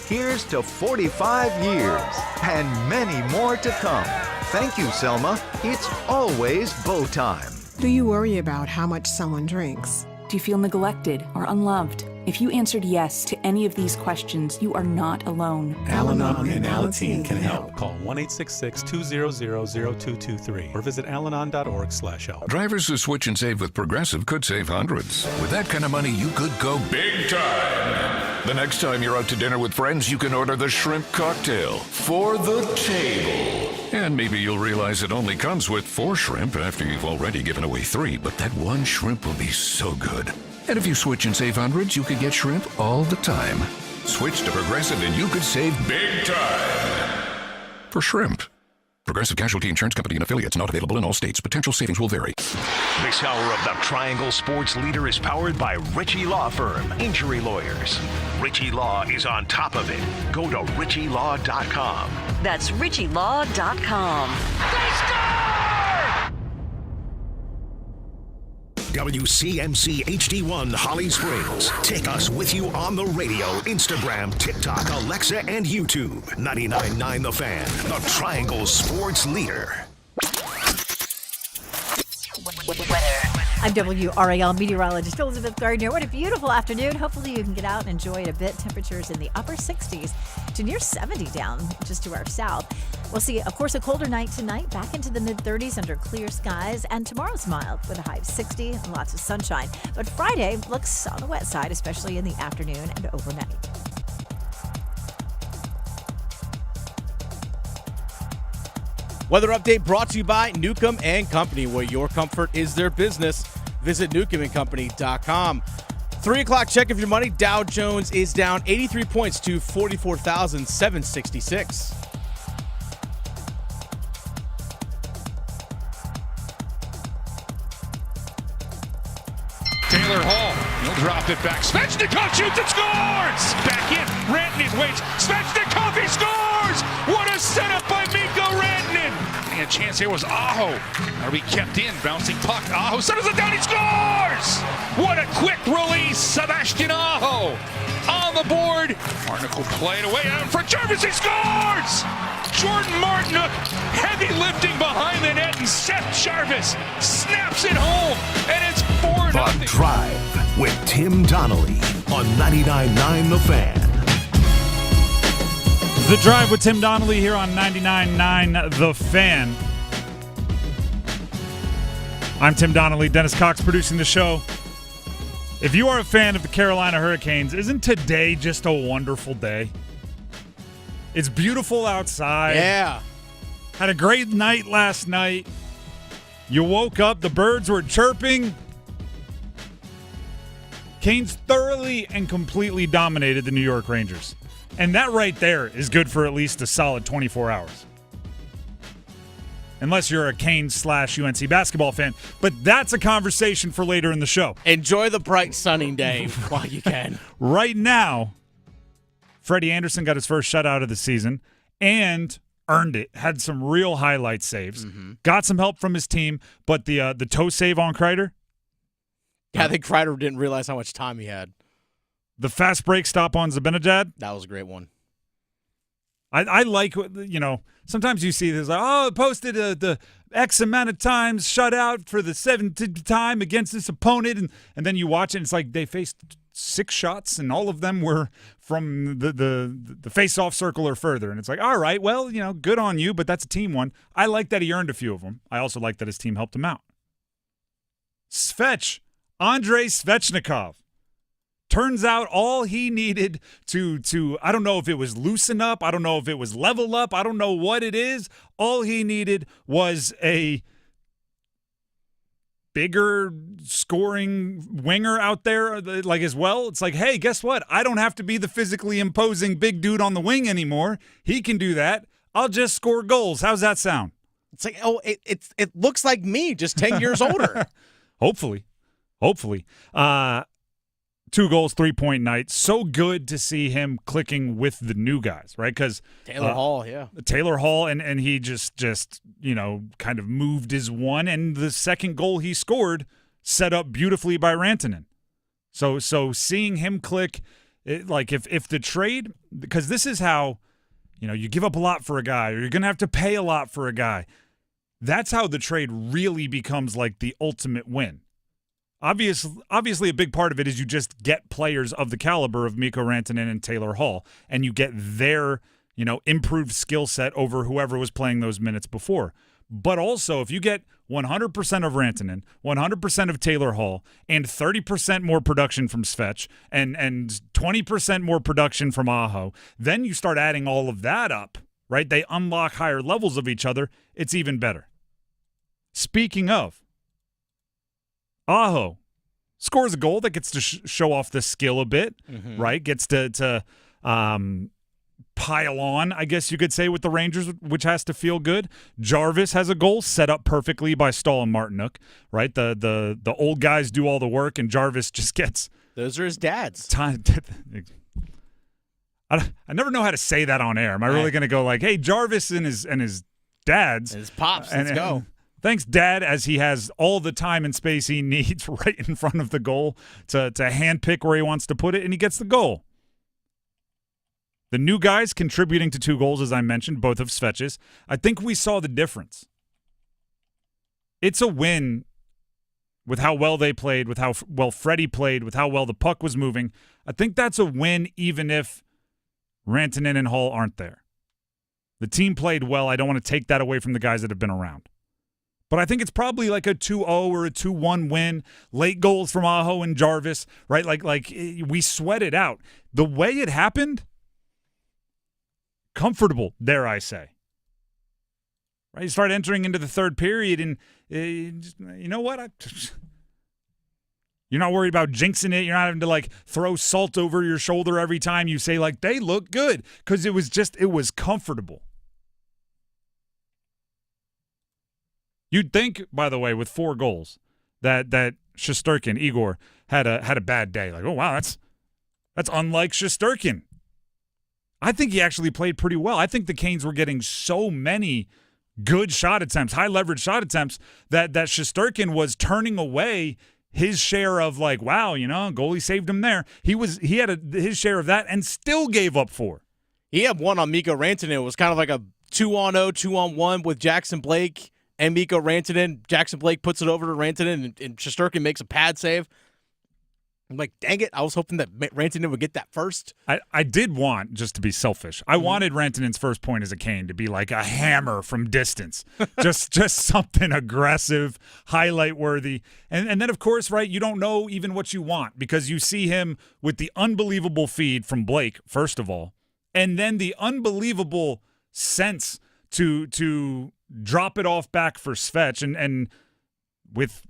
Here's to 45 years and many more to come. Thank you, Selma. It's always bow time. Do you worry about how much someone drinks? Do you feel neglected or unloved? If you answered yes to any of these questions, you are not alone. Al-Anon and Alateen can help. Call 1-866-200-0223 or visit alanon.org/help. Drivers who switch and save with Progressive could save hundreds. With that kind of money, you could go big time. The next time you're out to dinner with friends, you can order the shrimp cocktail for the table. And maybe you'll realize it only comes with 4 shrimp after you've already given away 3, but that one shrimp will be so good. And if you switch and save hundreds, you could get shrimp all the time. Switch to Progressive and you could save big time. For shrimp. Progressive Casualty Insurance Company and affiliates, not available in all states. Potential savings will vary. This hour of the Triangle Sports Leader is powered by Ritchie Law Firm, injury lawyers. Ritchie Law is on top of it. Go to ritchielaw.com. That's ritchielaw.com. They score! WCMC HD1 Holly Springs. Take us with you on the radio, Instagram, TikTok, Alexa, and YouTube. 99.9 The Fan, the Triangle Sports Leader. I'm WRAL meteorologist Elizabeth Gardner. What a beautiful afternoon. Hopefully you can get out and enjoy it a bit. Temperatures in the upper 60s to near 70 down just to our south. We'll see, of course, a colder night tonight, back into the mid-30s under clear skies, and tomorrow's mild with a high of 60 and lots of sunshine. But Friday looks on the wet side, especially in the afternoon and overnight. Weather update brought to you by Newcomb & Company, where your comfort is their business. Visit newcombandcompany.com. 3 o'clock check of your money. Dow Jones is down 83 points to 44,766. Taylor Hall, he'll drop it back. Svechnikov shoots and scores! Back in, Rantanen waits. Svechnikov, he scores! What a setup by Mikko Rantanen! And a chance here was Aho. That'll be kept in, bouncing puck. Aho settles it down, he scores! What a quick release, Sebastian Aho on the board. Martinook will play it away out for Jarvis, he scores! Jordan Martinook, heavy lifting behind the net, and Seth Jarvis snaps it home, and it's 4-0. The Drive with Tim Donnelly on 99.9 The Fan. The Drive with Tim Donnelly here on 99.9 The Fan. I'm Tim Donnelly, Dennis Cox producing the show. If you are a fan of the Carolina Hurricanes, isn't today just a wonderful day? It's beautiful outside. Yeah. Had a great night last night. You woke up, the birds were chirping. Canes thoroughly and completely dominated the New York Rangers. And that right there is good for at least a solid 24 hours. Unless you're a Canes/UNC basketball fan. But that's a conversation for later in the show. Enjoy the bright sunny day while you can. Right now, Freddie Anderson got his first shutout of the season and earned it. Had some real highlight saves. Mm-hmm. Got some help from his team, but the toe save on Kreider. Yeah, I think Kreider didn't realize how much time he had. The fast break stop on Zibanejad. That was a great one. I like, sometimes you see this, posted the X amount of times, shut out for the 7th time against this opponent, and then you watch it, and it's like they faced 6 shots, and all of them were from the face-off circle or further. And it's like, all right, well, good on you, but that's a team one. I like that he earned a few of them. I also like that his team helped him out. Andrei Svechnikov. Turns out all he needed to I don't know if it was loosen up, I don't know if it was level up, I don't know what it is. All he needed was a bigger scoring winger out there like as well. It's like, hey, guess what? I don't have to be the physically imposing big dude on the wing anymore. He can do that. I'll just score goals. How's that sound? It's like, it looks like me, just 10 years older. Hopefully. 2 goals, 3-point night. So good to see him clicking with the new guys, right? Because Taylor Hall, yeah. Taylor Hall, and he just kind of moved his one, and the second goal he scored set up beautifully by Rantanen. So seeing him click, Like if the trade, because this is how, you give up a lot for a guy, or you're going to have to pay a lot for a guy. That's how the trade really becomes like the ultimate win. Obviously, a big part of it is you just get players of the caliber of Mikko Rantanen and Taylor Hall, and you get their, improved skill set over whoever was playing those minutes before. But also, if you get 100% of Rantanen, 100% of Taylor Hall, and 30% more production from Svech, and 20% more production from Aho, then you start adding all of that up, right? They unlock higher levels of each other. It's even better. Speaking of, Aho scores a goal that gets to show off the skill a bit, right? Gets to pile on, I guess you could say, with the Rangers, which has to feel good. Jarvis has a goal set up perfectly by Stahl and Martinook, right? The old guys do all the work, and Jarvis just gets... Those are his dads. Time. I never know how to say that on air. Am I really going to go like, hey, Jarvis and his dads... And his pops, let's go. Thanks, Dad, as he has all the time and space he needs right in front of the goal to handpick where he wants to put it, and he gets the goal. The new guys contributing to 2 goals, as I mentioned, both of Svech's. I think we saw the difference. It's a win with how well they played, with how well Freddie played, with how well the puck was moving. I think that's a win even if Rantanen and Hall aren't there. The team played well. I don't want to take that away from the guys that have been around. But I think it's probably like a 2-0 or a 2-1 win. Late goals from Aho and Jarvis, right? Like we sweat it out. The way it happened, comfortable, dare I say. Right? You start entering into the third period, and you know what? You're not worried about jinxing it. You're not having to like throw salt over your shoulder every time you say like they look good, because it was comfortable. You'd think, by the way, with 4 goals, that Shesterkin, Igor, had a bad day. Like, oh wow, that's unlike Shesterkin. I think he actually played pretty well. I think the Canes were getting so many good shot attempts, high leverage shot attempts, that Shesterkin was turning away his share of like, wow, goalie saved him there. He had his share of that and still gave up 4. He had one on Mikko Rantanen. It was kind of like a 2-on-0, 2-on-1 with Jackson Blake and Mikko Rantanen. Jackson Blake puts it over to Rantanen, and Shesterkin makes a pad save. I'm like, dang it, I was hoping that Rantanen would get that first. I did want, just to be selfish, I wanted Rantanen's first point as a Cane to be like a hammer from distance. just something aggressive, highlight-worthy. And then, of course, right, you don't know even what you want, because you see him with the unbelievable feed from Blake, first of all, and then the unbelievable sense to drop it off back for Svech, and with,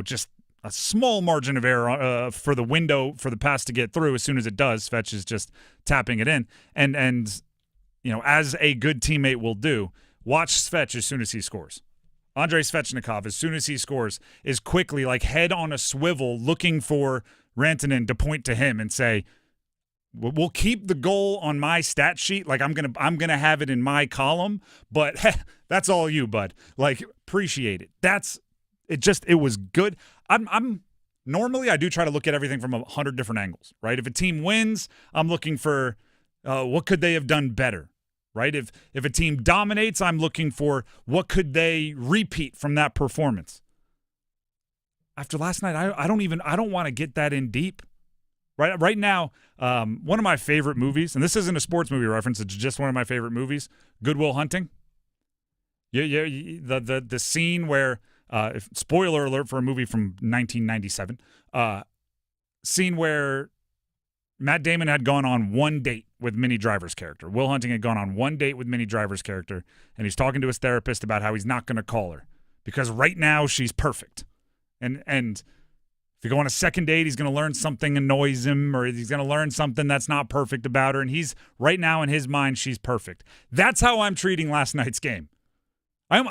just a small margin of error for the window for the pass to get through. As soon as it does, Svech is just tapping it in. And as a good teammate will do, watch Svech as soon as he scores. Andrei Svechnikov, as soon as he scores, is quickly like head on a swivel looking for Rantanen to point to him and say, we'll keep the goal on my stat sheet. Like I'm gonna have it in my column, but that's all you, bud. Like, appreciate it. It was good. I'm normally I do try to look at everything from 100 different angles, right? If a team wins, I'm looking for what could they have done better, right? If a team dominates, I'm looking for what could they repeat from that performance. After last night, I don't want to get that in deep. Right now, one of my favorite movies, and this isn't a sports movie reference, it's just one of my favorite movies, Good Will Hunting. The scene where, spoiler alert for a movie from 1997, scene where Matt Damon had gone on one date with Minnie Driver's character. Will Hunting had gone on one date with Minnie Driver's character, and he's talking to his therapist about how he's not going to call her because right now she's perfect. And if you go on a second date, he's going to learn something annoys him, or he's going to learn something that's not perfect about her, and he's right now in his mind she's perfect. That's how I'm treating last night's game. I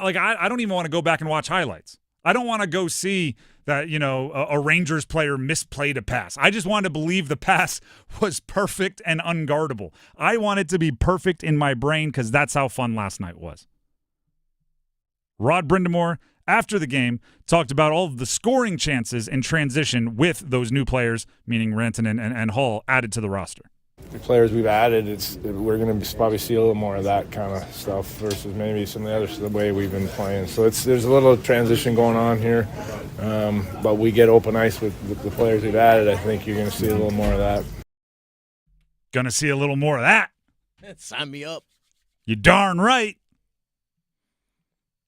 don't even want to go back and watch highlights. I don't want to go see that, a Rangers player misplayed a pass. I just want to believe the pass was perfect and unguardable. I want it to be perfect in my brain because that's how fun last night was. Rod Brindamore, after the game, talked about all of the scoring chances in transition with those new players, meaning Rantanen and Hall, added to the roster. The players we've added, we're going to probably see a little more of that kind of stuff versus maybe some of the others, the way we've been playing. So there's a little transition going on here, but we get open ice with the players we've added. I think you're going to see a little more of that. Going to see a little more of that. Sign me up. You darn right.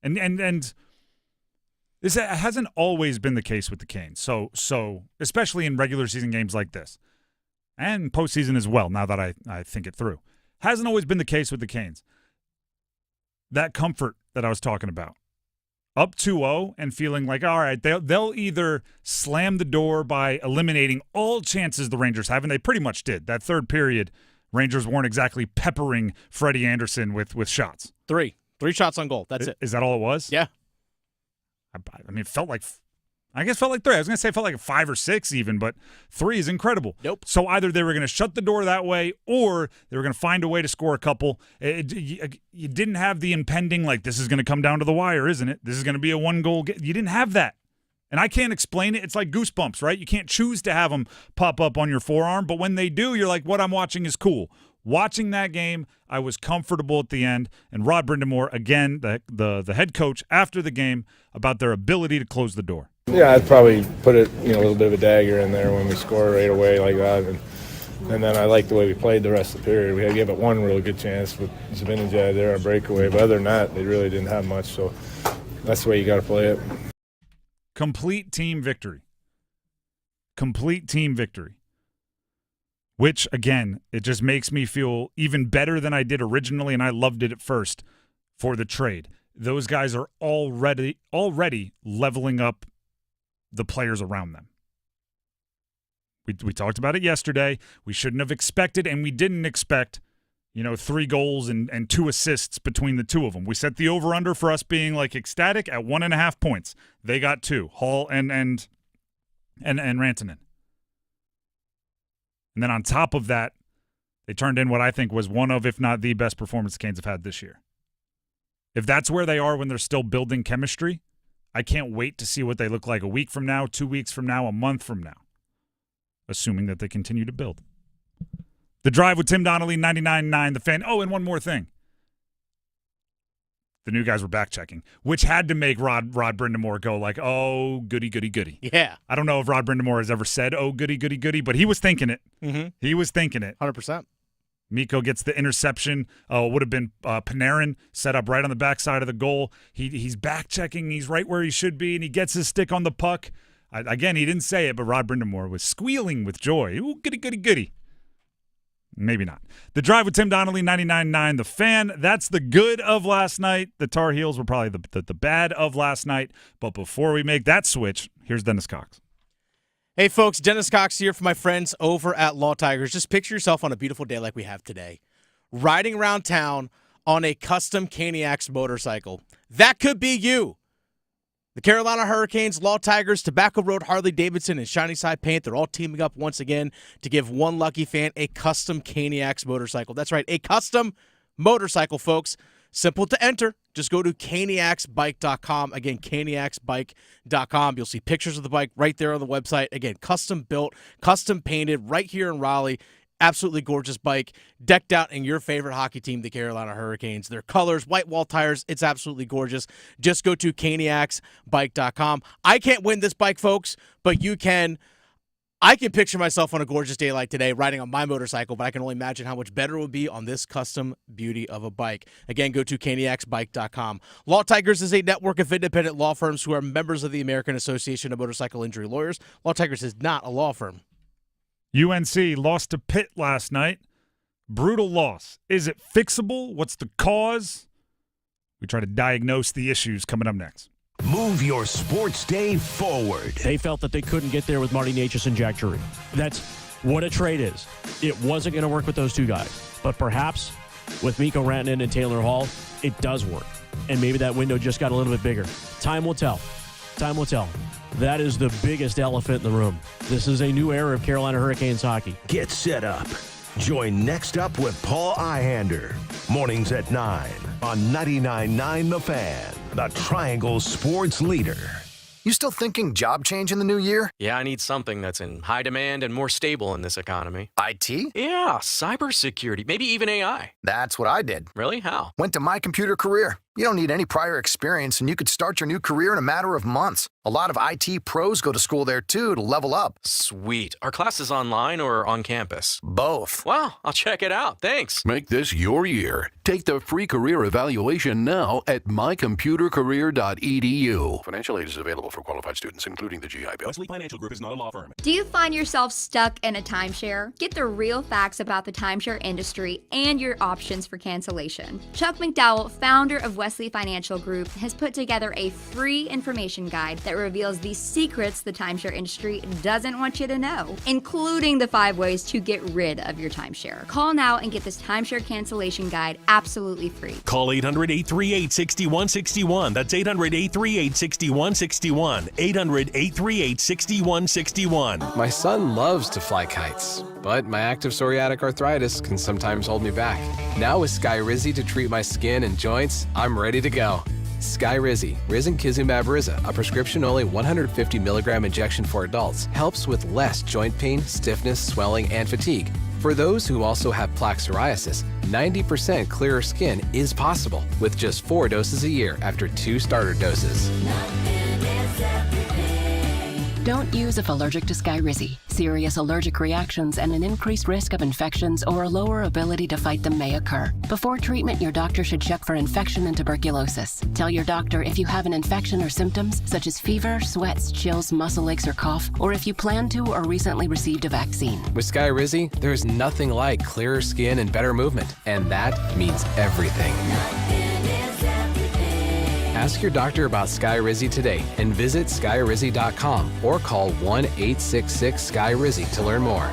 And this hasn't always been the case with the Canes. So especially in regular season games like this, and postseason as well, now that I think it through. Hasn't always been the case with the Canes. That comfort that I was talking about. Up 2-0 and feeling like, all right, they'll either slam the door by eliminating all chances the Rangers have, and they pretty much did. That third period, Rangers weren't exactly peppering Freddie Anderson with shots. Three shots on goal. That's it. Is that all it was? Yeah. I mean, it felt like 3. I was going to say it felt like 5 or 6 even, but 3 is incredible. Nope. So either they were going to shut the door that way or they were going to find a way to score a couple. You didn't have the impending, like, this is going to come down to the wire, isn't it? This is going to be a 1-goal game. You didn't have that. And I can't explain it. It's like goosebumps, right? You can't choose to have them pop up on your forearm, but when they do, you're like, what I'm watching is cool. Watching that game, I was comfortable at the end. And Rod Brind'Amour, again, the head coach, after the game, about their ability to close the door. Yeah, I'd probably put it, a little bit of a dagger in there when we score right away like that. And then I like the way we played the rest of the period. We had to give it one real good chance with Zibanejad there on breakaway. But other than that, they really didn't have much. So that's the way you got to play it. Complete team victory. Complete team victory. Which, again, it just makes me feel even better than I did originally, and I loved it at first for the trade. Those guys are already leveling up the players around them. We talked about it yesterday. We shouldn't have expected, and we didn't expect, 3 goals and 2 assists between the two of them. We set the over-under for us being, like, ecstatic at 1.5 points. They got 2, Hall and Rantanen. And then on top of that, they turned in what I think was one of, if not the best performance the Canes have had this year. If that's where they are when they're still building chemistry, I can't wait to see what they look like a week from now, 2 weeks from now, a month from now, assuming that they continue to build. The Drive with Tim Donnelly, 99.9 The Fan. Oh, and one more thing. The new guys were back-checking, which had to make Rod Brind'Amour go like, oh, goody, goody, goody. Yeah. I don't know if Rod Brind'Amour has ever said, oh, goody, goody, goody, but he was thinking it. Mm-hmm. He was thinking it. 100%. Mikko gets the interception. Would have been Panarin set up right on the backside of the goal. He's back-checking. He's right where he should be, and he gets his stick on the puck. Again, he didn't say it, but Rod Brind'Amour was squealing with joy. Ooh, goody, goody, goody. Maybe not. The Drive with Tim Donnelly, 99.9 The Fan. That's the good of last night. The Tar Heels were probably the bad of last night. But before we make that switch, here's Dennis Cox. Hey, folks. Dennis Cox here for my friends over at Law Tigers. Just picture yourself on a beautiful day like we have today, riding around town on a custom Canales motorcycle. That could be you. The Carolina Hurricanes, Law Tigers, Tobacco Road, Harley-Davidson, and Shiny Side Paint, they're all teaming up once again to give one lucky fan a custom Canales motorcycle. That's right, a custom motorcycle, folks. Simple to enter. Just go to caniacsbike.com. Again, caniacsbike.com. You'll see pictures of the bike right there on the website. Again, custom built, custom painted right here in Raleigh. Absolutely gorgeous bike, decked out in your favorite hockey team, the Carolina Hurricanes. Their colors, white wall tires, it's absolutely gorgeous. Just go to caniacsbike.com. I can't win this bike, folks, but you can. I can picture myself on a gorgeous day like today riding on my motorcycle, but I can only imagine how much better it would be on this custom beauty of a bike. Again, go to caniacsbike.com. Law Tigers is a network of independent law firms who are members of the American Association of Motorcycle Injury Lawyers. Law Tigers is not a law firm. UNC lost to PITT last night. Brutal loss. Is it fixable? What's the cause? We try to diagnose the issues coming up next. Move your sports day forward. They felt that they couldn't get there with Marty Necas and Jack Drury. That's what a trade is. It wasn't going to work with those two guys. But perhaps with Mikko Rantanen and Taylor Hall, it does work. And maybe that window just got a little bit bigger. Time will tell. Time will tell. That is the biggest elephant in the room. This is a new era of Carolina Hurricanes hockey. Get set up. Join Next Up with Paul Ihander. Mornings at 9 on 99.9 The Fan, the Triangle Sports Leader. You still thinking job change in the new year? Yeah, I need something that's in high demand and more stable in this economy. IT? Yeah, cybersecurity, maybe even AI. That's what I did. Really? How? Went to My Computer Career. You don't need any prior experience, and you could start your new career in a matter of months. A lot of IT pros go to school there, too, to level up. Sweet. Are classes online or on campus? Both. Wow, I'll check it out. Thanks. Make this your year. Take the free career evaluation now at mycomputercareer.edu. Financial aid is available for qualified students, including the GI Bill. Wesley Financial Group is not a law firm. Do you find yourself stuck in a timeshare? Get the real facts about the timeshare industry and your options for cancellation. Chuck McDowell, founder of Wesley Financial Group, has put together a free information guide that reveals the secrets the timeshare industry doesn't want you to know, including the 5 ways to get rid of your timeshare. Call now and get this timeshare cancellation guide absolutely free. Call 800-838-6161. That's 800-838-6161. 800-838-6161. My son loves to fly kites, but my active psoriatic arthritis can sometimes hold me back. Now with Skyrizi to treat my skin and joints, I'm ready to go. Skyrizi, risankizumab Riza, a prescription-only 150 milligram injection for adults, helps with less joint pain, stiffness, swelling, and fatigue. For those who also have plaque psoriasis, 90% clearer skin is possible with just 4 doses a year after 2 starter doses. Don't use if allergic to Skyrizi. Serious allergic reactions and an increased risk of infections or a lower ability to fight them may occur. Before treatment, your doctor should check for infection and tuberculosis. Tell your doctor if you have an infection or symptoms such as fever, sweats, chills, muscle aches, or cough, or if you plan to or recently received a vaccine. With Skyrizi, there's nothing like clearer skin and better movement, and that means everything. Ask your doctor about Skyrizi today and visit skyrizi.com or call 1-866-SKYRIZI to learn more.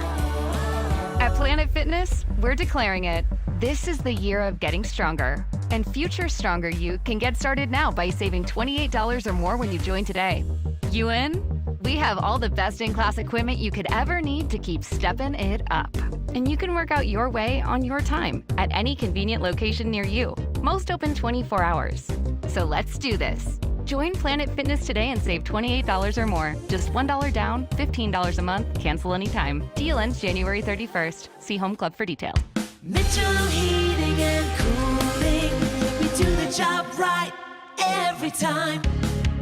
At Planet Fitness, we're declaring it. This is the year of getting stronger. And future stronger you can get started now by saving $28 or more when you join today. You in? We have all the best-in-class equipment you could ever need to keep stepping it up. And you can work out your way on your time at any convenient location near you. Most open 24 hours. So let's do this. Join Planet Fitness today and save $28 or more. Just $1 down, $15 a month, cancel anytime. Deal ends January 31st. See Home Club for details. Mitchell Heating and Cooling. We do the job right every time.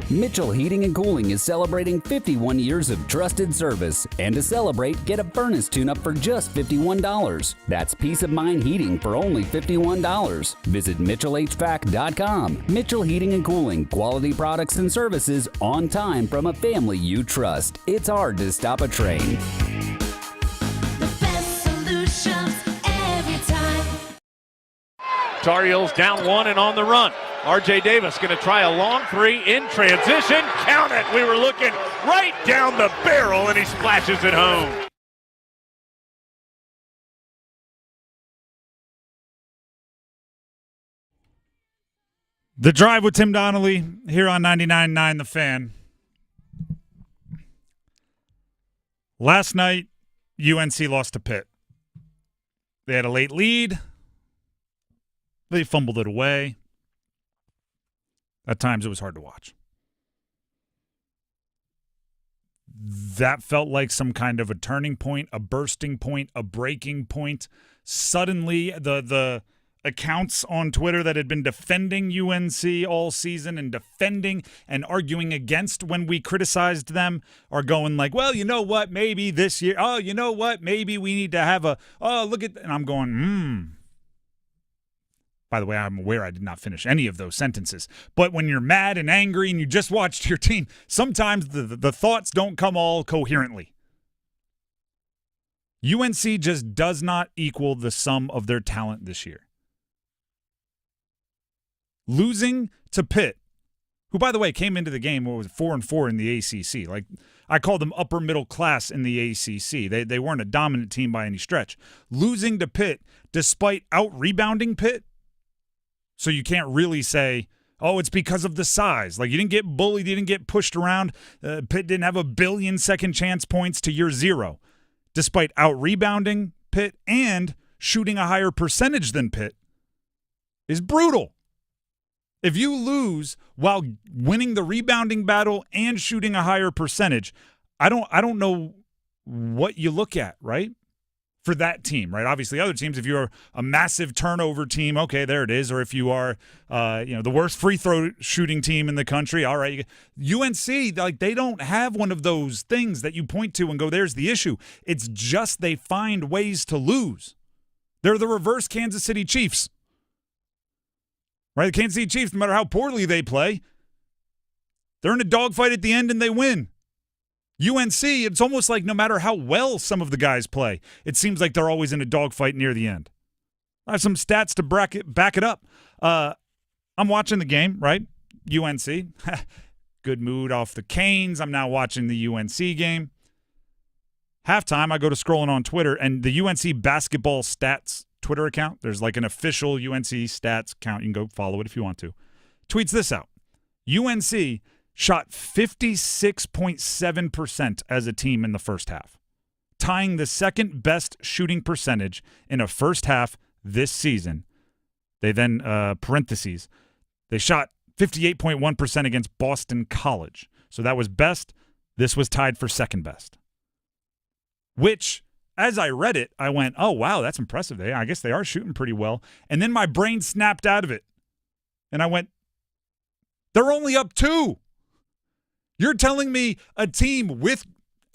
Mitchell Heating and Cooling is celebrating 51 years of trusted service. And to celebrate, get a furnace tune-up for just $51. That's peace of mind heating for only $51. Visit MitchellHVAC.com. Mitchell Heating and Cooling. Quality products and services on time from a family you trust. It's hard to stop a train. The best solutions every time. Tar Heels down 1 and on the run. R.J. Davis going to try a long 3 in transition. Count it. We were looking right down the barrel, and he splashes it home. The Drive with Tim Donnelly here on 99.9 The Fan. Last night, UNC lost to Pitt. They had a late lead. They fumbled it away. At times, it was hard to watch. That felt like some kind of a turning point, a bursting point, a breaking point. Suddenly, the accounts on Twitter that had been defending UNC all season and defending and arguing against when we criticized them are going like, well, you know what, maybe this year, oh, you know what, maybe we need to have a, oh, look at, and I'm going, By the way, I'm aware I did not finish any of those sentences. But when you're mad and angry and you just watched your team, sometimes the thoughts don't come all coherently. UNC just does not equal the sum of their talent this year. Losing to Pitt, who, by the way, came into the game was 4-4 in the ACC. Like, I call them upper middle class in the ACC. They weren't a dominant team by any stretch. Losing to Pitt, despite out-rebounding Pitt, so you can't really say, oh, it's because of the size. Like, you didn't get bullied, you didn't get pushed around. Pitt didn't have 1 billion second chance points to your 0. Despite out-rebounding Pitt and shooting a higher percentage than Pitt is brutal. If you lose while winning the rebounding battle and shooting a higher percentage, I don't know what you look at, right? For that team, right? Obviously, other teams, if you're a massive turnover team, okay, there it is. Or if you are, the worst free throw shooting team in the country, all right. UNC, like, they don't have one of those things that you point to and go, there's the issue. It's just they find ways to lose. They're the reverse Kansas City Chiefs, right? The Kansas City Chiefs, no matter how poorly they play, they're in a dogfight at the end and they win. UNC, it's almost like no matter how well some of the guys play, it seems like they're always in a dogfight near the end. I have some stats to back it up. I'm watching the game, right? UNC. Good mood off the Canes. I'm now watching the UNC game. Halftime, I go to scrolling on Twitter, and the UNC basketball stats Twitter account, there's like an official UNC stats account. You can go follow it if you want to. Tweets this out. UNC shot 56.7% as a team in the first half, tying the second best shooting percentage in a first half this season. They then, parentheses, they shot 58.1% against Boston College. So that was best. This was tied for second best. Which, as I read it, I went, oh, wow, that's impressive. I guess they are shooting pretty well. And then my brain snapped out of it. And I went, they're only up 2. You're telling me a team with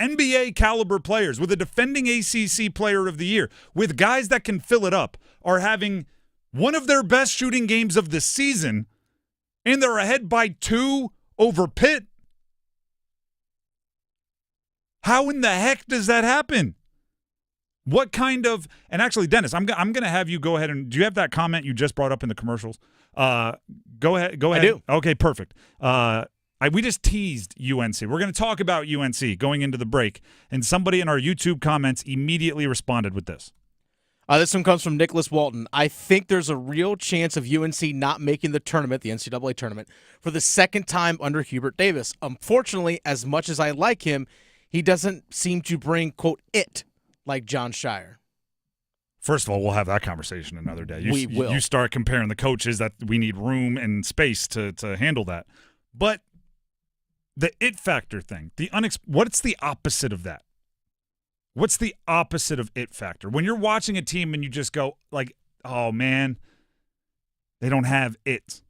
NBA caliber players, with a defending ACC player of the year, with guys that can fill it up, are having one of their best shooting games of the season, and they're ahead by 2 over Pitt? How in the heck does that happen? What kind of – and actually, Dennis, I'm going to have you go ahead and – do you have that comment you just brought up in the commercials? Go ahead. I do. Okay, perfect. We just teased UNC. We're going to talk about UNC going into the break, and somebody in our YouTube comments immediately responded with this. This one comes from Nicholas Walton. I think there's a real chance of UNC not making the tournament, the NCAA tournament, for the second time under Hubert Davis. Unfortunately, as much as I like him, he doesn't seem to bring, quote, it like John Shire. First of all, we'll have that conversation another day. We will. You start comparing the coaches that we need room and space to handle that. But the it factor thing, what's the opposite of that? What's the opposite of it factor? When you're watching a team and you just go like, oh, man, they don't have it.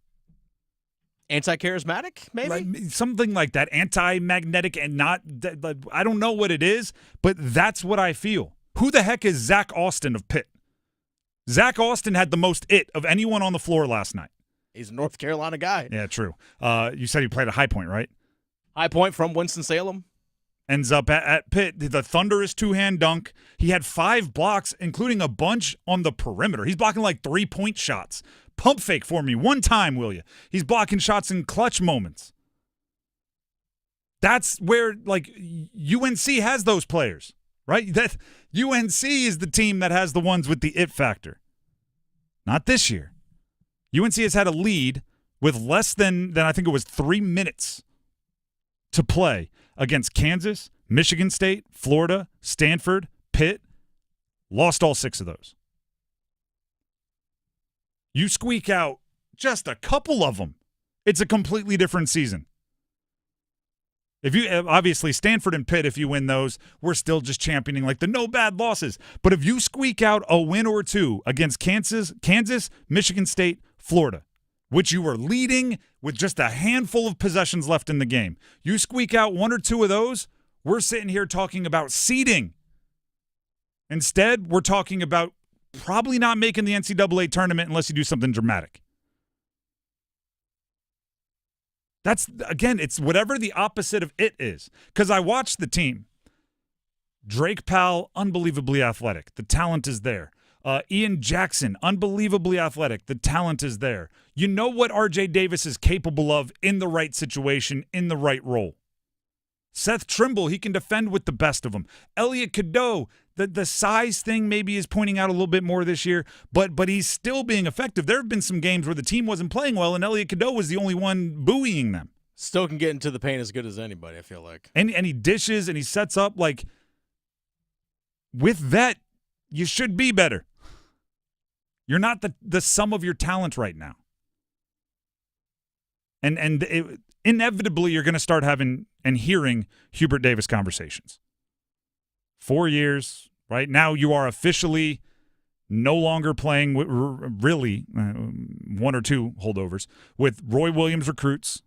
Anti-charismatic, maybe? Something like that. Anti-magnetic and not – I don't know what it is, but that's what I feel. Who the heck is Zach Austin of Pitt? Zach Austin had the most it of anyone on the floor last night. He's a North Carolina guy. Yeah, true. You said he played at High Point, right? High Point from Winston-Salem. Ends up at Pitt. The thunderous two-hand dunk. He had 5 blocks, including a bunch on the perimeter. He's blocking like 3-point shots. Pump fake for me one time, will you? He's blocking shots in clutch moments. That's where, like, UNC has those players, right? That UNC is the team that has the ones with the it factor. Not this year. UNC has had a lead with less than I think it was 3 minutes to play against Kansas, Michigan State, Florida, Stanford, Pitt. Lost all 6 of those. You squeak out just a couple of them, it's a completely different season. If you obviously Stanford and Pitt, if you win those, we're still just championing like the no bad losses. But if you squeak out a win or 2 against Kansas, Michigan State, Florida, which you were leading with just a handful of possessions left in the game, you squeak out 1 or 2 of those, we're sitting here talking about seeding. Instead, we're talking about probably not making the NCAA tournament unless you do something dramatic. That's, again, it's whatever the opposite of it is. Because I watched the team. Drake Powell, unbelievably athletic. The talent is there. Ian Jackson, unbelievably athletic. The talent is there. You know what RJ Davis is capable of in the right situation, in the right role. Seth Trimble, he can defend with the best of them. Elliot Cadeau, the size thing maybe is pointing out a little bit more this year, but he's still being effective. There have been some games where the team wasn't playing well, and Elliot Cadeau was the only one buoying them. Still can get into the paint as good as anybody, I feel like. And he dishes and he sets up. Like, with that, you should be better. You're not the sum of your talent right now. And inevitably you're going to start having and hearing Hubert Davis conversations. 4 years, right? Now you are officially no longer playing with really one or two holdovers with Roy Williams recruits,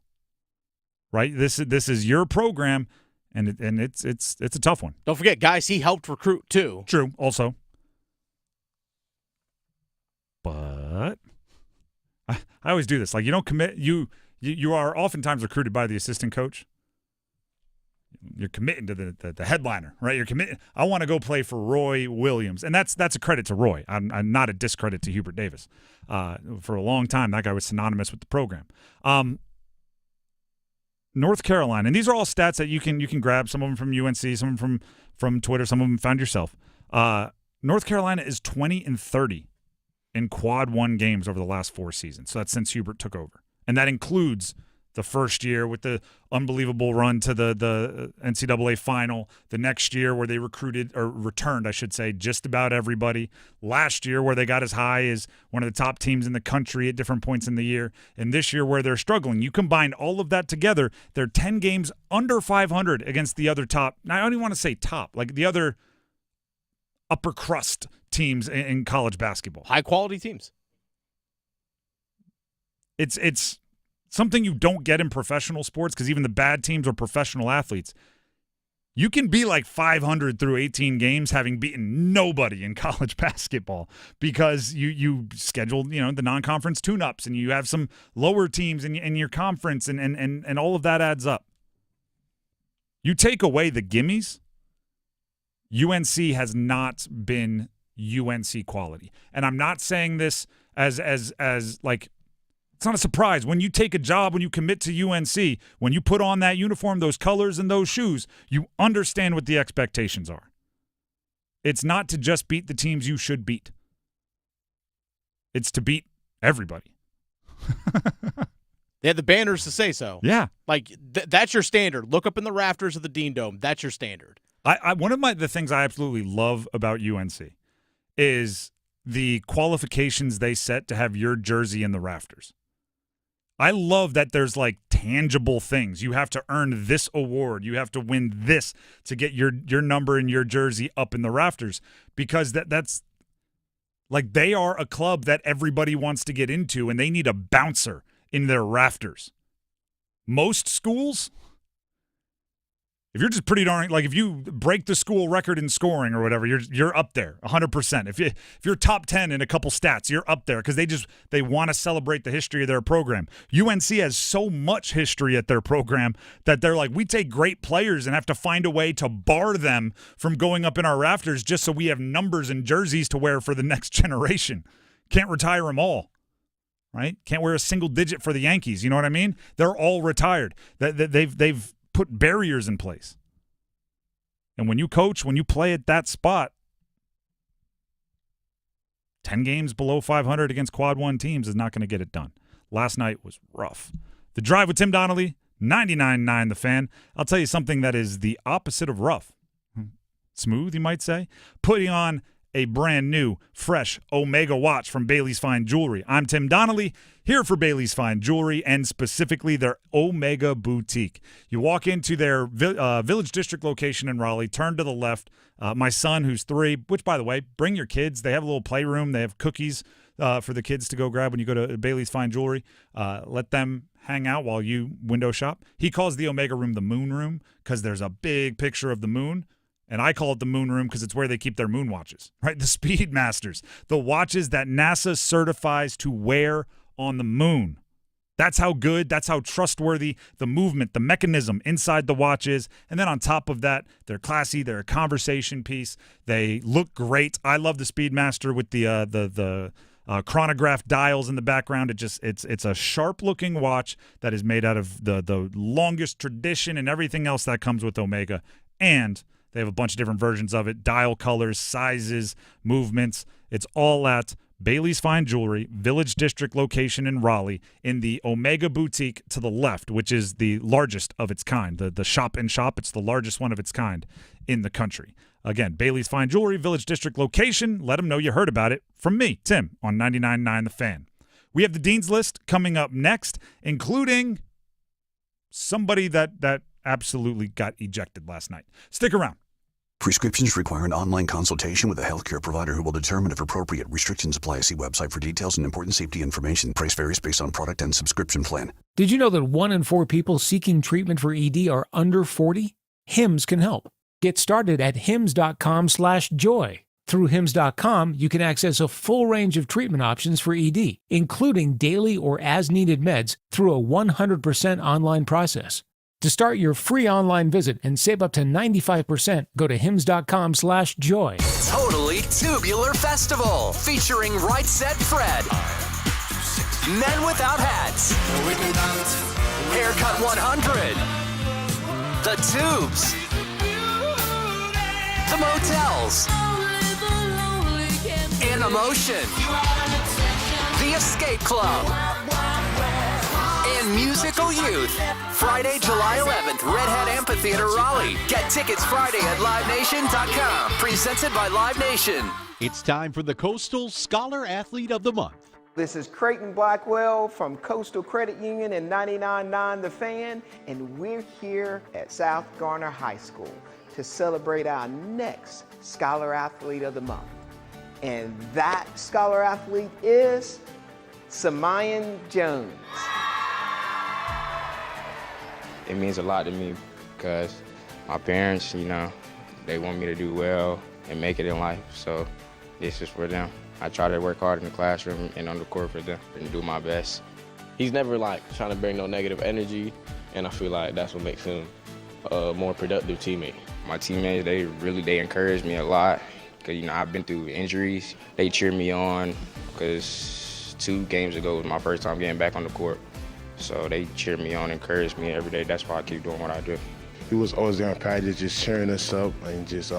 right? This is your program, and it's a tough one. Don't forget, guys, he helped recruit too. True, also. But I always do this. Like, you don't commit. You are oftentimes recruited by the assistant coach. You're committing to the headliner, right? You're committing. I want to go play for Roy Williams, and that's a credit to Roy. I'm not a discredit to Hubert Davis. For a long time, that guy was synonymous with the program. North Carolina, and these are all stats that you can grab. Some of them from UNC, some of them from Twitter, some of them found yourself. North Carolina is 20-30 in quad one games over the last 4 seasons. So that's since Hubert took over, and that includes the first year with the unbelievable run to the NCAA final, the next year where they returned, I should say, just about everybody, last year where they got as high as one of the top teams in the country at different points in the year, and this year where they're struggling. You combine all of that together, they're 10 games under 500 against the other top. Now, I don't even want to say top, like the other upper crust teams in college basketball. High-quality teams. It's something you don't get in professional sports because even the bad teams are professional athletes. You can be like 500 through 18 games having beaten nobody in college basketball because you scheduled, the non-conference tune-ups and you have some lower teams in your conference and all of that adds up. You take away the gimmies, UNC has not been UNC quality. And I'm not saying this as like, it's not a surprise. When you take a job, when you commit to UNC, when you put on that uniform, those colors, and those shoes, you understand what the expectations are. It's not to just beat the teams you should beat. It's to beat everybody. They had the banners to say so. Yeah. Like, that's your standard. Look up in the rafters of the Dean Dome. That's your standard. One of the things I absolutely love about UNC is the qualifications they set to have your jersey in the rafters. I love that there's like tangible things. You have to earn this award. You have to win this to get your number and your jersey up in the rafters because that's like they are a club that everybody wants to get into and they need a bouncer in their rafters. Most schools, if you're just pretty darn, like if you break the school record in scoring or whatever, you're up there 100%. If you're top 10 in a couple stats, you're up there because they want to celebrate the history of their program. UNC has so much history at their program that they're like, we take great players and have to find a way to bar them from going up in our rafters just so we have numbers and jerseys to wear for the next generation. Can't retire them all. Right? Can't wear a single digit for the Yankees. You know what I mean? They're all retired. They've put barriers in place. And when you coach, when you play at that spot, 10 games below 500 against quad one teams is not going to get it done. Last night was rough. The Drive with Tim Donnelly, 99.9 The Fan. I'll tell you something that is the opposite of rough. Smooth, you might say. Putting on a brand new, fresh Omega watch from Bailey's Fine Jewelry. I'm Tim Donnelly, here for Bailey's Fine Jewelry and specifically their Omega Boutique. You walk into their Village District location in Raleigh, turn to the left. My son, who's 3, which, by the way, bring your kids. They have a little playroom. They have cookies for the kids to go grab when you go to Bailey's Fine Jewelry. Let them hang out while you window shop. He calls the Omega room the moon room because there's a big picture of the moon. And I call it the moon room because it's where they keep their moon watches, right? The Speedmasters, the watches that NASA certifies to wear on the moon. That's how good, that's how trustworthy the movement, the mechanism inside the watch is. And then on top of that, they're classy, they're a conversation piece. They look great. I love the Speedmaster with the chronograph dials in the background. It's a sharp-looking watch that is made out of the longest tradition and everything else that comes with Omega. And they have a bunch of different versions of it, dial colors, sizes, movements. It's all at Bailey's Fine Jewelry, Village District location in Raleigh, in the Omega Boutique to the left, which is the largest of its kind. The shop-in-shop, it's the largest one of its kind in the country. Again, Bailey's Fine Jewelry, Village District location. Let them know you heard about it from me, Tim, on 99.9 The Fan. We have the Dean's List coming up next, including somebody that absolutely got ejected last night. Stick around. Prescriptions require an online consultation with a healthcare provider who will determine if appropriate. Restrictions apply. See website for details and important safety information. Price varies based on product and subscription plan. Did you know that 1 in 4 people seeking treatment for ED are under 40? Hims can help. Get started at hims.com/joy. Through hims.com, you can access a full range of treatment options for ED, including daily or as-needed meds through a 100% online process. To start your free online visit and save up to 95%, go to hims.com/joy. Totally Tubular Festival, featuring Right Set Fred, Men Without Hats, Haircut 100, The Tubes, The Motels, In Emotion, The Escape Club, and Musical Youth. Friday, July 11th, Red Hat Amphitheater, Raleigh. Get tickets Friday at LiveNation.com. Presented by Live Nation. It's time for the Coastal Scholar Athlete of the Month. This is Creighton Blackwell from Coastal Credit Union and 99.9 The Fan, and we're here at South Garner High School to celebrate our next Scholar Athlete of the Month. And that Scholar Athlete is Samayan Jones. It means a lot to me because my parents, they want me to do well and make it in life. So this is for them. I try to work hard in the classroom and on the court for them and do my best. He's never trying to bring no negative energy, and I feel like that's what makes him a more productive teammate. My teammates, they encourage me a lot because, I've been through injuries. They cheer me on because 2 games ago was my first time getting back on the court. So they cheer me on, encourage me every day. That's why I keep doing what I do. He was always there in practice, just cheering us up and just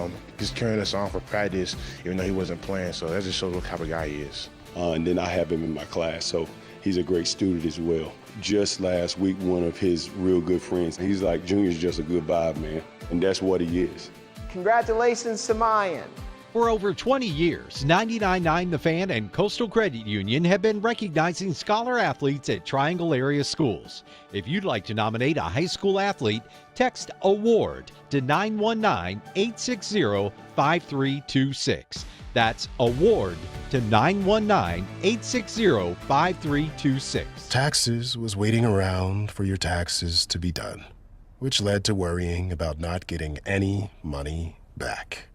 cheering us on for practice, even though he wasn't playing. So that just shows what type of guy he is. And then I have him in my class, so he's a great student as well. Just last week, one of his real good friends, he's like, Junior's just a good vibe, man. And that's what he is. Congratulations, Samayan. For over 20 years, 99.9 The Fan and Coastal Credit Union have been recognizing scholar athletes at Triangle area schools. If you'd like to nominate a high school athlete, text AWARD to 919-860-5326. That's AWARD to 919-860-5326. Taxes was waiting around for your taxes to be done, which led to worrying about not getting any money back.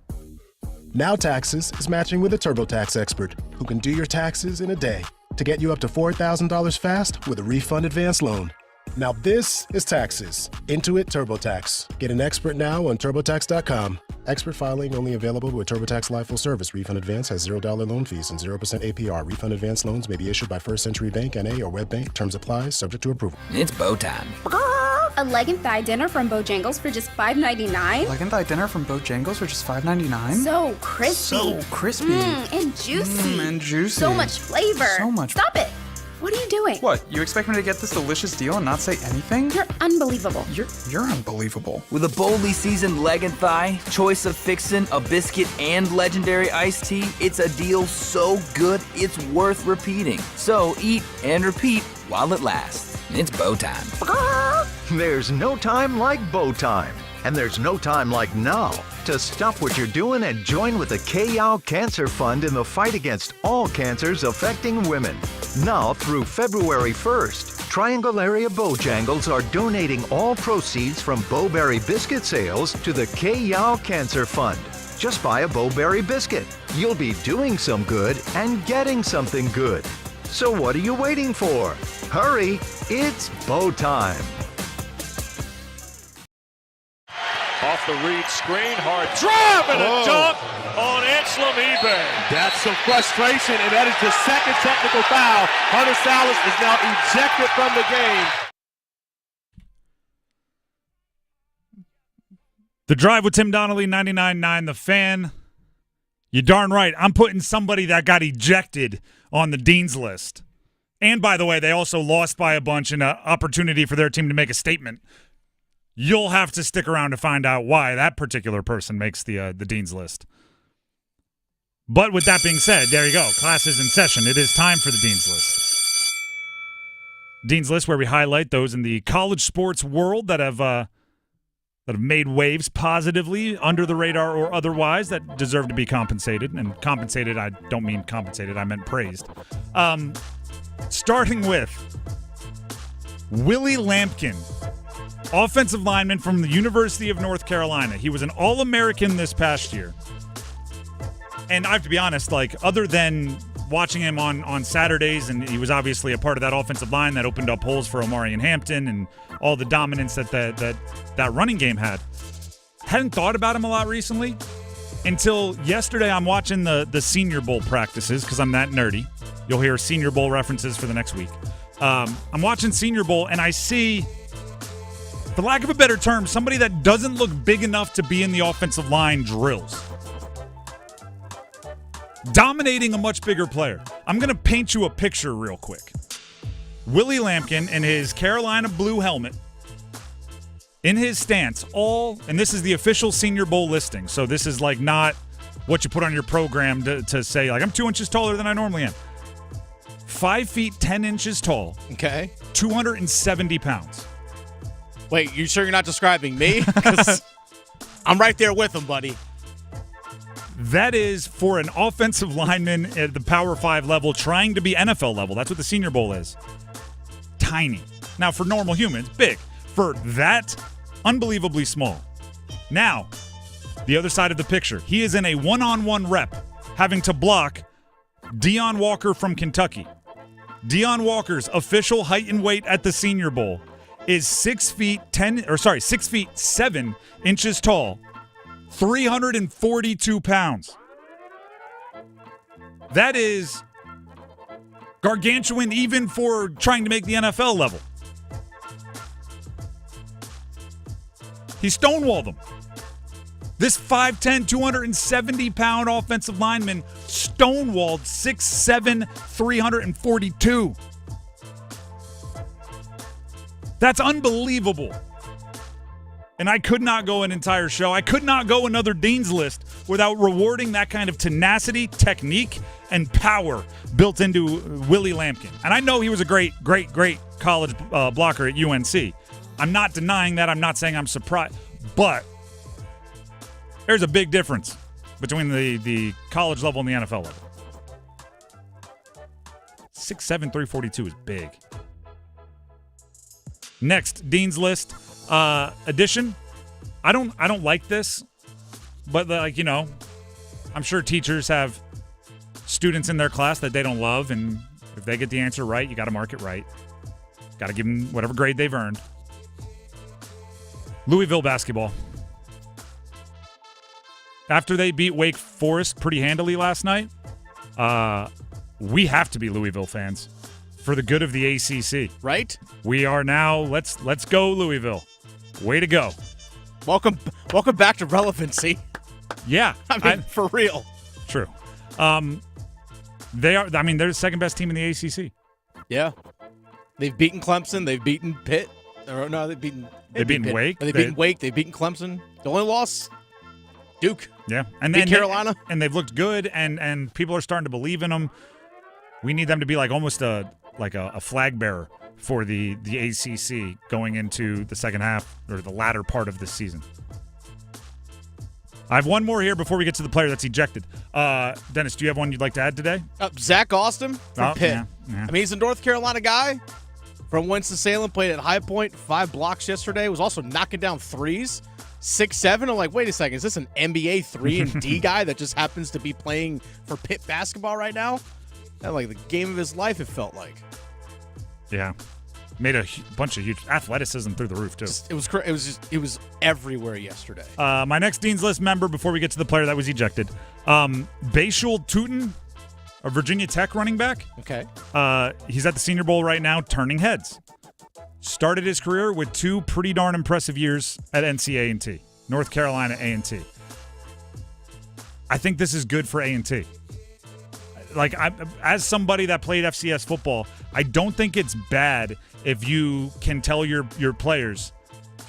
Now Taxes is matching with a TurboTax expert who can do your taxes in a day to get you up to $4,000 fast with a refund advance loan. Now this is Taxes. Intuit TurboTax. Get an expert now on TurboTax.com. Expert filing only available with TurboTax Live Full Service. Refund advance has $0 loan fees and 0% APR. Refund advance loans may be issued by First Century Bank, N.A. or Web Bank. Terms apply, subject to approval. It's bow time. A leg and thigh dinner from Bojangles for just $5.99? Leg and thigh dinner from Bojangles for just $5.99? So crispy. So crispy. And juicy. And juicy. So much flavor. So much. Stop it. What are you doing? What, you expect me to get this delicious deal and not say anything? You're unbelievable. You're unbelievable. With a boldly seasoned leg and thigh, choice of fixin', a biscuit, and legendary iced tea, it's a deal so good it's worth repeating. So eat and repeat while it lasts. It's bow time. There's no time like bow time. And there's no time like now to stop what you're doing and join with the KYAO Cancer Fund in the fight against all cancers affecting women. Now through February 1st, Triangle area Bojangles are donating all proceeds from Bowberry biscuit sales to the KYAO Cancer Fund. Just buy a Bowberry biscuit. You'll be doing some good and getting something good. So what are you waiting for? Hurry, it's bow time. Off the read screen, hard drive and a dunk on Anselm Ebay. That's some frustration, and that is the second technical foul. Hunter Salas is now ejected from the game. The Drive with Tim Donnelly, 99.9 The Fan. You're darn right. I'm putting somebody that got ejected on the Dean's List. And by the way, they also lost by a bunch and an opportunity for their team to make a statement. You'll have to stick around to find out why that particular person makes the Dean's List. But with that being said, there you go. Class is in session. It is time for the Dean's List. Dean's List, where we highlight those in the college sports world that have made waves positively, under the radar or otherwise, that deserve to be compensated. And compensated, I don't mean compensated, I meant praised. Starting with Willie Lampkin, offensive lineman from the University of North Carolina. He was an All-American this past year. And I have to be honest, like, other than watching him on Saturdays, and he was obviously a part of that offensive line that opened up holes for Omari and Hampton and all the dominance that running game had. Hadn't thought about him a lot recently until yesterday. I'm watching the Senior Bowl practices because I'm that nerdy. You'll hear Senior Bowl references for the next week. I'm watching Senior Bowl, and I see, for lack of a better term, somebody that doesn't look big enough to be in the offensive line drills, dominating a much bigger player. I'm going to paint you a picture real quick. Willie Lampkin in his Carolina blue helmet, in his stance, and this is the official Senior Bowl listing, so this is like not what you put on your program to say, like, I'm 2 inches taller than I normally am. 5 feet 10 inches tall. Okay. 270 pounds. Wait, you sure you're not describing me? Because I'm right there with him, buddy. That is for an offensive lineman at the Power 5 level trying to be NFL level. That's what the Senior Bowl is. Tiny. Now, for normal humans, big. For that, unbelievably small. Now, the other side of the picture. He is in a one-on-one rep, having to block Deion Walker from Kentucky. Deion Walker's official height and weight at the Senior Bowl is 6 feet 7 inches tall, 342 pounds. That is gargantuan even for trying to make the NFL level. He stonewalled them. This 5'10", 270-pound offensive lineman stonewalled 6'7", 342. That's unbelievable. And I could not go an entire show. I could not go another Dean's List without rewarding that kind of tenacity, technique, and power built into Willie Lampkin. And I know he was a great college blocker at UNC. I'm not denying that. I'm not saying I'm surprised. But there's a big difference between the college level and the NFL level. 6'7", 342 is big. Next, Dean's List edition. I don't like this, but I'm sure teachers have students in their class that they don't love, and if they get the answer right, you got to mark it right. Got to give them whatever grade they've earned. Louisville basketball. After they beat Wake Forest pretty handily last night, we have to be Louisville fans for the good of the ACC. Right? We are now. Let's go Louisville. Way to go. Welcome back to relevancy. Yeah. I mean, for real. True. They're the second best team in the ACC. Yeah. They've beaten Clemson. They've beaten Pitt. Or no, they've beaten Wake. They've beaten Wake. They've beaten Clemson. The only loss, Duke. Yeah. And then Carolina. And they've looked good, and people are starting to believe in them. We need them to be like almost a flag bearer for the ACC going into the second half or the latter part of this season. I have one more here before we get to the player that's ejected. Dennis, do you have one you'd like to add today? Zach Austin from Pitt. Yeah. I mean, he's a North Carolina guy from Winston-Salem, played at High Point, 5 blocks yesterday, was also knocking down threes, 6'7". I'm like, wait a second, is this an NBA 3 and D guy that just happens to be playing for Pitt basketball right now? And like the game of his life, it felt like. Yeah. Made a bunch of huge athleticism through the roof, too. It was everywhere yesterday. My next Dean's List member, before we get to the player that was ejected, Bayshul Tootin, a Virginia Tech running back. Okay. He's at the Senior Bowl right now, turning heads. Started his career with 2 pretty darn impressive years at NC A&T, North Carolina A&T. I think this is good for A&T. As somebody that played FCS football, I don't think it's bad if you can tell your players,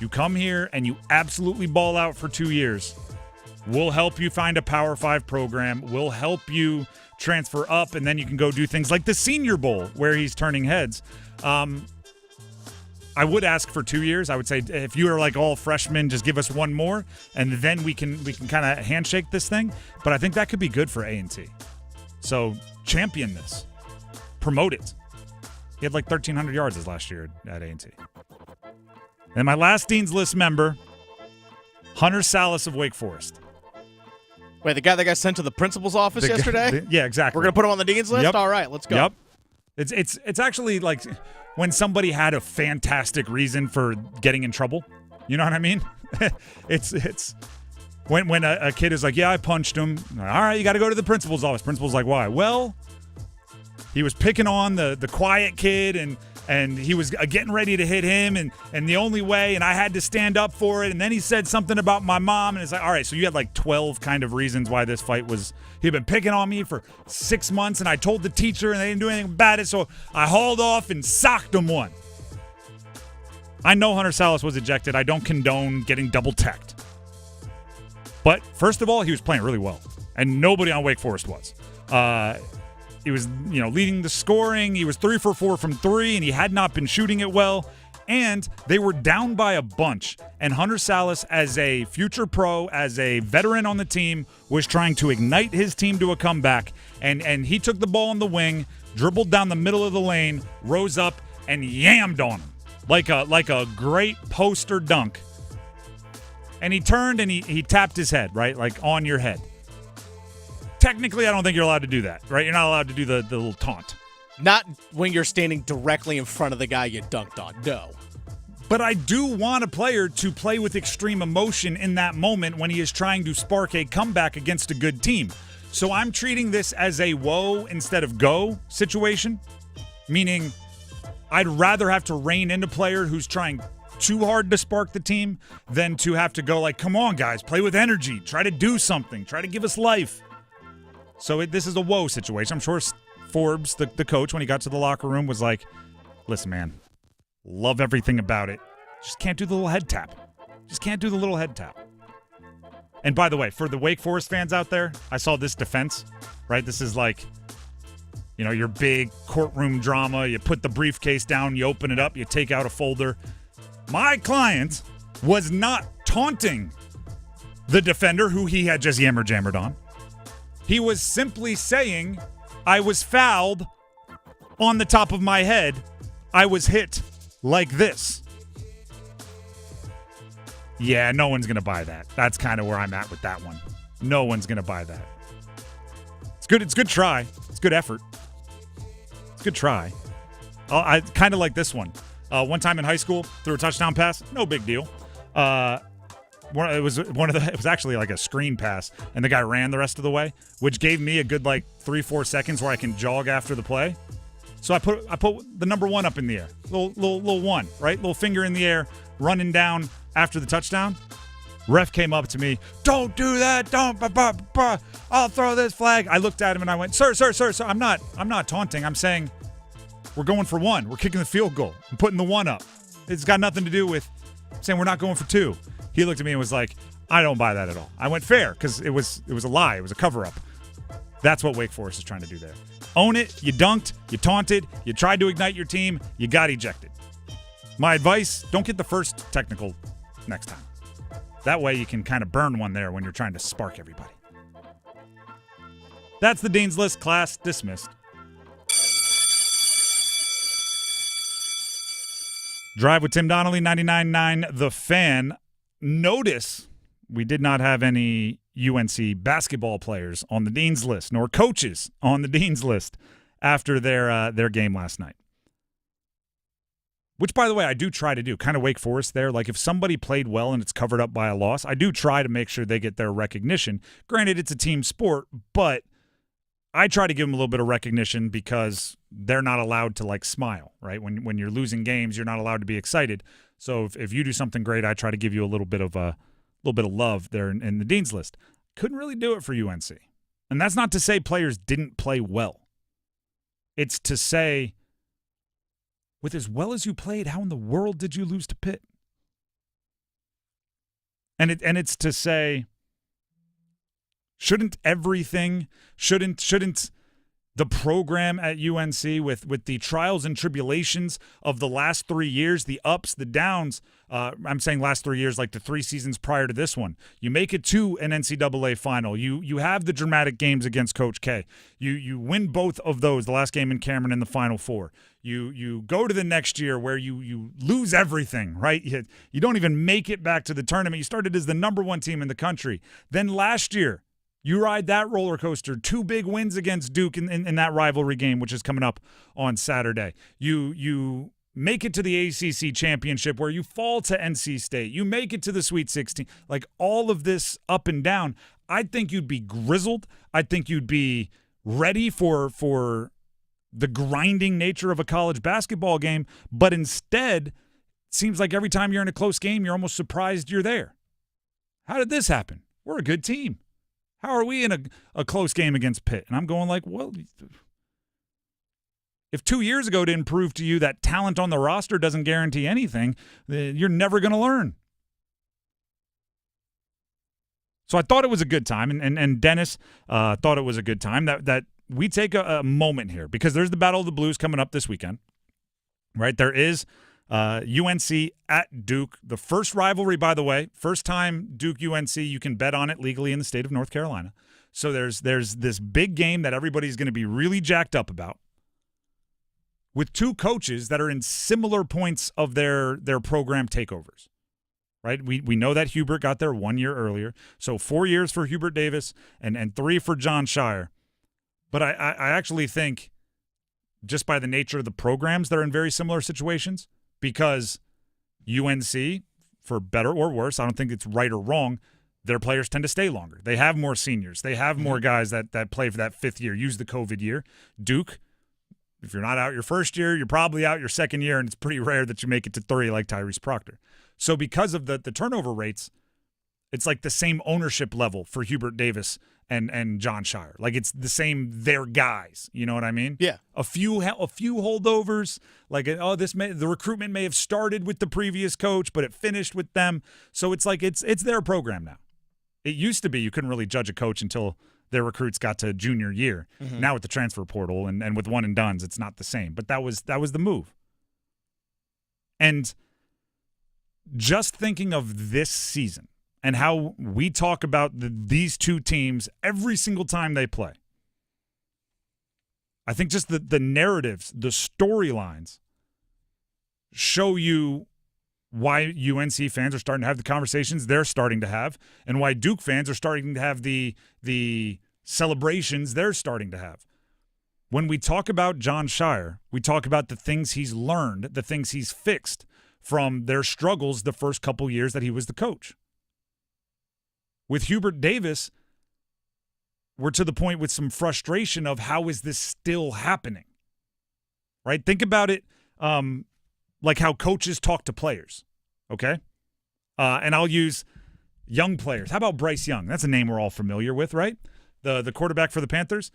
you come here and you absolutely ball out for 2 years. We'll help you find a Power 5 program. We'll help you transfer up, and then you can go do things like the Senior Bowl where he's turning heads. I would ask for 2 years. I would say if you are like all freshmen, just give us one more, and then we can kind of handshake this thing. But I think that could be good for A&T. So champion this, promote it. He had like 1,300 yards his last year at A&T. And my last Dean's List member, Hunter Salas of Wake Forest. Wait, the guy that got sent to the principal's office yesterday? Yeah, exactly. We're going to put him on the Dean's List? Yep. All right, let's go. Yep. It's actually like when somebody had a fantastic reason for getting in trouble. You know what I mean? it's when a kid is like, yeah, I punched him. All right, you got to go to the principal's office. Principal's like, why? Well, he was picking on the quiet kid and he was getting ready to hit him and the only way, and I had to stand up for it. And then he said something about my mom, and it's like, all right, so you had like 12 kind of reasons why this fight was. He'd been picking on me for 6 months, and I told the teacher, and they didn't do anything about it, so I hauled off and socked him one. I know Hunter Salas was ejected. I don't condone getting double-teched. But first of all, he was playing really well, and nobody on Wake Forest was. He was, leading the scoring. He was 3 for 4 from 3, and he had not been shooting it well. And they were down by a bunch. And Hunter Salas, as a future pro, as a veteran on the team, was trying to ignite his team to a comeback. And he took the ball on the wing, dribbled down the middle of the lane, rose up, and yammed on him like a great poster dunk. And he turned and he tapped his head, right? Like on your head. Technically, I don't think you're allowed to do that, right? You're not allowed to do the little taunt. Not when you're standing directly in front of the guy you dunked on. No. But I do want a player to play with extreme emotion in that moment when he is trying to spark a comeback against a good team. So I'm treating this as a whoa instead of go situation, meaning I'd rather have to rein in a player who's trying too hard to spark the team than to have to go like, come on, guys, play with energy. Try to do something. Try to give us life. So this is a whoa situation. I'm sure Forbes, the coach, when he got to the locker room, was like, listen, man, love everything about it. Just can't do the little head tap. Just can't do the little head tap. And by the way, for the Wake Forest fans out there, I saw this defense, right? This is like, your big courtroom drama. You put the briefcase down, you open it up, you take out a folder. My client was not taunting the defender who he had just jammered on. He was simply saying, I was fouled on the top of my head. I was hit like this. Yeah, no one's going to buy that. That's kind of where I'm at with that one. No one's going to buy that. It's good. It's good try. It's good effort. It's good try. I kind of like this one. One time in high school, threw a touchdown pass. No big deal. It was actually like a screen pass, and the guy ran the rest of the way, which gave me a good 3-4 seconds where I can jog after the play. So I put the number 1 up in the air, little 1, right, little finger in the air, running down after the touchdown. Ref came up to me, don't do that, don't, I'll throw this flag. I looked at him and I went, sir, I'm not taunting. I'm saying we're going for 1. We're kicking the field goal. I'm putting the 1 up. It's got nothing to do with saying we're not going for 2. He looked at me and was like, I don't buy that at all. I went fair because it was a lie. It was a cover-up. That's what Wake Forest is trying to do there. Own it. You dunked. You taunted. You tried to ignite your team. You got ejected. My advice, don't get the first technical next time. That way you can kind of burn one there when you're trying to spark everybody. That's the Dean's List. Class dismissed. Drive with Tim Donnelly, 99.9 The Fan. Notice we did not have any UNC basketball players on the Dean's List, nor coaches on the Dean's List after their game last night. Which, by the way, I do try to do. Kind of Wake Forest there. Like, if somebody played well and it's covered up by a loss, I do try to make sure they get their recognition. Granted, it's a team sport, but I try to give them a little bit of recognition because they're not allowed to, smile, right? When you're losing games, you're not allowed to be excited. So if you do something great, I try to give you a little bit of love there in the Dean's List. Couldn't really do it for UNC. And that's not to say players didn't play well. It's to say, with as well as you played, how in the world did you lose to Pitt? And it's to say, shouldn't the program at UNC with the trials and tribulations of the last 3 years, the ups, the downs. I'm saying last 3 years, like the 3 seasons prior to this one. You make it to an NCAA final. You have the dramatic games against Coach K. You win both of those, the last game in Cameron in the Final Four. You go to the next year where you lose everything, right? You don't even make it back to the tournament. You started as the number 1 team in the country. Then last year, you ride that roller coaster. 2 big wins against Duke in that rivalry game, which is coming up on Saturday. You make it to the ACC championship where you fall to NC State. You make it to the Sweet 16. Like all of this up and down, I think you'd be grizzled. I think you'd be ready for the grinding nature of a college basketball game. But instead, it seems like every time you're in a close game, you're almost surprised you're there. How did this happen? We're a good team. How are we in a close game against Pitt? And I'm going like, well, if 2 years ago didn't prove to you that talent on the roster doesn't guarantee anything, you're never going to learn. So I thought it was a good time, and Dennis thought it was a good time that we take a moment here because there's the Battle of the Blues coming up this weekend, right? There is UNC at Duke. The first rivalry, by the way, first time Duke-UNC, you can bet on it legally in the state of North Carolina. So there's this big game that everybody's going to be really jacked up about with 2 coaches that are in similar points of their program takeovers, right? We know that Hubert got there 1 year earlier. So 4 years for Hubert Davis and 3 for John Shire. But I actually think just by the nature of the programs, they're in very similar situations. Because UNC, for better or worse, I don't think it's right or wrong, their players tend to stay longer. They have more seniors. They have more guys that play for that 5th year, use the COVID year. Duke, if you're not out your first year, you're probably out your second year, and it's pretty rare that you make it to 3 like Tyrese Proctor. So because of the turnover rates, it's like the same ownership level for Hubert Davis and John Shire. Like it's the same, they're guys. You know what I mean? Yeah. A few holdovers. Like, the recruitment may have started with the previous coach, but it finished with them. So it's like it's their program now. It used to be you couldn't really judge a coach until their recruits got to junior year. Mm-hmm. Now with the transfer portal and with one and dones, it's not the same. But that was the move. And just thinking of this season, and how we talk about these 2 teams every single time they play. I think just the narratives, the storylines show you why UNC fans are starting to have the conversations they're starting to have and why Duke fans are starting to have the celebrations they're starting to have. When we talk about John Shire, we talk about the things he's learned, the things he's fixed from their struggles the first couple years that he was the coach. With Hubert Davis, we're to the point with some frustration of how is this still happening, right? Think about it like how coaches talk to players, okay? And I'll use young players. How about Bryce Young? That's a name we're all familiar with, right? The quarterback for the Panthers.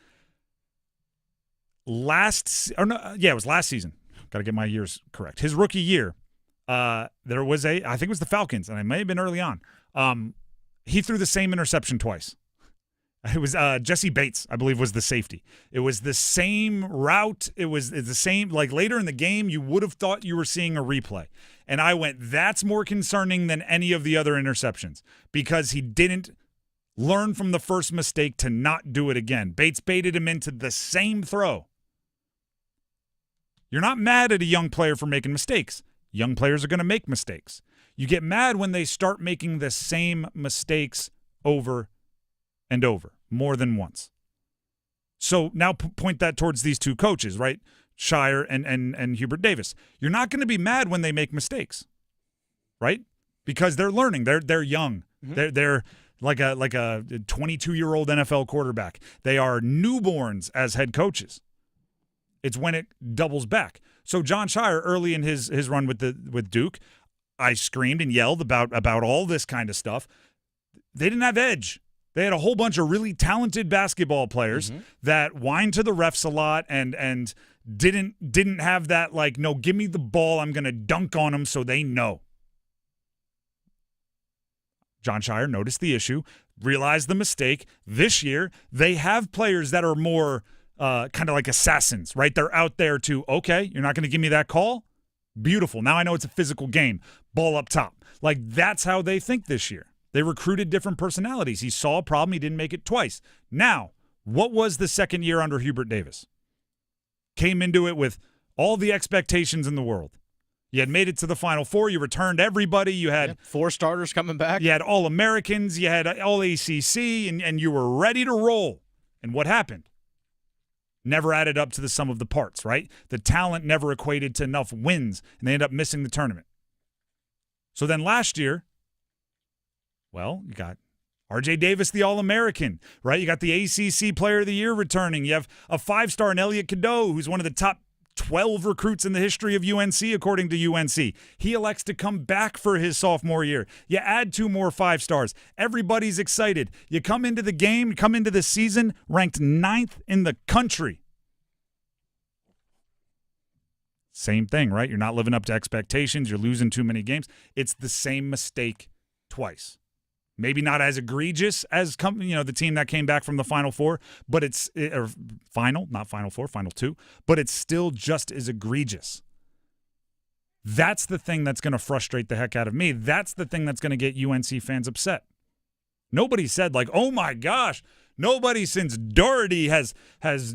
It was last season. Got to get my years correct. His rookie year, there was I think it was the Falcons, and it may have been early on. He threw the same interception twice. It was Jesse Bates, I believe, was the safety. It was the same route. It's the same, like later in the game, you would have thought you were seeing a replay. And I went, that's more concerning than any of the other interceptions because he didn't learn from the first mistake to not do it again. Bates baited him into the same throw. You're not mad at a young player for making mistakes. Young players are going to make mistakes. You get mad when they start making the same mistakes over and over, more than once. So now point that towards these 2 coaches, right? Shire and Hubert Davis. You're not going to be mad when they make mistakes, right? Because they're learning. They're young. Mm-hmm. They're like a 22-year-old NFL quarterback. They are newborns as head coaches. It's when it doubles back. So John Shire, early in his run with Duke, I screamed and yelled about all this kind of stuff. They didn't have edge. They had a whole bunch of really talented basketball players that whined to the refs a lot and didn't have that, like, no, give me the ball, I'm going to dunk on them so they know. John Shire noticed the issue, realized the mistake. This year, they have players that are more kind of like assassins, right? They're out there to, okay, you're not going to give me that call? Beautiful. Now I know it's a physical game. Ball up top. Like, that's how they think this year. They recruited different personalities. He saw a problem. He didn't make it twice. Now, what was the second year under Hubert Davis? Came into it with all the expectations in the world. You had made it to the Final Four. You returned everybody. You had 4 starters coming back. You had All-Americans. You had All-ACC, and you were ready to roll. And what happened? Never added up to the sum of the parts, right? The talent never equated to enough wins, and they ended up missing the tournament. So then last year, well, you got R.J. Davis, the All-American, right? You got the ACC Player of the Year returning. You have a 5-star in Elliot Cadeau, who's one of the top 12 recruits in the history of UNC, according to UNC. He elects to come back for his sophomore year. You add 2 more 5-stars. Everybody's excited. You come into the game, come into the season ranked 9th in the country. Same thing, right? You're not living up to expectations. You're losing too many games. It's the same mistake twice. Maybe not as egregious as the team that came back from the Final Four, but not Final Four, Final Two, but it's still just as egregious. That's the thing that's going to frustrate the heck out of me. That's the thing that's going to get UNC fans upset. Nobody said like, oh my gosh, nobody since Doherty has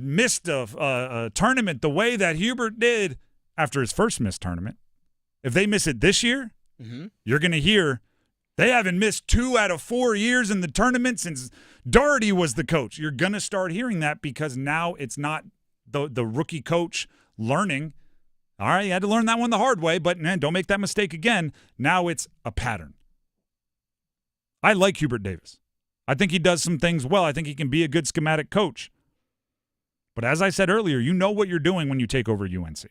missed a tournament the way that Hubert did after his first missed tournament. If they miss it this year, you're going to hear they haven't missed 2 out of 4 years in the tournament since Doherty was the coach. You're going to start hearing that because now it's not the rookie coach learning. All right, you had to learn that one the hard way, but don't make that mistake again. Now it's a pattern. I like Hubert Davis. I think he does some things well. I think he can be a good schematic coach. But as I said earlier, you know what you're doing when you take over UNC.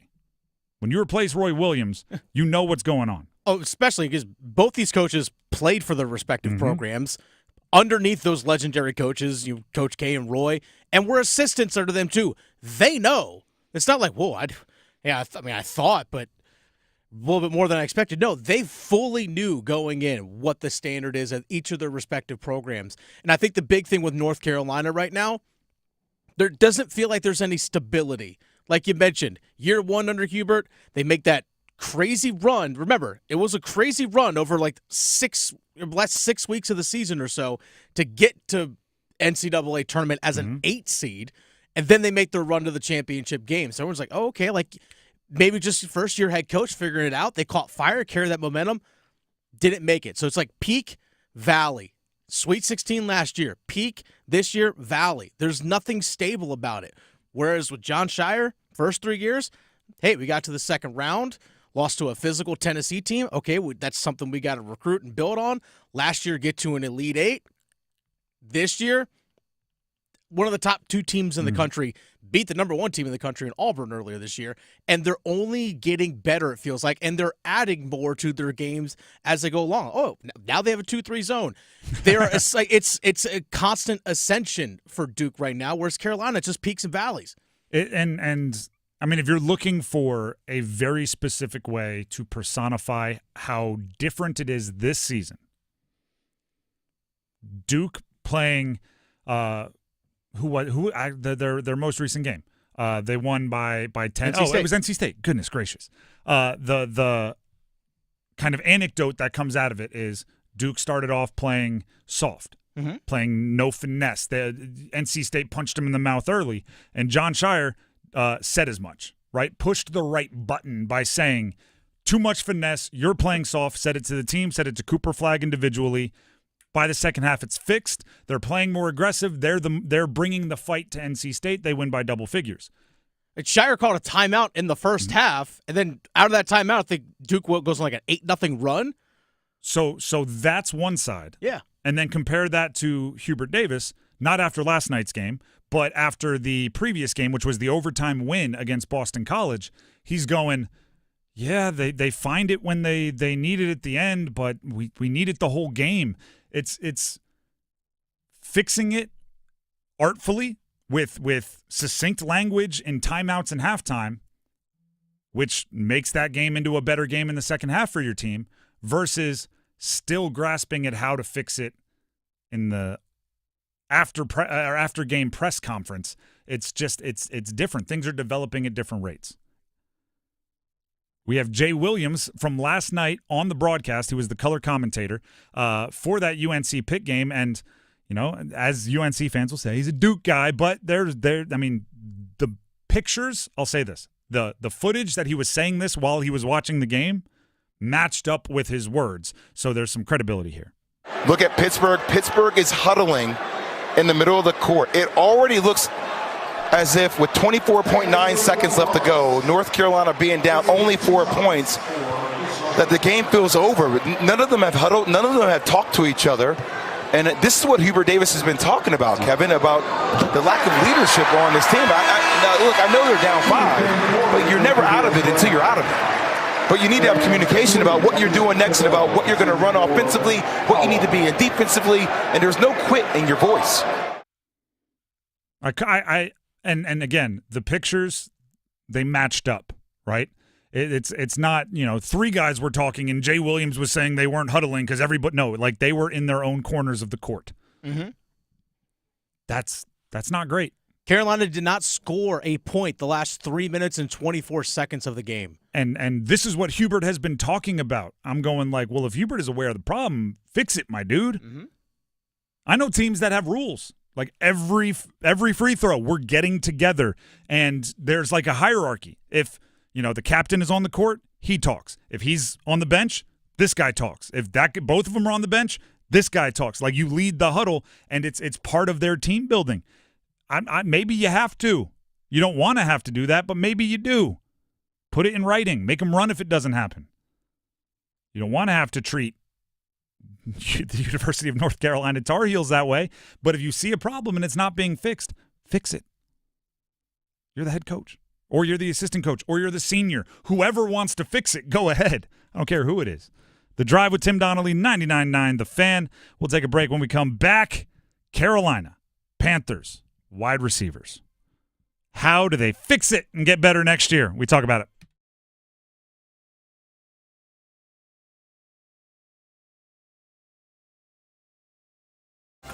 When you replace Roy Williams, you know what's going on. Oh, especially because both these coaches played for their respective programs underneath those legendary coaches, Coach K and Roy, and were assistants under them too. They know. It's not like, whoa, I thought, but a little bit more than I expected. No, they fully knew going in what the standard is at each of their respective programs. And I think the big thing with North Carolina right now, there doesn't feel like there's any stability. Like you mentioned, year 1 under Hubert, they make that crazy run. Remember, it was a crazy run over like last 6 weeks of the season or so to get to NCAA tournament as an 8 seed, and then they make their run to the championship game. So everyone's like, oh, okay, like maybe just first-year head coach figuring it out. They caught fire, carried that momentum, didn't make it. So it's like peak, valley. Sweet 16 last year, peak this year, valley. There's nothing stable about it. Whereas with John Shire, first 3 years, hey, we got to the second round, lost to a physical Tennessee team. Okay, that's something we got to recruit and build on. Last year, get to an Elite 8. This year, one of the top 2 teams in the country beat the number 1 team in the country in Auburn earlier this year, and they're only getting better, it feels like, and they're adding more to their games as they go along. Oh, now they have a 2-3 zone. It's a constant ascension for Duke right now, whereas Carolina, it's just peaks and valleys. And I mean, if you're looking for a very specific way to personify how different it is this season, Duke playing their most recent game. They won by 10. It was NC State. Goodness gracious. The kind of anecdote that comes out of it is Duke started off playing soft, playing no finesse. NC State punched him in the mouth early, and John Shire said as much, right? Pushed the right button by saying, too much finesse, you're playing soft, said it to the team, said it to Cooper Flagg individually. By the second half, it's fixed. They're playing more aggressive. They're bringing the fight to NC State. They win by double figures. Shire called a timeout in the first half, and then out of that timeout, I think Duke goes on like an 8-0 run. So that's one side. Yeah. And then compare that to Hubert Davis, not after last night's game, but after the previous game, which was the overtime win against Boston College. He's going, yeah, they find it when they need it at the end, but we need it the whole game. It's fixing it artfully with succinct language in timeouts and halftime, which makes that game into a better game in the second half for your team, versus still grasping at how to fix it after game press conference. It's just it's different. Things are developing at different rates. We have Jay Williams from last night on the broadcast, who was the color commentator for that UNC Pitt game, and as UNC fans will say, he's a Duke guy. But the pictures. I'll say this: the footage that he was saying this while he was watching the game matched up with his words, so there's some credibility here. Look at Pittsburgh. Pittsburgh is huddling in the middle of the court. It already looks as if with 24.9 seconds left to go, North Carolina being down only 4 points, that the game feels over. None of them have huddled. None of them have talked to each other. And this is what Hubert Davis has been talking about, Kevin, about the lack of leadership on this team. Look, I know they're down 5, but you're never out of it until you're out of it. But you need to have communication about what you're doing next and about what you're going to run offensively, what you need to be in defensively, and there's no quit in your voice. And again, the pictures, they matched up, right? It's not, 3 guys were talking and Jay Williams was saying they weren't huddling because they were in their own corners of the court. Mm-hmm. That's not great. Carolina did not score a point the last 3 minutes and 24 seconds of the game. And this is what Hubert has been talking about. I'm going well, if Hubert is aware of the problem, fix it, my dude. Mm-hmm. I know teams that have rules. Like every free throw, we're getting together, and there's like a hierarchy. If the captain is on the court, he talks. If he's on the bench, this guy talks. If both of them are on the bench, this guy talks. Like you lead the huddle, and it's part of their team building. Maybe you have to. You don't want to have to do that, but maybe you do. Put it in writing. Make them run if it doesn't happen. You don't want to have to treat the University of North Carolina Tar Heels that way, but if you see a problem and it's not being fixed, fix it. You're the head coach, or you're the assistant coach, or you're the senior. Whoever wants to fix it, go ahead. I don't care who it is. The Drive with Tim Donnelly, 99.9 The Fan. We'll take a break. When we come back, Carolina Panthers wide receivers. How do they fix it and get better next year? We talk about it.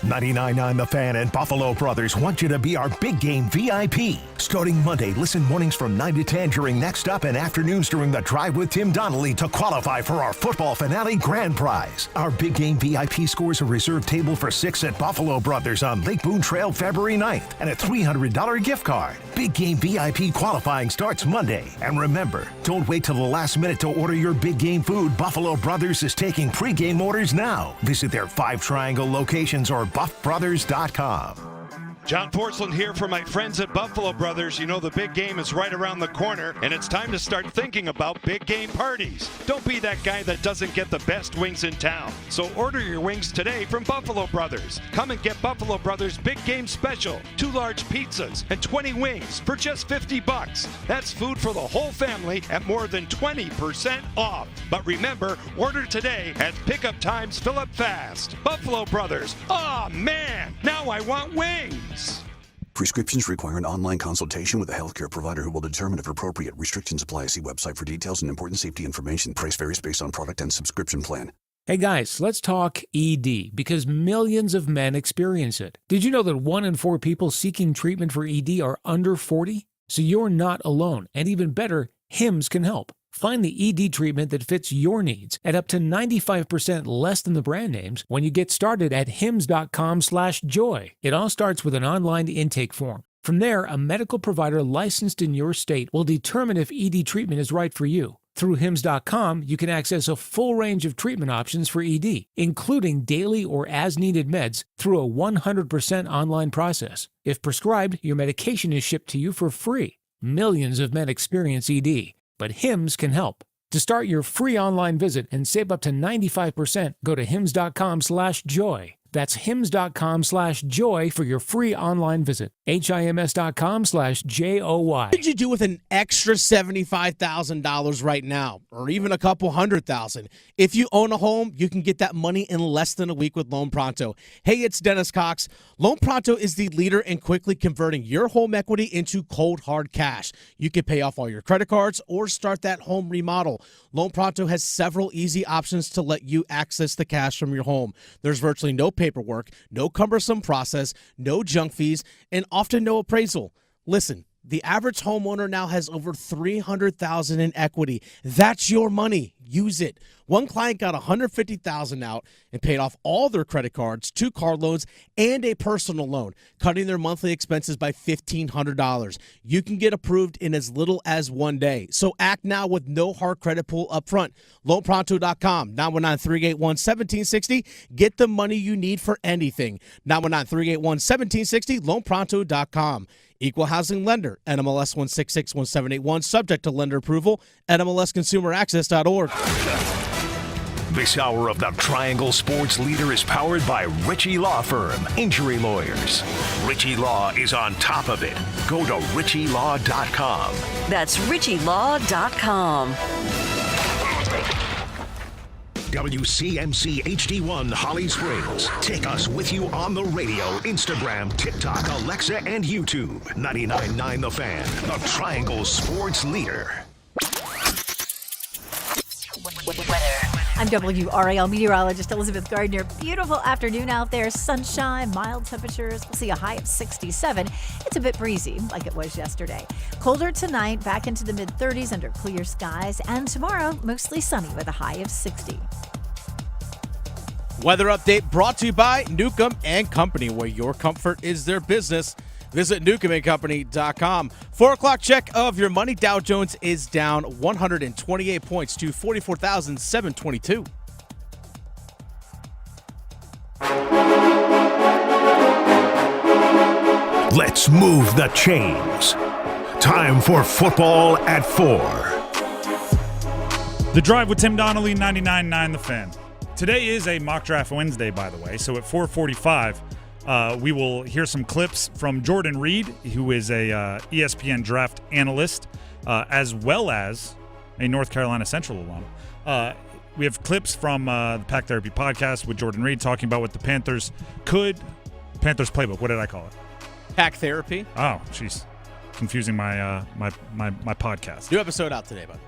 99.9 The Fan and Buffalo Brothers want you to be our big game VIP. Starting Monday, listen mornings from 9 to 10 during Next Up and afternoons during The Drive with Tim Donnelly to qualify for our football finale grand prize. Our big game VIP scores a reserved table for 6 at Buffalo Brothers on Lake Boone Trail February 9th and a $300 gift card. Big game VIP qualifying starts Monday. And remember, don't wait till the last minute to order your big game food. Buffalo Brothers is taking pregame orders now. Visit their 5 Triangle locations or buffbrothers.com. John Porcelain here for my friends at Buffalo Brothers. You know the big game is right around the corner, and it's time to start thinking about big game parties. Don't be that guy that doesn't get the best wings in town. So order your wings today from Buffalo Brothers. Come and get Buffalo Brothers Big Game Special. 2 large pizzas and 20 wings for just $50. That's food for the whole family at more than 20% off. But remember, order today as pickup times fill up fast. Buffalo Brothers. Aw, man, now I want wings. Prescriptions require an online consultation with a healthcare provider who will determine if appropriate. Restrictions apply. See website for details and important safety information. Price varies based on product and subscription plan. Hey guys, let's talk ED because millions of men experience it. Did you know that 1 in 4 people seeking treatment for ED are under 40? So you're not alone. And even better, HIMS can help. Find the ED treatment that fits your needs at up to 95% less than the brand names when you get started at hims.com/joy. It all starts with an online intake form. From there, a medical provider licensed in your state will determine if ED treatment is right for you. Through hims.com, you can access a full range of treatment options for ED, including daily or as-needed meds through a 100% online process. If prescribed, your medication is shipped to you for free. Millions of men experience ED. But HIMS can help. To start your free online visit and save up to 95%, go to hims.com/joy. That's hims.com/joy for your free online visit. HIMS.com/JOY. What did you do with an extra $75,000 right now, or even a couple $100,000? If you own a home, you can get that money in less than a week with Loan Pronto. Hey, it's Dennis Cox. Loan Pronto is the leader in quickly converting your home equity into cold, hard cash. You can pay off all your credit cards or start that home remodel. Loan Pronto has several easy options to let you access the cash from your home. There's virtually no paperwork, no cumbersome process, no junk fees, and often no appraisal. Listen, the average homeowner now has over $300,000 in equity. That's your money. Use it. One client got $150,000 out and paid off all their credit cards, 2 car loans, and a personal loan, cutting their monthly expenses by $1,500. You can get approved in as little as 1 day. So act now with no hard credit pull up front. LoanPronto.com, 919-381-1760. Get the money you need for anything. 919-381-1760, LoanPronto.com. Equal housing lender, NMLS 1661781, subject to lender approval, NMLSconsumeraccess.org. This hour of the Triangle Sports Leader is powered by Ritchie Law Firm, injury lawyers. Ritchie Law is on top of it. Go to RitchieLaw.com. That's RitchieLaw.com. WCMC HD1 Holly Springs. Take us with you on the radio, Instagram, TikTok, Alexa, and YouTube. 99.9 The Fan, the Triangle Sports Leader. I'm WRAL meteorologist Elizabeth Gardner. Beautiful afternoon out there. Sunshine, mild temperatures. We'll see a high of 67. It's a bit breezy like it was yesterday. Colder tonight, back into the mid-30s under clear skies. And tomorrow, mostly sunny with a high of 60. Weather update brought to you by Newcomb and Company, where your comfort is their business. Visit newcombandcompany.com. 4 o'clock check of your money. Dow Jones is down 128 points to 44,722. Let's move the chains. Time for football at 4. The Drive with Tim Donnelly, 99.9 The Fan. Today is a mock draft Wednesday, by the way, so at 4:45, we will hear some clips from Jordan Reed, who is a ESPN draft analyst, as well as a North Carolina Central alum. We have clips from the Pack Therapy podcast with Jordan Reed talking about what the Panthers playbook. What did I call it? Pack Therapy. Oh, jeez, confusing my my podcast. New episode out today, by the way.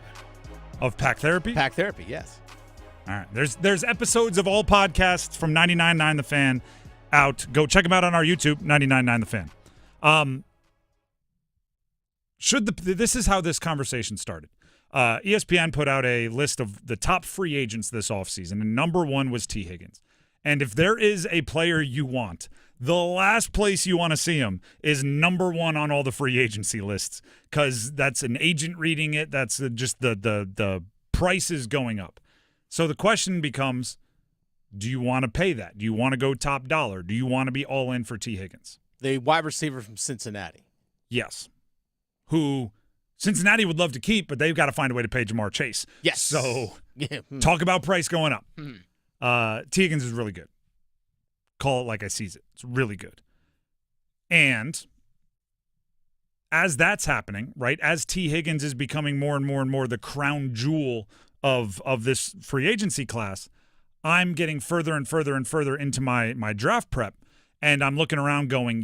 Of Pack Therapy. Pack Therapy, yes. All right, there's episodes of all podcasts from 99.9 The Fan out. Go check them out on our YouTube, 99.9 The Fan. This is how this conversation started. ESPN put out a list of the top free agents this offseason, and number 1 was T. Higgins. And if there is a player you want, the last place you want to see him is number 1 on all the free agency lists, because that's an agent reading it. That's just the prices going up. So the question becomes, do you want to pay that? Do you want to go top dollar? Do you want to be all in for T. Higgins? The wide receiver from Cincinnati. Yes. Who Cincinnati would love to keep, but they've got to find a way to pay Jamar Chase. Yes. So talk about price going up. T. Higgins is really good. Call it like I sees it. It's really good. And as that's happening, right, as T. Higgins is becoming more and more and more the crown jewel of this free agency class, I'm getting further and further and further into my draft prep, and I'm looking around going,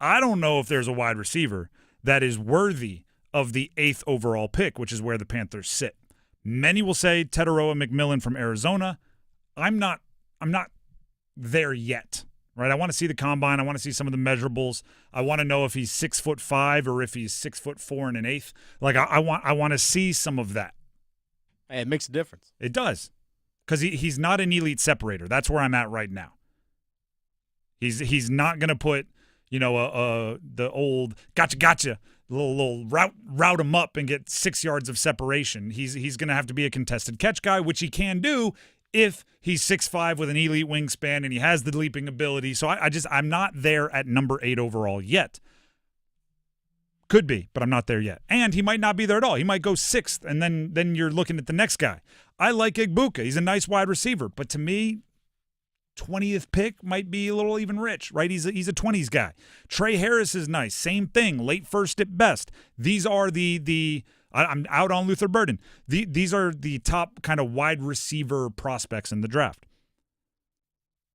I don't know if there's a wide receiver that is worthy of the 8th overall pick, which is where the Panthers sit. Many will say Teteroa McMillan from Arizona. I'm not there yet, right? I want to see the combine. I want to see some of the measurables. I want to know if he's 6'5" or if he's 6'4" and 1/8. Like I want to see some of that. Hey, it makes a difference. It does, because he's not an elite separator. That's where I'm at right now. He's not going to put the old gotcha little route him up and get 6 yards of separation. He's going to have to be a contested catch guy, which he can do if he's 6'5" with an elite wingspan and he has the leaping ability. So I'm not there at number 8 overall yet. Could be, but I'm not there yet. And he might not be there at all. He might go 6th, and then you're looking at the next guy. I like Igbuka. He's a nice wide receiver, but to me, 20th pick might be a little even rich, right? He's a 20s guy. Trey Harris is nice. Same thing, late first at best. These are I'm out on Luther Burden. These are the top kind of wide receiver prospects in the draft.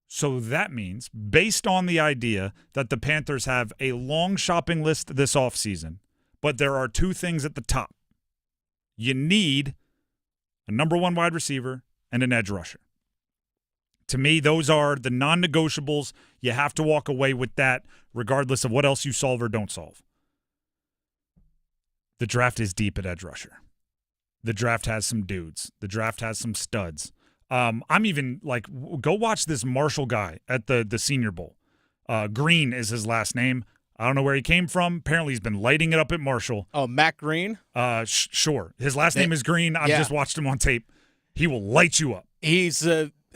So that means, based on the idea that the Panthers have a long shopping list this offseason, but there are 2 things at the top. You need a number 1 wide receiver and an edge rusher. To me, those are the non-negotiables. You have to walk away with that regardless of what else you solve or don't solve. The draft is deep at edge rusher. The draft has some dudes. The draft has some studs. I'm even like, go watch this Marshall guy at the Senior Bowl. Green is his last name. I don't know where he came from. Apparently, he's been lighting it up at Marshall. Oh, Matt Green? Sure. His last name is Green. I've just watched him on tape. He will light you up. He's,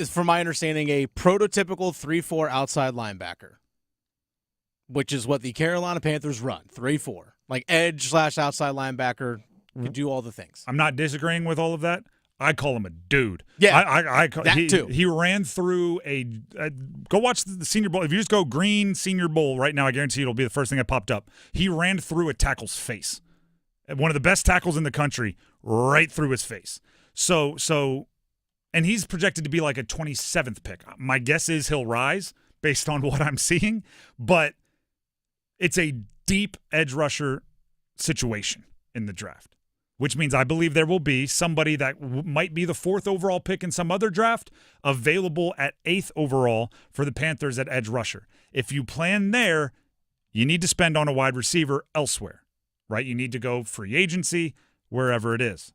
from my understanding, a prototypical 3-4 outside linebacker, which is what the Carolina Panthers run, 3-4. Like edge/outside linebacker, can do all the things. I'm not disagreeing with all of that. I call him a dude. Yeah, too. He ran through go watch the Senior Bowl. If you just go Green Senior Bowl right now, I guarantee it'll be the first thing that popped up. He ran through a tackle's face. One of the best tackles in the country, right through his face. So, and he's projected to be like a 27th pick. My guess is he'll rise based on what I'm seeing, but it's a deep edge rusher situation in the draft, which means I believe there will be somebody that might be the 4th overall pick in some other draft available at 8th overall for the Panthers at edge rusher. If you plan there, you need to spend on a wide receiver elsewhere, right? You need to go free agency, wherever it is.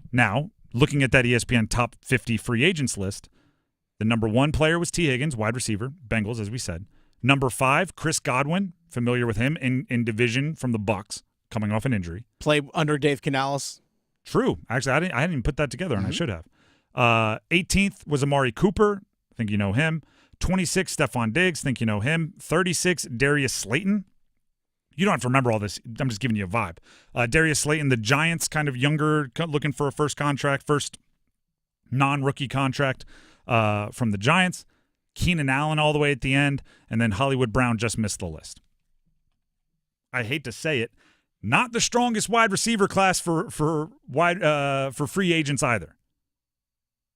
Now, looking at that ESPN top 50 free agents list, the number 1 player was T. Higgins, wide receiver, Bengals, as we said. Number 5, Chris Godwin, familiar with him in division from the Bucs, coming off an injury. Played under Dave Canales. True. Actually, I didn't even put that together, and I should have. 18th was Amari Cooper. I think you know him. 26, Stephon Diggs. Think you know him. 36, Darius Slayton. You don't have to remember all this. I'm just giving you a vibe. Darius Slayton, the Giants, kind of younger, looking for a first non-rookie contract from the Giants. Keenan Allen all the way at the end, and then Hollywood Brown just missed the list. I hate to say it, not the strongest wide receiver class for free agents either.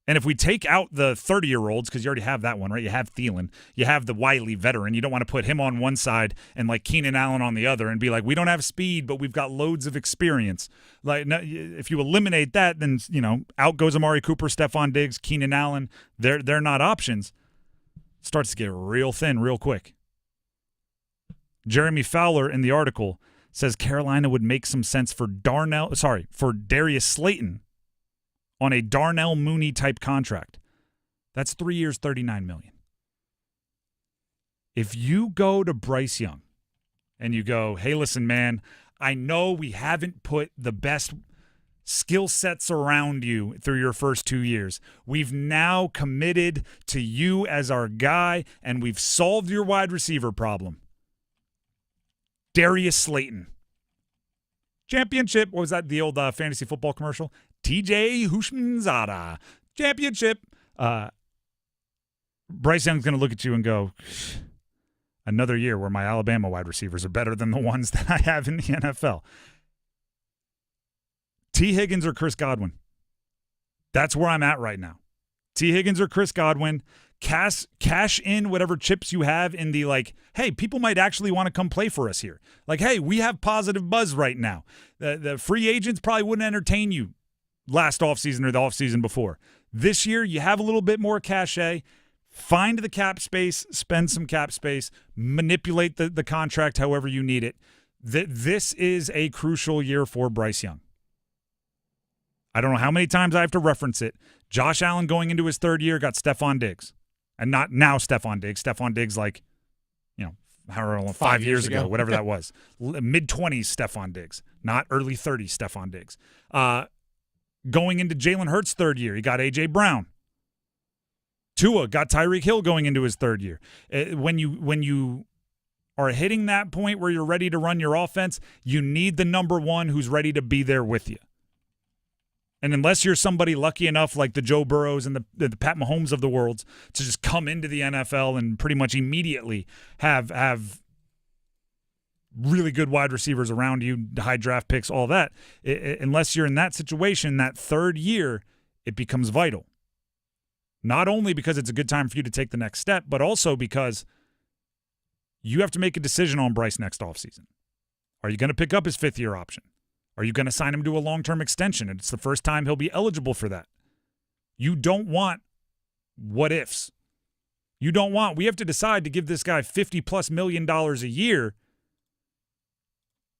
And if we take out the 30-year-olds, because you already have that one, right? You have Thielen. You have the wily veteran. You don't want to put him on one side and like Keenan Allen on the other and be like, we don't have speed, but we've got loads of experience. Like, if you eliminate that, then, out goes Amari Cooper, Stephon Diggs, Keenan Allen. They're not options. Starts to get real thin real quick. Jeremy Fowler in the article says Carolina would make some sense for Darius Slayton on a Darnell Mooney type contract. That's 3 years, $39 million. If you go to Bryce Young and you go, hey, listen, man, I know we haven't put the best skill sets around you through your first 2 years. We've now committed to you as our guy, and we've solved your wide receiver problem. Darius Slayton. Championship. What was that? The old fantasy football commercial? TJ Houshmandzadeh. Championship. Bryce Young's going to look at you and go, another year where my Alabama wide receivers are better than the ones that I have in the NFL. T. Higgins or Chris Godwin? That's where I'm at right now. T. Higgins or Chris Godwin. Cash in whatever chips you have in the hey, people might actually want to come play for us here. Hey, we have positive buzz right now. The free agents probably wouldn't entertain you last offseason or the offseason before. This year, you have a little bit more cachet. Find the cap space, spend some cap space, manipulate the contract however you need it. This is a crucial year for Bryce Young. I don't know how many times I have to reference it. Josh Allen going into his 3rd year got Stephon Diggs. And not now Stephon Diggs. Stephon Diggs however long, 5 years ago, whatever that was. Mid-20s Stephon Diggs, not early 30s Stephon Diggs. Going into Jalen Hurts' 3rd year, he got A.J. Brown. Tua got Tyreek Hill going into his 3rd year. When you are hitting that point where you're ready to run your offense, you need the number 1 who's ready to be there with you. And unless you're somebody lucky enough like the Joe Burrows and the Pat Mahomes of the world to just come into the NFL and pretty much immediately have really good wide receivers around you, high draft picks, all that, unless you're in that situation, that 3rd year, it becomes vital. Not only because it's a good time for you to take the next step, but also because you have to make a decision on Bryce next offseason. Are you going to pick up his 5th-year option? Are you going to sign him to a long-term extension? And it's the first time he'll be eligible for that. You don't want what ifs. We have to decide to give this guy $50+ million a year,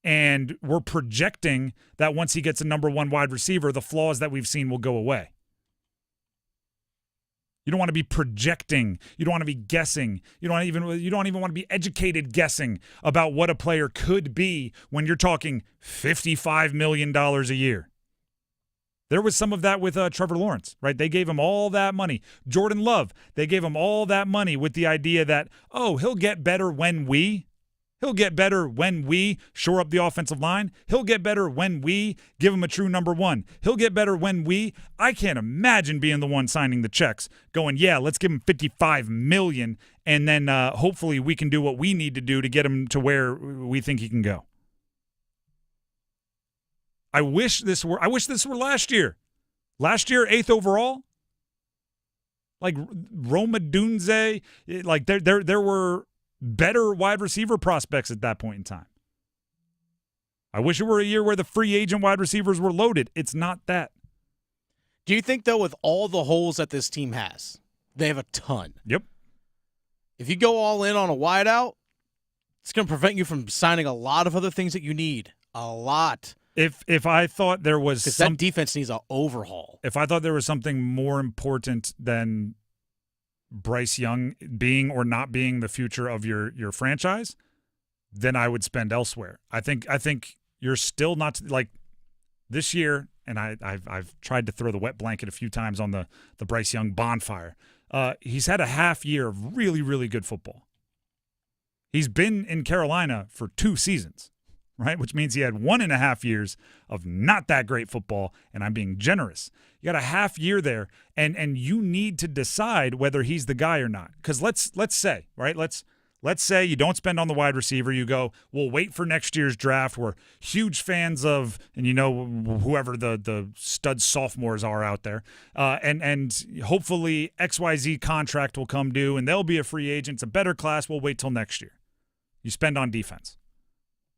and we're projecting that once he gets a number one wide receiver, the flaws that we've seen will go away. You don't want to be projecting. You don't want to be guessing. You don't even want to be educated guessing about what a player could be when you're talking $55 million a year. There was some of that with Trevor Lawrence, right? They gave him all that money. Jordan Love, they gave him all that money with the idea that, he'll get better when we shore up the offensive line. He'll get better when we give him a true number one. He'll get better when I can't imagine being the one signing the checks, going, yeah, let's give him $55 million, and then hopefully we can do what we need to do to get him to where we think he can go. I wish this were last year. Last year, 8th overall. Like Roma Dunze, like there were better wide receiver prospects at that point in time. I wish it were a year where the free agent wide receivers were loaded. It's not that. Do you think, though, with all the holes that this team has, they have a ton. Yep. If you go all in on a wideout, it's going to prevent you from signing a lot of other things that you need. A lot. If I thought there was that defense needs an overhaul. If I thought there was something more important than Bryce Young being or not being the future of your franchise, then I would spend elsewhere. I think you're still not like this year, and I've tried to throw the wet blanket a few times on the Bryce Young bonfire. He's had a half year of really, really good football. He's been in Carolina for 2 seasons, right? Which means he had 1.5 years of not that great football, and I'm being generous. You got a half year there, and you need to decide whether he's the guy or not. Because let's say, right? Let's say you don't spend on the wide receiver. You go, we'll wait for next year's draft. We're huge fans of, and whoever the stud sophomores are out there, and hopefully XYZ contract will come due, and they'll be a free agent. It's a better class. We'll wait till next year. You spend on defense.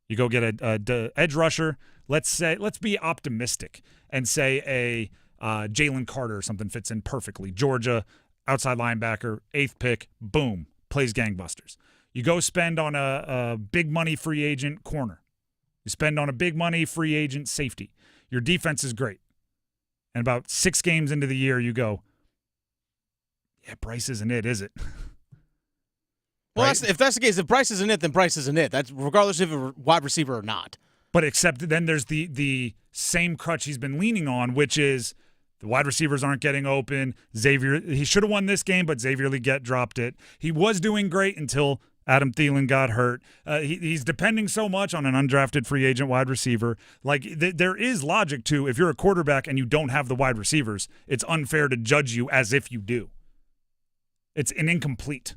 You go get a edge rusher. Let's be optimistic and say a Jalen Carter or something fits in perfectly. Georgia, outside linebacker, 8th pick, boom, plays gangbusters. You go spend on a big money free agent corner. You spend on a big money free agent safety. Your defense is great. And about 6 games into the year, you go, yeah, Bryce isn't it, is it? Well, Right? if that's the case, if Bryce isn't it, then Bryce isn't it. That's regardless if a wide receiver or not. But except then there's the same crutch he's been leaning on, which is the wide receivers aren't getting open. Xavier, he should have won this game, but Xavier Legette dropped it. He was doing great until Adam Thielen got hurt. He's depending so much on an undrafted free agent wide receiver. Like there is logic to, if you're a quarterback and you don't have the wide receivers, it's unfair to judge you as if you do. It's an incomplete.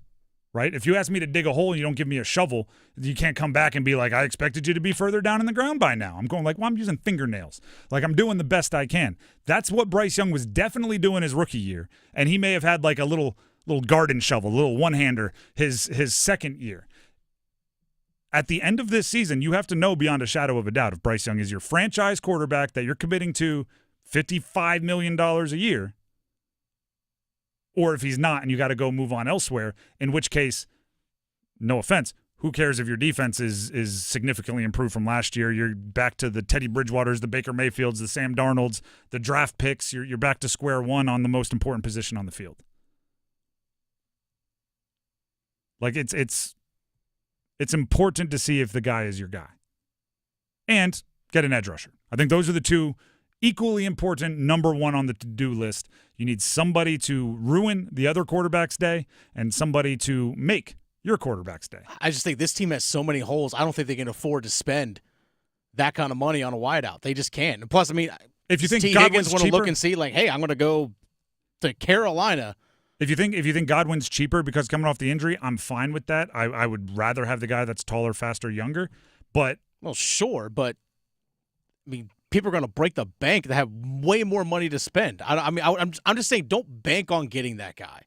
Right? If you ask me to dig a hole and you don't give me a shovel, you can't come back and be like, I expected you to be further down in the ground by now. I'm going like, well, I'm using fingernails. Like, I'm doing the best I can. That's what Bryce Young was definitely doing his rookie year. And he may have had like a little garden shovel, a little one-hander his second year. At the end of this season, you have to know beyond a shadow of a doubt if Bryce Young is your franchise quarterback that you're committing to $55 million a year, or if he's not and you got to go move on elsewhere, in which case, no offense, who cares if your defense is significantly improved from last year? You're back to the Teddy Bridgewaters, the Baker Mayfields, the Sam Darnolds, the draft picks. You're back to square one on the most important position on the field. Like, it's important to see if the guy is your guy. And get an edge rusher. I think those are the two equally important, number one on the to-do list. You need somebody to ruin the other quarterback's day and somebody to make your quarterback's day. I just think this team has so many holes. I don't think they can afford to spend that kind of money on a wideout. They just can't. And plus, I mean, if you think T. Godwin's Higgins want to cheaper, look and see, like, hey, I'm going to go to Carolina. If you think Godwin's cheaper because coming off the injury, I'm fine with that. I would rather have the guy that's taller, faster, younger. But well, sure, but I mean, people are going to break the bank that have way more money to spend. I'm just saying, don't bank on getting that guy.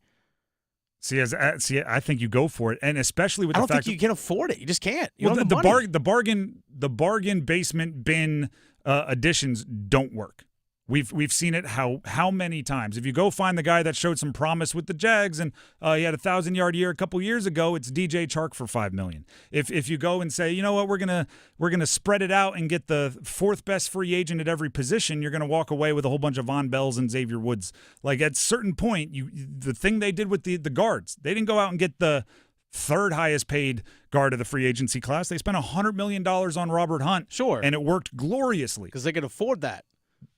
See, I think you go for it, and especially with I the don't fact think you can afford it. You just can't. You well, don't have the bargain basement bin additions don't work. We've seen it how many times. If you go find the guy that showed some promise with the Jags and he had a 1,000-yard year a couple years ago, it's DJ Chark for $5 million. If you go and say, you know what, we're gonna spread it out and get the fourth best free agent at every position, you're gonna walk away with a whole bunch of Von Bells and Xavier Woods. Like at a certain point, the thing they did with the guards, they didn't go out and get the third highest paid guard of the free agency class. They spent $100 million on Robert Hunt. Sure. And it worked gloriously. Because they could afford that.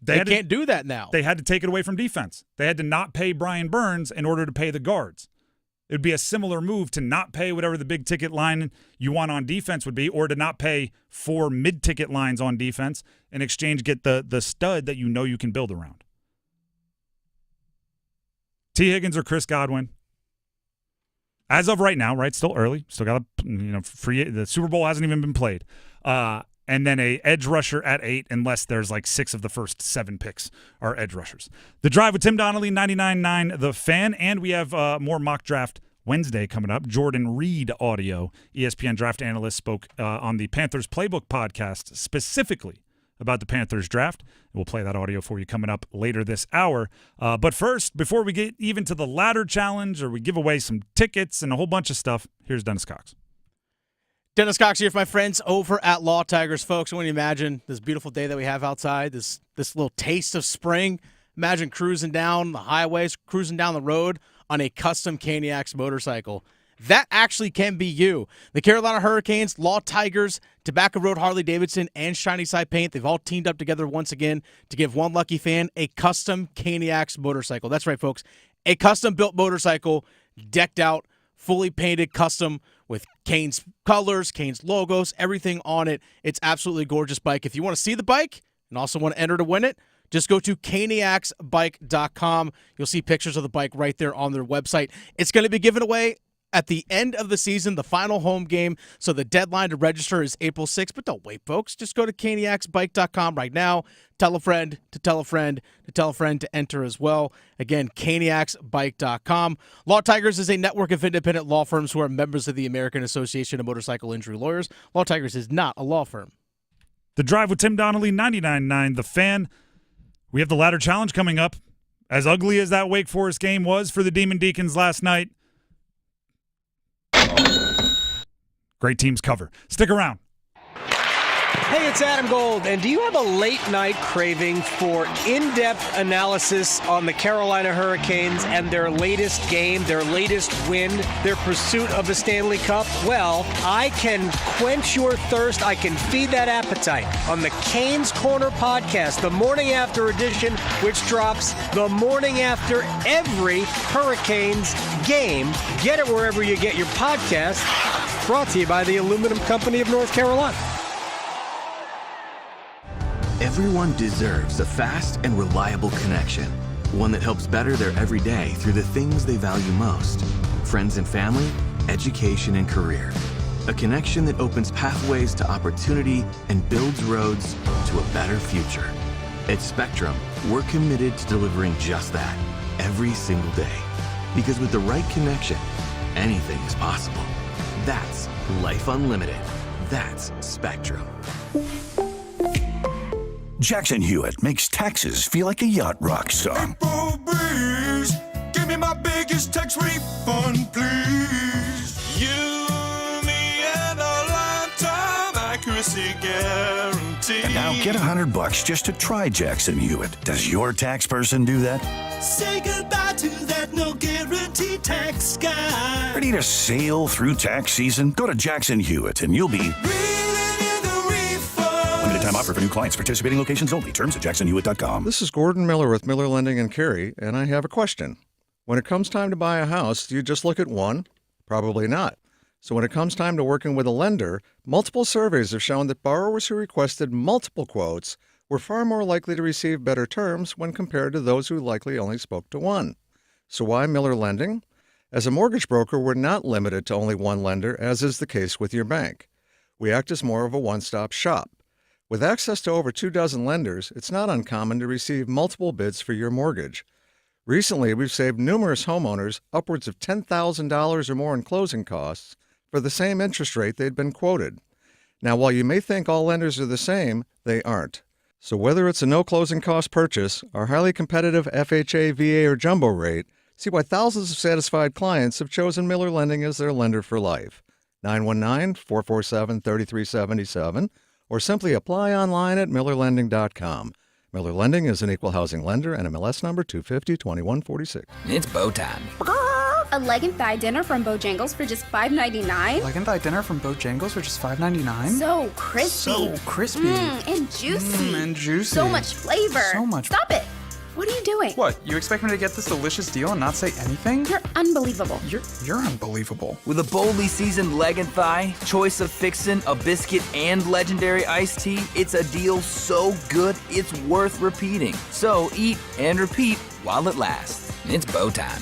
They can't do that now. They had to take it away from defense. They had to not pay Brian Burns in order to pay the guards. It would be a similar move to not pay whatever the big ticket line you want on defense would be, or to not pay 4 mid-ticket lines on defense, in exchange get the stud that you know you can build around. T. Higgins or Chris Godwin? As of right now, right? Still early. Still got the Super Bowl hasn't even been played. And then a edge rusher at 8, unless there's like 6 of the first 7 picks are edge rushers. The Drive with Tim Donnelly, 99.9 The Fan, and we have more mock draft Wednesday coming up. Jordan Reed audio, ESPN draft analyst, spoke on the Panthers Playbook podcast specifically about the Panthers draft. We'll play that audio for you coming up later this hour. But first, before we get even to the ladder challenge or we give away some tickets and a whole bunch of stuff, here's Dennis Cox. Dennis Cox here for my friends over at Law Tigers. Folks, I want you to imagine this beautiful day that we have outside, this little taste of spring. Imagine cruising down the highways, cruising down the road on a custom Caniacs motorcycle. That actually can be you. The Carolina Hurricanes, Law Tigers, Tobacco Road Harley-Davidson, and Shiny Side Paint, they've all teamed up together once again to give one lucky fan a custom Caniacs motorcycle. That's right, folks. A custom-built motorcycle, decked out, fully painted, custom, with Cane's colors, Cane's logos, everything on it. It's absolutely gorgeous bike. If you want to see the bike and also want to enter to win it, just go to caniacsbike.com. You'll see pictures of the bike right there on their website. It's going to be given away at the end of the season, the final home game. So the deadline to register is April 6th. But don't wait, folks. Just go to caniacsbike.com right now. Tell a friend to tell a friend to tell a friend to enter as well. Again, caniacsbike.com. Law Tigers is a network of independent law firms who are members of the American Association of Motorcycle Injury Lawyers. Law Tigers is not a law firm. The Drive with Tim Donnelly, 99.9 The Fan. We have the ladder challenge coming up. As ugly as that Wake Forest game was for the Demon Deacons last night, great teams cover. Stick around. Hey, it's Adam Gold, and do you have a late-night craving for in-depth analysis on the Carolina Hurricanes and their latest game, their latest win, their pursuit of the Stanley Cup? Well, I can quench your thirst. I can feed that appetite on the Canes Corner podcast, the morning after edition, which drops the morning after every Hurricanes game. Get it wherever you get your podcast. Brought to you by the Aluminum Company of North Carolina. Everyone deserves a fast and reliable connection. One that helps better their everyday through the things they value most. Friends and family, education and career. A connection that opens pathways to opportunity and builds roads to a better future. At Spectrum, we're committed to delivering just that every single day. Because with the right connection, anything is possible. That's Life Unlimited. That's Spectrum. Jackson Hewitt makes taxes feel like a yacht rock song. April breeze, give me my biggest tax refund, please. You, me, and a lifetime accuracy guarantee. And now get $100 just to try Jackson Hewitt. Does your tax person do that? Say goodbye to that no guarantee tax guy. Ready to sail through tax season? Go to Jackson Hewitt and you'll be... Limited time offer for new clients. Participating locations only. Terms at jacksonhewitt.com. This is Gordon Miller with Miller Lending and Carey, and I have a question. When it comes time to buy a house, do you just look at one? Probably not. So when it comes time to working with a lender, multiple surveys have shown that borrowers who requested multiple quotes were far more likely to receive better terms when compared to those who likely only spoke to one. So why Miller Lending? As a mortgage broker, we're not limited to only one lender, as is the case with your bank. We act as more of a one-stop shop. With access to over 24 lenders, it's not uncommon to receive multiple bids for your mortgage. Recently, we've saved numerous homeowners upwards of $10,000 or more in closing costs for the same interest rate they'd been quoted. Now, while you may think all lenders are the same, they aren't. So whether it's a no closing cost purchase, our highly competitive FHA, VA, or jumbo rate, see why thousands of satisfied clients have chosen Miller Lending as their lender for life. 919-447-3377, or simply apply online at millerlending.com. Miller Lending is an equal housing lender and MLS number 250-2146. It's bow time. A leg and thigh dinner from Bojangles for just $5.99. Leg and thigh dinner from Bojangles for just $5.99. So crispy. So crispy. And juicy. And juicy. So much flavor. So much. Stop it. What are you doing? What, you expect me to get this delicious deal and not say anything? You're unbelievable. You're unbelievable. With a boldly seasoned leg and thigh, choice of fixin', a biscuit, and legendary iced tea, it's a deal so good it's worth repeating. So eat and repeat while it lasts. It's bow time.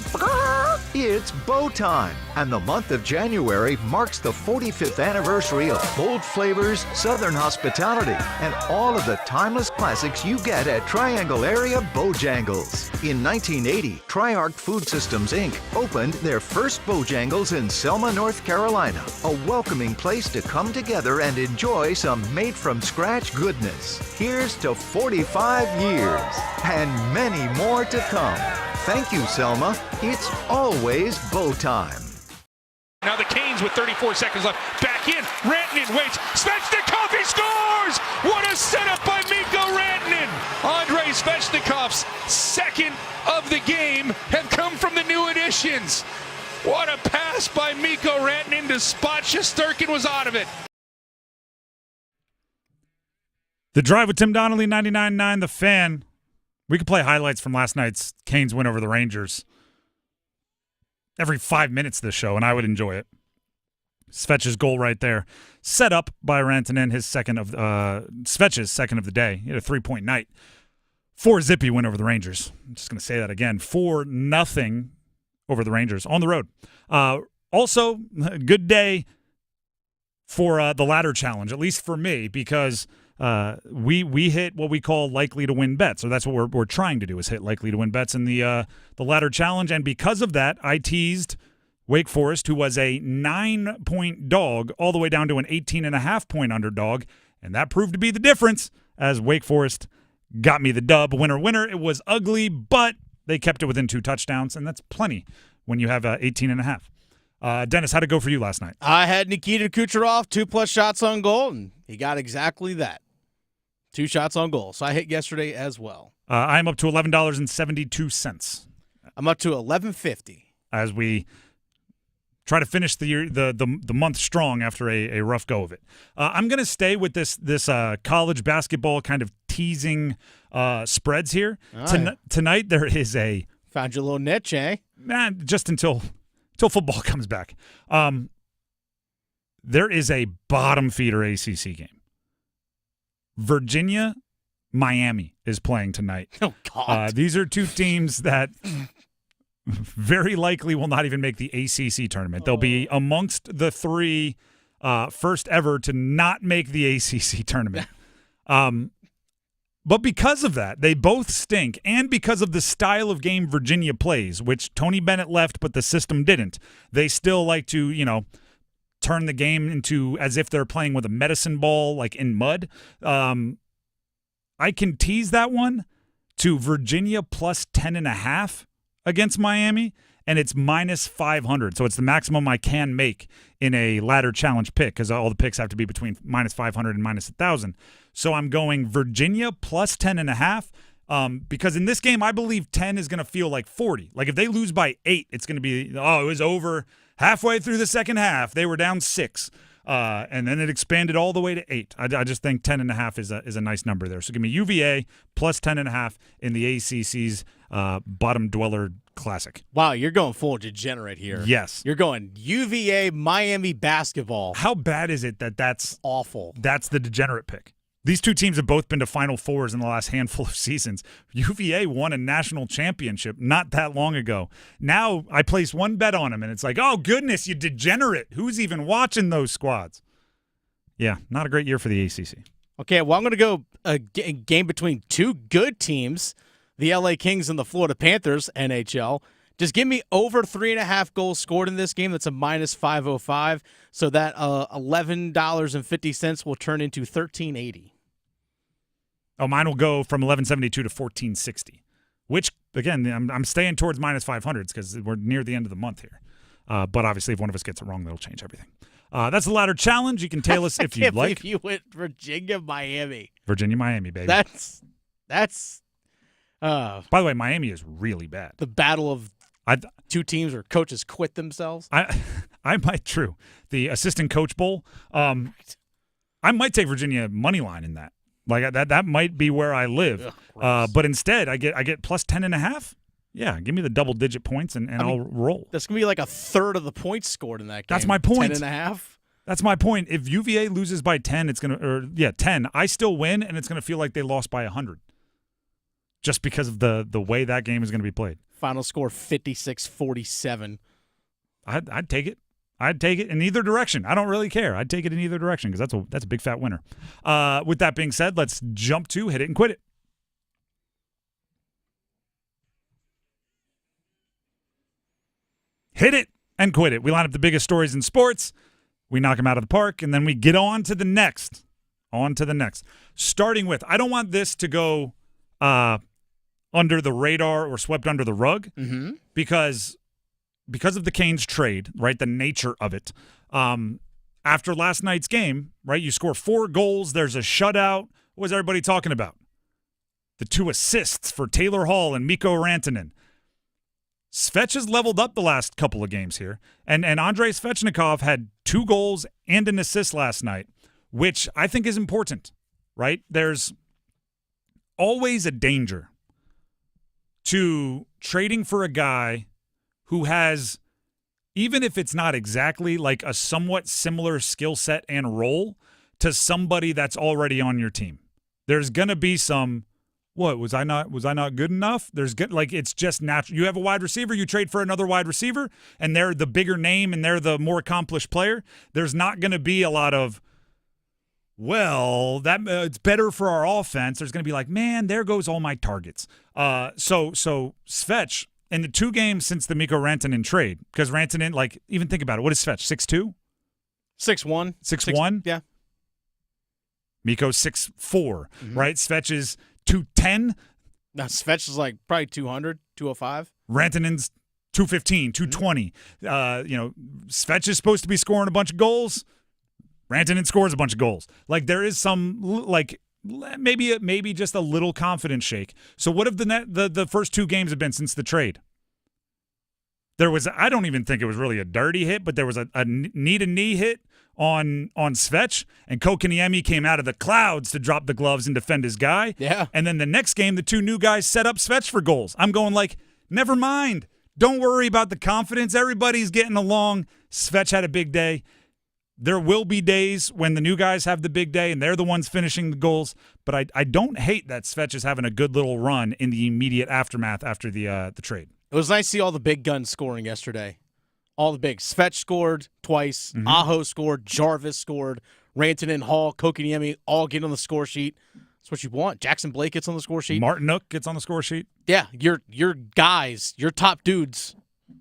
It's bow time, and the month of January marks the 45th anniversary of bold flavors, southern hospitality, and all of the timeless classics you get at Triangle Area Bojangles. In 1980, Triarch Food Systems, Inc. opened their first Bojangles in Selma, North Carolina, a welcoming place to come together and enjoy some made-from-scratch goodness. Here's to 45 years, and many more to come. Thank you, Selma. It's always bow time. Now the Canes with 34 seconds left. Back in. Rantanen waits. Svechnikov, he scores! What a setup by Mikko Rantanen! Andrei Svechnikov's second of the game have come from the new additions. What a pass by Mikko Rantanen to spot Shesterkin was out of it. The Drive with Tim Donnelly, 99.9 The Fan. We could play highlights from last night's Canes win over the Rangers every 5 minutes this show, and I would enjoy it. Svech's goal right there. Set up by Rantanen, Svech's second of the day. He had a 3-point night. 4-zippy win over the Rangers. I'm just going to say that again. 4-0 over the Rangers on the road. Also, a good day for the ladder challenge, at least for me, because we hit what we call likely to win bets, or that's what we're trying to do, is hit likely to win bets in the ladder challenge. And because of that, I teased Wake Forest, who was a 9-point dog, all the way down to an 18.5-point underdog, and that proved to be the difference as Wake Forest got me the dub. Winner. It was ugly, but they kept it within 2 touchdowns, and that's plenty when you have 18.5. Dennis, how'd it go for you last night? I had Nikita Kucherov 2+ shots on goal, and he got exactly that. 2 shots on goal. So I hit yesterday as well. I'm up to $11.72. I'm up to $11.50 as we try to finish the year, the month strong after a rough go of it. I'm going to stay with this college basketball kind of teasing spreads here. Tonight there is a found your little niche, eh? Just until football comes back. There is a bottom feeder ACC game. Virginia, Miami is playing tonight. Oh, God. These are 2 teams that very likely will not even make the ACC tournament. They'll be amongst the 3 first ever to not make the ACC tournament. But because of that, they both stink, and because of the style of game Virginia plays, which Tony Bennett left but the system didn't, they still like to, turn the game into as if they're playing with a medicine ball, like in mud. I can tease that one to Virginia plus 10.5 against Miami, and it's minus 500. So it's the maximum I can make in a ladder challenge pick, because all the picks have to be between minus 500 and minus 1,000. So I'm going Virginia plus 10.5. Because in this game, I believe 10 is going to feel like 40. Like if they lose by 8, it's going to be, it was over halfway through the second half. They were down 6. And then it expanded all the way to 8. I just think 10.5 is a nice number there. So give me UVA plus 10.5 in the ACC's bottom dweller classic. Wow, you're going full degenerate here. Yes. You're going UVA Miami basketball. How bad is it that's awful? That's the degenerate pick. These 2 teams have both been to Final Fours in the last handful of seasons. UVA won a national championship not that long ago. Now I place one bet on them, and it's like, oh, goodness, you degenerate. Who's even watching those squads? Yeah, not a great year for the ACC. Okay, well, I'm going to go a game between 2 good teams, the LA Kings and the Florida Panthers, NHL. Just give me over 3.5 goals scored in this game. That's a minus 505. So that $11.50 will turn into $13.80. Oh, mine will go from 1172 to 1460, which, again, I'm staying towards minus 500s because we're near the end of the month here. But obviously, if one of us gets it wrong, that'll change everything. That's the ladder challenge. You can tail us if you'd like. If you went Virginia, Miami. Virginia, Miami, baby. That's. By the way, Miami is really bad. The battle of two teams where coaches quit themselves. I might true the assistant coach bowl. I might take Virginia money line in that. Like that might be where I live. But instead, I get plus 10.5. Yeah, give me the double-digit points and I'll roll. That's gonna be like a third of the points scored in that game. That's my point. 10.5. That's my point. If UVA loses by 10, 10. I still win, and it's gonna feel like they lost by 100, just because of the way that game is gonna be played. Final score 56-47. I'd take it. I'd take it in either direction. I don't really care. I'd take it in either direction because that's a big fat winner. With that being said, let's jump to Hit It and Quit It. Hit it and quit it. We line up the biggest stories in sports. We knock them out of the park, and then we get on to the next. Starting with, I don't want this to go under the radar or swept under the rug because of the Canes trade, right, the nature of it. After last night's game, right, you score 4 goals, there's a shutout. What was everybody talking about? The 2 assists for Taylor Hall and Mikko Rantanen. Svech has leveled up the last couple of games here, and Andrei Svechnikov had 2 goals and an assist last night, which I think is important, right? There's always a danger to trading for a guy who has, even if it's not exactly like a somewhat similar skill set and role to somebody that's already on your team. There's going to be some, what, was I not good enough? It's just natural. You have a wide receiver, you trade for another wide receiver, and they're the bigger name and they're the more accomplished player. There's not going to be a lot of, well, that it's better for our offense. There's going to be like, man, there goes all my targets. So Svech, in the 2 games since the Mikko Rantanen trade, because Rantanen, like, even think about it. What is Svech, 6'2"? 6'1". 6'1"? Yeah. Mikko's 6'4", right? Svech is 210. Now, Svech is like probably 200, 205. Rantanen's 215, 220. Svech is supposed to be scoring a bunch of goals. Rantanen scores a bunch of goals. Like, there is some, like, maybe just a little confidence shake. So what have the first 2 games have been since the trade? There was, I don't even think it was really a dirty hit, but there was a knee-to-knee hit on Svech, and Kokaniemi came out of the clouds to drop the gloves and defend his guy. Yeah. And then the next game, the 2 new guys set up Svech for goals. I'm going like, never mind. Don't worry about the confidence. Everybody's getting along. Svech had a big day. There will be days when the new guys have the big day and they're the ones finishing the goals, but I don't hate that Svech is having a good little run in the immediate aftermath after the trade. It was nice to see all the big guns scoring yesterday. All the big. Svech scored twice. Aho scored. Jarvis scored. Rantanen, Hall, Kokaniemi all get on the score sheet. That's what you want. Jackson Blake gets on the score sheet. Martinook gets on the score sheet. Yeah, your guys, your top dudes.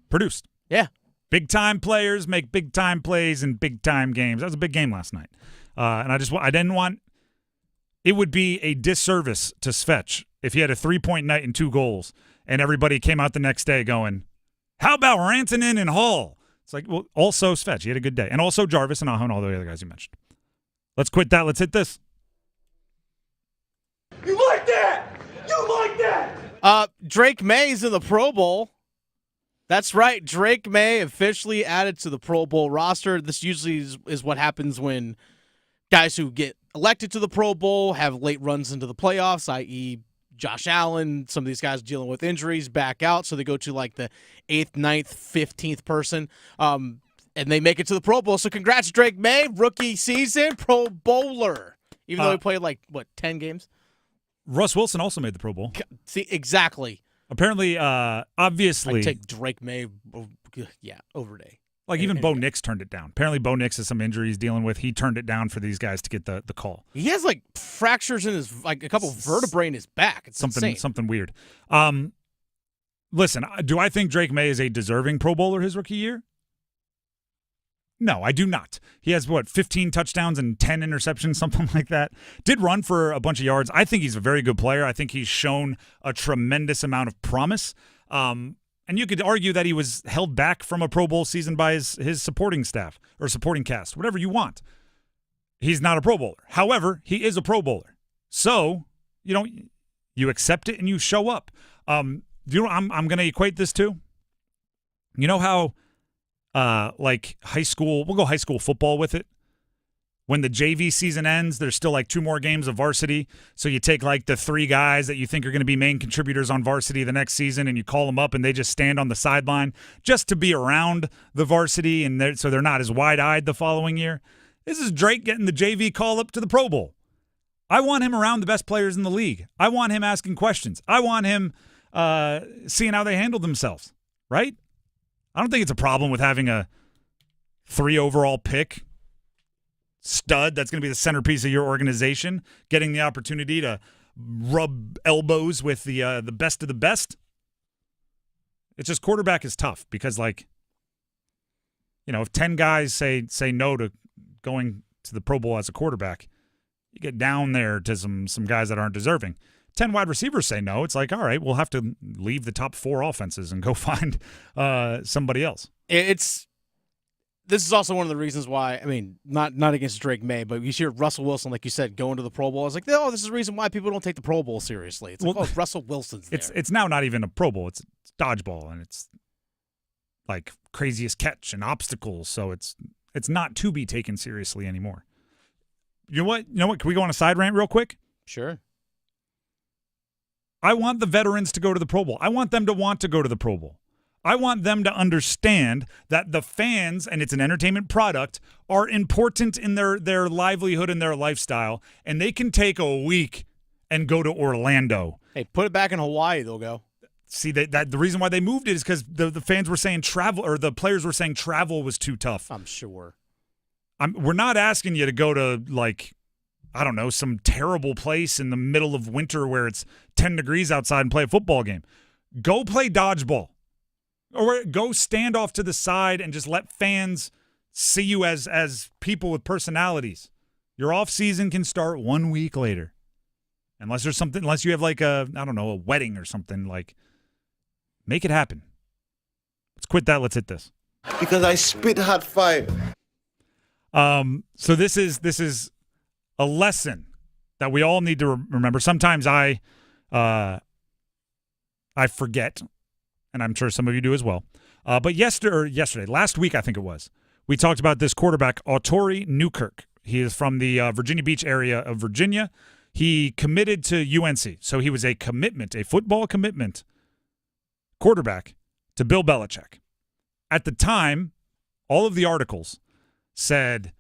Produced. Yeah. Big-time players make big-time plays in big-time games. That was a big game last night. And I didn't want – it would be a disservice to Svech if he had a 3-point night and 2 goals and everybody came out the next day going, how about Rantanen and Hall? It's like, well, also Svech. He had a good day. And also Jarvis and Aho and all the other guys you mentioned. Let's quit that. Let's hit this. You like that? You like that? Drake May's in the Pro Bowl. That's right. Drake May officially added to the Pro Bowl roster. This usually is what happens when guys who get elected to the Pro Bowl have late runs into the playoffs, i.e., Josh Allen, some of these guys dealing with injuries, back out, so they go to like the 8th, 9th, 15th person, and they make it to the Pro Bowl. So congrats, Drake May, rookie season, Pro Bowler, even though he played 10 games? Russ Wilson also made the Pro Bowl. See, exactly. Apparently, obviously. I'd take Drake May, over day. Like, even Bo Nix turned it down. Apparently, Bo Nix has some injuries he's dealing with. He turned it down for these guys to get the call. He has, fractures in his, a couple vertebrae in his back. It's something weird. Listen, do I think Drake May is a deserving Pro Bowler his rookie year? No, I do not. He has, 15 touchdowns and 10 interceptions, something like that. Did run for a bunch of yards. I think he's a very good player. I think he's shown a tremendous amount of promise. And you could argue that he was held back from a Pro Bowl season by his supporting staff or supporting cast, whatever you want. He's not a Pro Bowler. However, he is a Pro Bowler. So, you accept it and you show up. I'm going to equate this to? You know how like high school, we'll go high school football with it. When the JV season ends, there's still like 2 more games of varsity. So you take like the 3 guys that you think are going to be main contributors on varsity the next season and you call them up and they just stand on the sideline just to be around the varsity and so they're not as wide-eyed the following year. This is Drake getting the JV call up to the Pro Bowl. I want him around the best players in the league. I want him asking questions. I want him seeing how they handle themselves, right? I don't think it's a problem with having a 3 overall pick stud that's going to be the centerpiece of your organization, getting the opportunity to rub elbows with the best of the best. It's just quarterback is tough because, if 10 guys say no to going to the Pro Bowl as a quarterback, you get down there to some guys that aren't deserving. 10 wide receivers say no. It's like, all right, we'll have to leave the top 4 offenses and go find somebody else. This is also one of the reasons why, not against Drake May, but you hear Russell Wilson, like you said, going to the Pro Bowl. It's like, this is the reason why people don't take the Pro Bowl seriously. It's like, Russell Wilson's there. It's now not even a Pro Bowl. It's dodgeball, and it's like craziest catch and obstacles. So it's not to be taken seriously anymore. You know what? Can we go on a side rant real quick? Sure. I want the veterans to go to the Pro Bowl. I want them to want to go to the Pro Bowl. I want them to understand that the fans, and it's an entertainment product, are important in their livelihood and their lifestyle, and they can take a week and go to Orlando. Hey, put it back in Hawaii, they'll go. See, that the reason why they moved it is because the fans were saying travel, or the players were saying travel was too tough. I'm sure. We're not asking you to go to, I don't know, some terrible place in the middle of winter where it's 10 degrees outside and play a football game. Go play dodgeball. Or go stand off to the side and just let fans see you as people with personalities. Your off season can start 1 week later. Unless you have a wedding or something, make it happen. Let's quit that. Let's hit this. Because I spit hot fire. So this is a lesson that we all need to remember. Sometimes I forget, and I'm sure some of you do as well. But last week I think it was, we talked about this quarterback, Autori Newkirk. He is from the Virginia Beach area of Virginia. He committed to UNC, so he was a football commitment quarterback to Bill Belichick. At the time, all of the articles said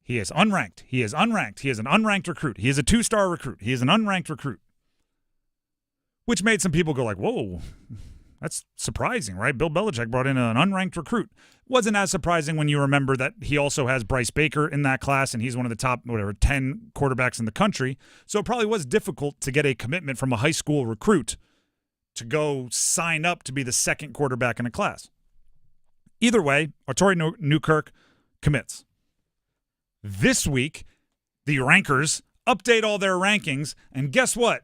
he is unranked. He is unranked. He is an unranked recruit. He is a 2-star recruit. He is an unranked recruit. Which made some people go like, whoa, that's surprising, right? Bill Belichick brought in an unranked recruit. Wasn't as surprising when you remember that he also has Bryce Baker in that class, and he's one of the top, 10 quarterbacks in the country. So it probably was difficult to get a commitment from a high school recruit to go sign up to be the second quarterback in a class. Either way, Autori Newkirk commits. This week, the rankers update all their rankings, and guess what?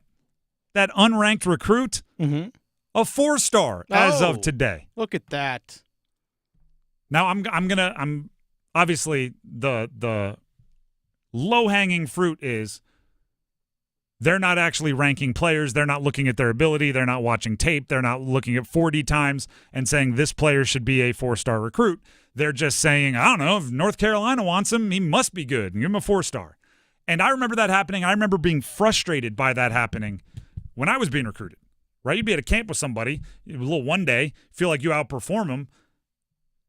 That unranked recruit, a 4-star as of today. Look at that. Now I'm obviously the low-hanging fruit is they're not actually ranking players. They're not looking at their ability. They're not watching tape. They're not looking at 40 times and saying this player should be a 4-star recruit. They're just saying, I don't know, if North Carolina wants him, he must be good. And give him a 4-star. And I remember that happening. I remember being frustrated by that happening when I was being recruited, right? You'd be at a camp with somebody, a little one day, feel like you outperform them.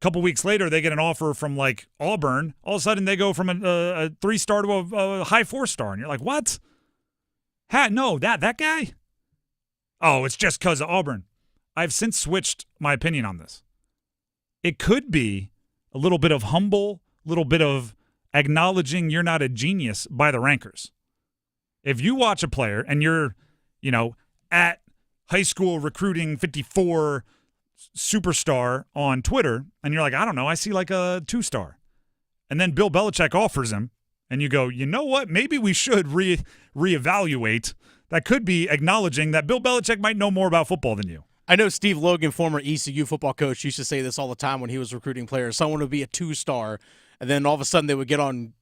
A couple weeks later, they get an offer from Auburn. All of a sudden, they go from a 3-star to a high 4-star. And you're like, what? No, that guy? Oh, it's just because of Auburn. I've since switched my opinion on this. It could be a little bit of humble, little bit of acknowledging you're not a genius by the rankers. If you watch a player and you're, at high school recruiting 54 superstar on Twitter, and you're like, I don't know, I see like a 2-star. and then Bill Belichick offers him, and you go, you know what? Maybe we should reevaluate. That could be acknowledging that Bill Belichick might know more about football than you. I know Steve Logan, former ECU football coach, used to say this all the time when he was recruiting players. Someone would be a 2-star, and then all of a sudden they would get on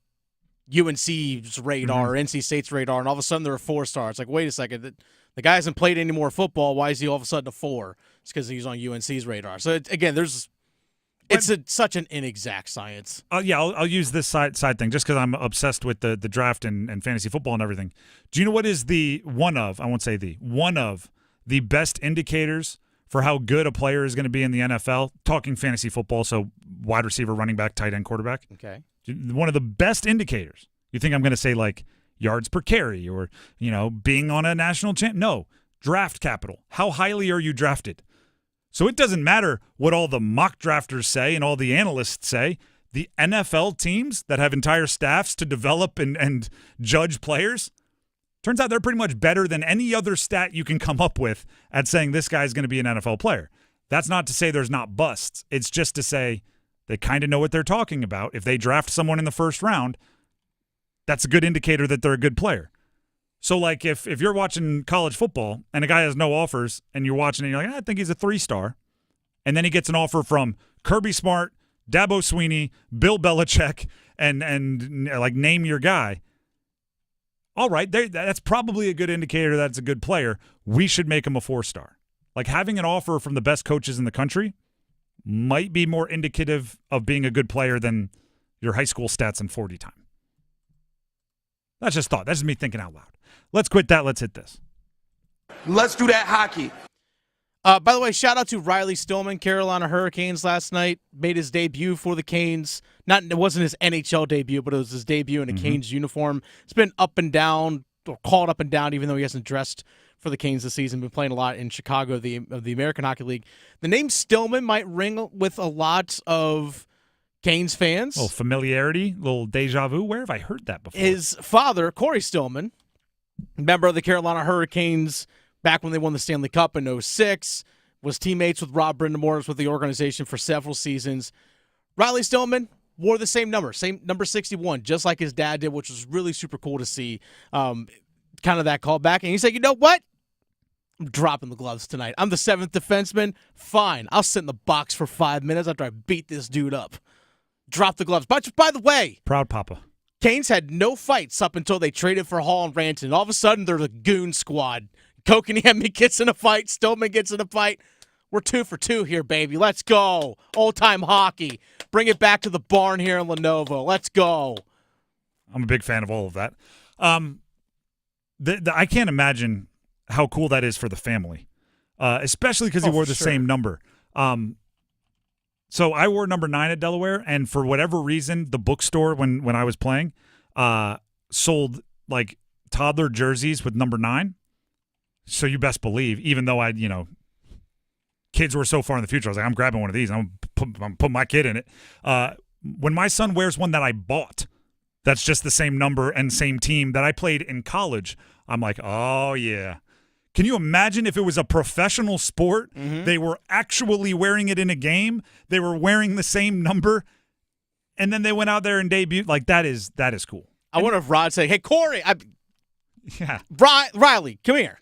UNC's radar or NC State's radar, and all of a sudden they're a 4-star. It's like, wait a second, the guy hasn't played any more football. Why is he all of a sudden a 4? It's because he's on UNC's radar. So, again, it's such an inexact science. I'll use this side thing just because I'm obsessed with the draft and fantasy football and everything. Do you know what is one of the best indicators for how good a player is going to be in the NFL? Talking fantasy football, so wide receiver, running back, tight end, quarterback. Okay. One of the best indicators. You think I'm going to say like yards per carry or, being on a national champ? No. Draft capital. How highly are you drafted? So it doesn't matter what all the mock drafters say and all the analysts say. The NFL teams that have entire staffs to develop and judge players, turns out they're pretty much better than any other stat you can come up with at saying this guy's going to be an NFL player. That's not to say there's not busts. It's just to say they kind of know what they're talking about. If they draft someone in the first round, that's a good indicator that they're a good player. So, like, if you're watching college football and a guy has no offers and you're watching and you're like, I think he's a 3-star, and then he gets an offer from Kirby Smart, Dabo Sweeney, Bill Belichick, and like, name your guy. All right, that's probably a good indicator that it's a good player. We should make him a 4-star. Like, having an offer from the best coaches in the country might be more indicative of being a good player than your high school stats in 40 time. That's just thought. That's just me thinking out loud. Let's quit that. Let's hit this. Let's do that hockey. By the way, shout out to Riley Stillman, Carolina Hurricanes last night. Made his debut for the Canes. It wasn't his NHL debut, but it was his debut in a Canes uniform. It's been up and down, or called up and down, even though he hasn't dressed for the Canes this season. Been playing a lot in Chicago of the American Hockey League. The name Stillman might ring with a lot of Canes fans. A little familiarity, a little deja vu. Where have I heard that before? His father, Corey Stillman, member of the Carolina Hurricanes back when they won the Stanley Cup in 2006, was teammates with Rob Brindamore with the organization for several seasons. Riley Stillman wore the same number 61, just like his dad did, which was really super cool to see. Kind of that callback. And he said, you know what? I'm dropping the gloves tonight. I'm the 7th defenseman. Fine. I'll sit in the box for 5 minutes after I beat this dude up. Drop the gloves. But by the way, proud papa. Canes had no fights up until they traded for Hall and Rantanen. All of a sudden, they're the goon squad. Kotkaniemi gets in a fight. Stillman gets in a fight. We're 2 for 2 here, baby. Let's go. Old-time hockey. Bring it back to the barn here in Lenovo. Let's go. I'm a big fan of all of that. I can't imagine how cool that is for the family, especially because he wore the same number. So I wore number 9 at Delaware, and for whatever reason, the bookstore when I was playing sold like toddler jerseys with number 9. So you best believe, even though kids were so far in the future, I was like, I'm grabbing one of these. I'm putting my kid in it. When my son wears one that I bought, that's just the same number and same team that I played in college, I'm like, oh, yeah. Can you imagine if it was a professional sport? They were actually wearing it in a game. They were wearing the same number, and then they went out there and debuted. Like, that is cool. I wonder if Rod said, hey, Corey, yeah, Riley, come here.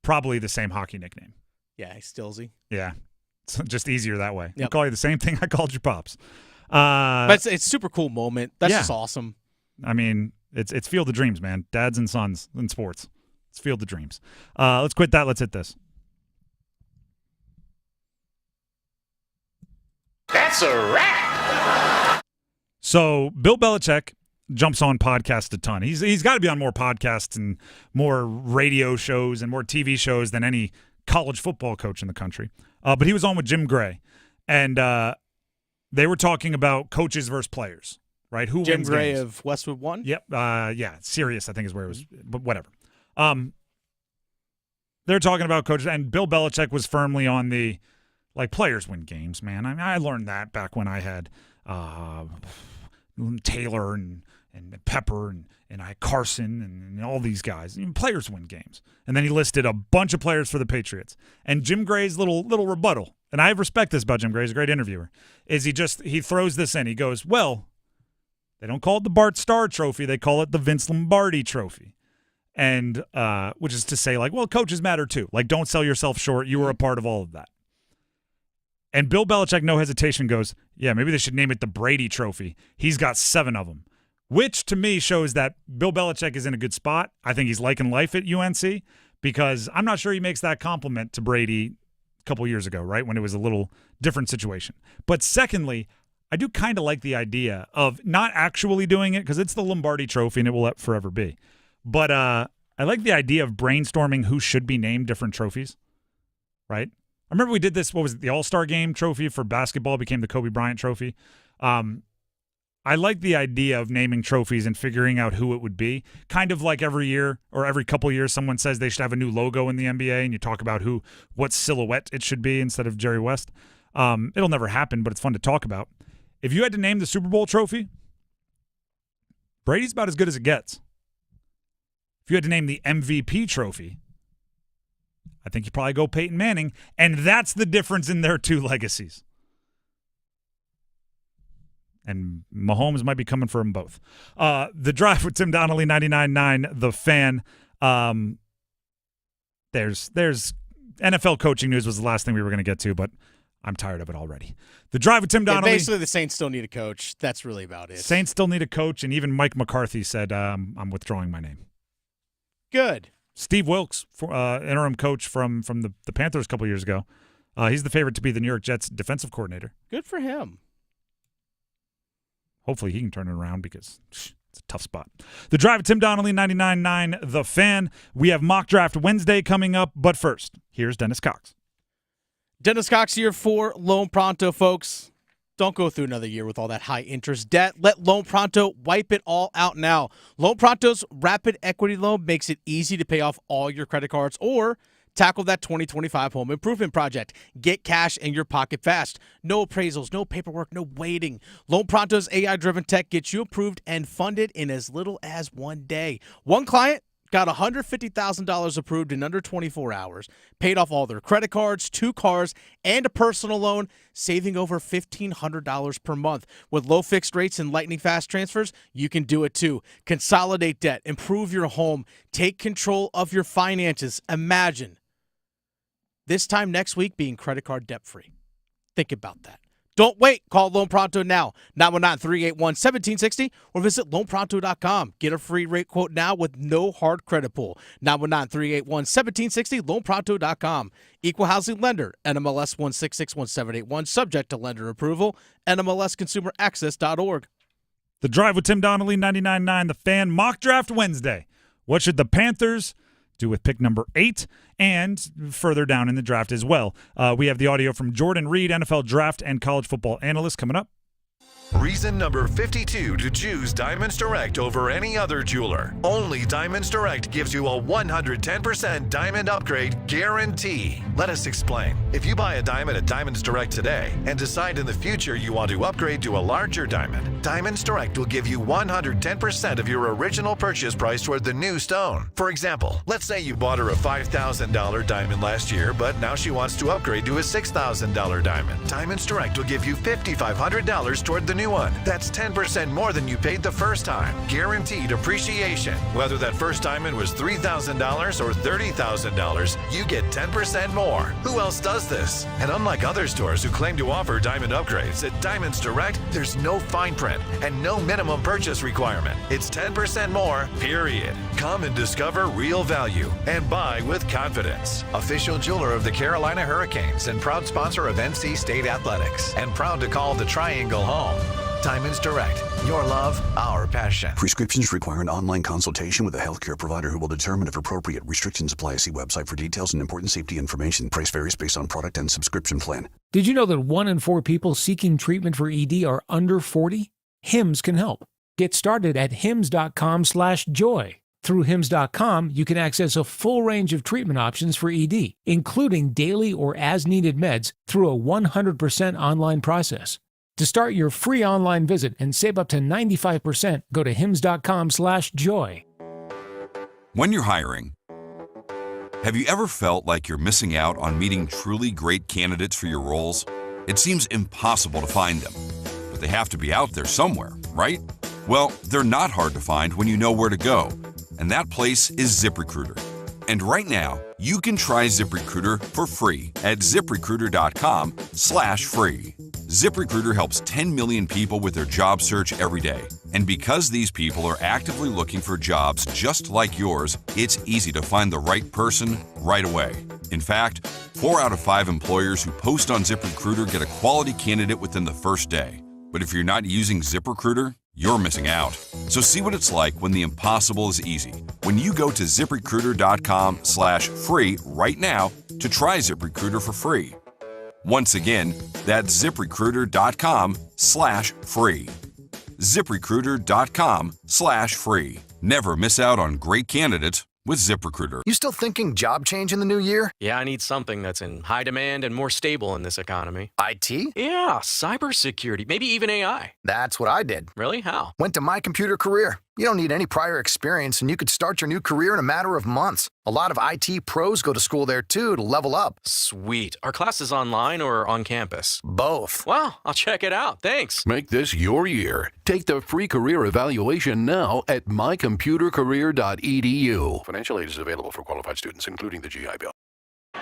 Probably the same hockey nickname. Yeah, he's Stillsy. Yeah, it's just easier that way. Yep. I'll call you the same thing I called your pops. But it's a super cool moment. That's just awesome. I mean, it's Field of Dreams, man. Dads and sons in sports. It's Field of Dreams. Let's quit that. Let's hit this. That's a wrap. So Bill Belichick jumps on podcasts a ton. He's got to be on more podcasts and more radio shows and more TV shows than any college football coach in the country. But he was on with Jim Gray, and they were talking about coaches versus players, right? Who Jim wins Gray games? of Westwood One? Yep. Yeah, Sirius, I think is where it was, but whatever. They're talking about coaches, and Bill Belichick was firmly on the, like, players win games, man. I mean, I learned that back when I had Taylor and Pepper and I had Carson and all these guys. I mean, players win games. And then he listed a bunch of players for the Patriots. And Jim Gray's little rebuttal, and I respect this about Jim Gray, he's a great interviewer, is he throws this in. He goes, well, They don't call it the Bart Starr Trophy. They call it the Vince Lombardi Trophy. And which is to say, like, well, coaches matter too. Like, don't sell yourself short. You were a part of all of that. And Bill Belichick, no hesitation, goes, yeah, maybe they should name it the Brady Trophy. He's got 7 of them, which to me shows that Bill Belichick is in a good spot. I think he's liking life at UNC because I'm not sure he makes that compliment to Brady a couple years ago, right, when it was a little different situation. But secondly, I do kind of like the idea of not actually doing it because it's the Lombardi Trophy and it will forever be. But I like the idea of brainstorming who should be named different trophies, right? I remember we did this, what was it, the All-Star Game trophy for basketball became the Kobe Bryant Trophy. I like the idea of naming trophies and figuring out who it would be. Kind of like every year or every couple years someone says they should have a new logo in the NBA and you talk about what silhouette it should be instead of Jerry West. It'll never happen, but it's fun to talk about. If you had to name the Super Bowl trophy, Brady's about as good as it gets. If you had to name the MVP trophy, I think you'd probably go Peyton Manning, and that's the difference in their 2 legacies. And Mahomes might be coming for them both. The Drive with Tim Donnelly, 99.9, The Fan. There's NFL coaching news was the last thing we were going to get to, but I'm tired of it already. The Drive with Tim Donnelly. Yeah, basically, the Saints still need a coach. That's really about it. Saints still need a coach, and even Mike McCarthy said, I'm withdrawing my name. Good. Steve Wilkes, interim coach from the Panthers a couple years ago. He's the favorite to be the New York Jets defensive coordinator. Good for him. Hopefully he can turn it around because it's a tough spot. The Drive with Tim Donnelly, 99.9 The Fan. We have Mock Draft Wednesday coming up, but first, here's Dennis Cox. Dennis Cox here for Loan Pronto, folks. Don't go through another year with all that high-interest debt. Let Loan Pronto wipe it all out now. Loan Pronto's rapid equity loan makes it easy to pay off all your credit cards or tackle that 2025 home improvement project. Get cash in your pocket fast. No appraisals, no paperwork, no waiting. Loan Pronto's AI-driven tech gets you approved and funded in as little as 1 day. One client got $150,000 approved in under 24 hours, paid off all their credit cards, 2 cars, and a personal loan, saving over $1,500 per month. With low fixed rates and lightning fast transfers, you can do it too. Consolidate debt, improve your home, take control of your finances. Imagine this time next week being credit card debt-free. Think about that. Don't wait. Call Loan Pronto now, 919-381-1760, or visit loanpronto.com. Get a free rate quote now with no hard credit pull. 919-381-1760, loanpronto.com. Equal housing lender, NMLS 1661781, subject to lender approval, NMLSconsumeraccess.org. The Drive with Tim Donnelly, 99.9 The Fan. Mock Draft Wednesday. What should the Panthers do with pick number 8 and further down in the draft as well? We have the audio from Jordan Reed, NFL draft and college football analyst, coming up. Reason number 52 to choose Diamonds Direct over any other jeweler. Only Diamonds Direct gives you a 110% diamond upgrade guarantee. Let us explain. If you buy a diamond at Diamonds Direct today and decide in the future you want to upgrade to a larger diamond, Diamonds Direct will give you 110% of your original purchase price toward the new stone. For example, let's say you bought her a $5,000 diamond last year, but now she wants to upgrade to a $6,000 diamond. Diamonds Direct will give you $5,500 toward the new one. That's 10% more than you paid the first time. Guaranteed appreciation. Whether that first diamond was $3,000 or $30,000, you get 10% more. Who else does this? And unlike other stores who claim to offer diamond upgrades, at Diamonds Direct, there's no fine print and no minimum purchase requirement. It's 10% more, period. Come and discover real value and buy with confidence. Official jeweler of the Carolina Hurricanes and proud sponsor of NC State Athletics, and proud to call the Triangle home. Diamonds Direct. Your love, our passion. Prescriptions require an online consultation with a healthcare provider who will determine if appropriate. Restrictions apply. See website for details and important safety information. Price varies based on product and subscription plan. Did you know that 1 in 4 people seeking treatment for ED are under 40? Hims can help. Get started at hims.com/joy. Through hims.com, you can access a full range of treatment options for ED, including daily or as-needed meds through a 100% online process. To start your free online visit and save up to 95%, go to hims.com/joy. When you're hiring, have you ever felt like you're missing out on meeting truly great candidates for your roles? It seems impossible to find them, but they have to be out there somewhere, right? Well, they're not hard to find when you know where to go, and that place is ZipRecruiter. And right now, you can try ZipRecruiter for free at ZipRecruiter.com/free. ZipRecruiter helps 10 million people with their job search every day. And because these people are actively looking for jobs just like yours, it's easy to find the right person right away. In fact, 4 out of 5 employers who post on ZipRecruiter get a quality candidate within the first day. But if you're not using ZipRecruiter, you're missing out. So see what it's like when the impossible is easy. When you go to ZipRecruiter.com/free right now to try ZipRecruiter for free. Once again, that's ZipRecruiter.com/free. ZipRecruiter.com/free. Never miss out on great candidates with ZipRecruiter. You still thinking job change in the new year? Yeah, I need something that's in high demand and more stable in this economy. IT? Yeah, cybersecurity, maybe even AI. That's what I did. Really? How? Went to My Computer Career. You don't need any prior experience, and you could start your new career in a matter of months. A lot of IT pros go to school there, too, to level up. Sweet. Are classes online or on campus? Both. Wow, I'll check it out. Thanks. Make this your year. Take the free career evaluation now at mycomputercareer.edu. Financial aid is available for qualified students, including the GI Bill.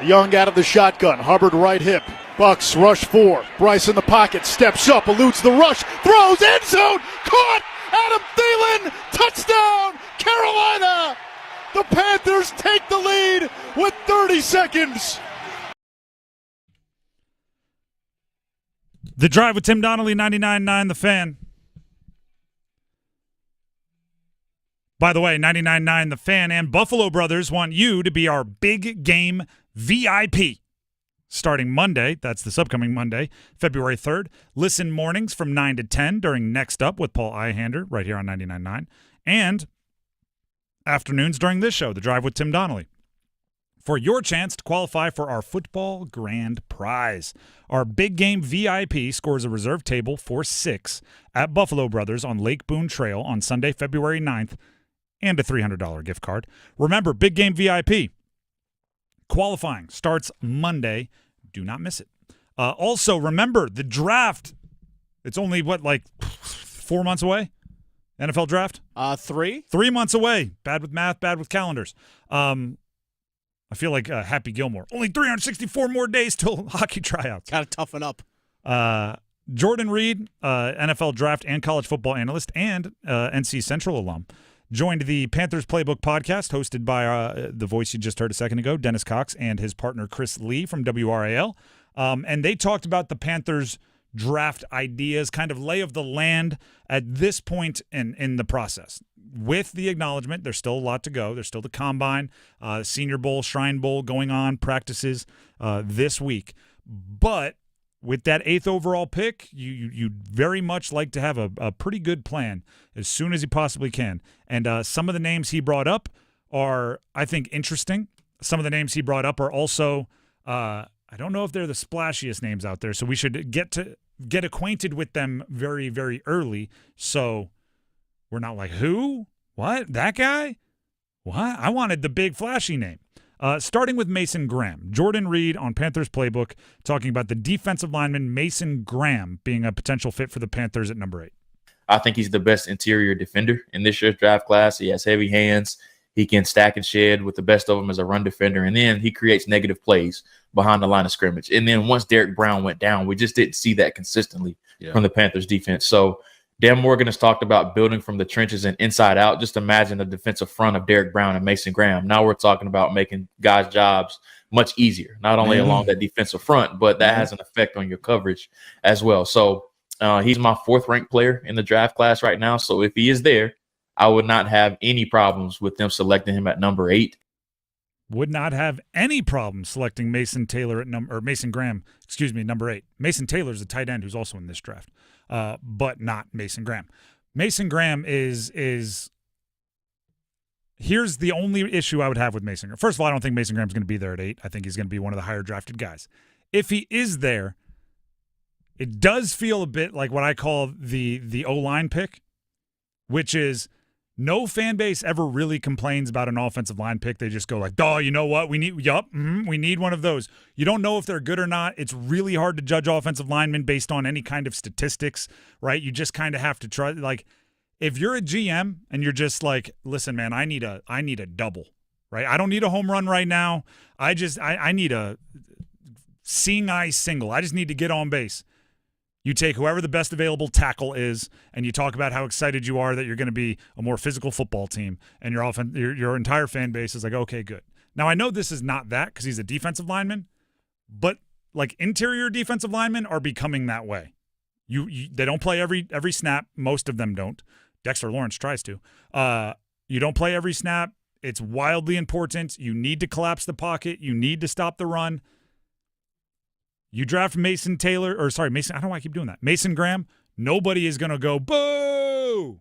Young out of the shotgun. Hubbard right hip. Bucks rush 4. Bryce in the pocket. Steps up. Eludes the rush. Throws end zone. Caught. Adam Thielen. Touchdown. Carolina. The Panthers take the lead with 30 seconds. The Drive with Tim Donnelly, 99.9 The Fan. By the way, 99.9 The Fan and Buffalo Brothers want you to be our big game VIP. Starting Monday, that's this upcoming Monday, February 3rd. Listen mornings from 9 to 10 during Next Up with Paul Ihander right here on 99.9. And afternoons during this show, The Drive with Tim Donnelly, for your chance to qualify for our football grand prize. Our big game VIP scores a reserve table for 6 at Buffalo Brothers on Lake Boone Trail on Sunday, February 9th, and a $300 gift card. Remember, big game VIP. Qualifying starts Monday. Do not miss it. Also, remember, the draft, it's only, 4 months away? NFL draft? 3. 3 months away. Bad with math, bad with calendars. I feel like Happy Gilmore. Only 364 more days till hockey tryouts. Got to toughen up. Jordan Reed, NFL draft and college football analyst and NC Central alum, joined the Panthers Playbook podcast hosted by the voice you just heard a second ago, Dennis Cox, and his partner Chris Lee from WRAL. And they talked about the Panthers draft ideas, kind of lay of the land at this point in the process. With the acknowledgement, there's still a lot to go. There's still the Combine, Senior Bowl, Shrine Bowl going on, practices this week. But with that 8th overall pick, you'd very much like to have a pretty good plan as soon as you possibly can. And some of the names he brought up are, I think, interesting. Some of the names he brought up are also, I don't know if they're the splashiest names out there, so we should get acquainted with them very, very early, so we're not like, who? What? That guy? What? I wanted the big flashy name. Starting with Mason Graham. Jordan Reed on Panthers Playbook talking about the defensive lineman Mason Graham being a potential fit for the Panthers at number 8. I think he's the best interior defender in this year's draft class. He has heavy hands. He can stack and shed with the best of them as a run defender. And then he creates negative plays behind the line of scrimmage. And then once Derek Brown went down, we just didn't see that consistently from the Panthers defense. So Dan Morgan has talked about building from the trenches and inside out. Just imagine the defensive front of Derek Brown and Mason Graham. Now we're talking about making guys' jobs much easier, not only along that defensive front, but that has an effect on your coverage as well. So he's my 4th ranked player in the draft class right now. So if he is there, I would not have any problems with them selecting him at number 8. Would not have any problem selecting Mason Graham, number 8. Mason Taylor's a tight end who's also in this draft, but not Mason Graham. Mason Graham is here's the only issue I would have with Mason Graham. First of all, I don't think Mason Graham's going to be there at 8. I think he's going to be one of the higher drafted guys. If he is there, it does feel a bit like what I call the O-line pick, which is no fan base ever really complains about an offensive line pick. They just go like, "Oh, you know what? We need one of those." You don't know if they're good or not. It's really hard to judge offensive linemen based on any kind of statistics, right? You just kind of have to try. Like, If you're a GM and you're just like, listen, man, I need a double, right? I don't need a home run right now. I need a seeing eye single. I just need to get on base. You take whoever the best available tackle is, and you talk about how excited you are that you're going to be a more physical football team, and your entire fan base is like, okay, good. Now, I know this is not that because he's a defensive lineman, but like interior defensive linemen are becoming that way. They don't play every snap. Most of them don't. Dexter Lawrence tries to. You don't play every snap. It's wildly important. You need to collapse the pocket. You need to stop the run. You draft Mason Graham. I don't know why I keep doing that. Mason Graham. Nobody is going to go, boo!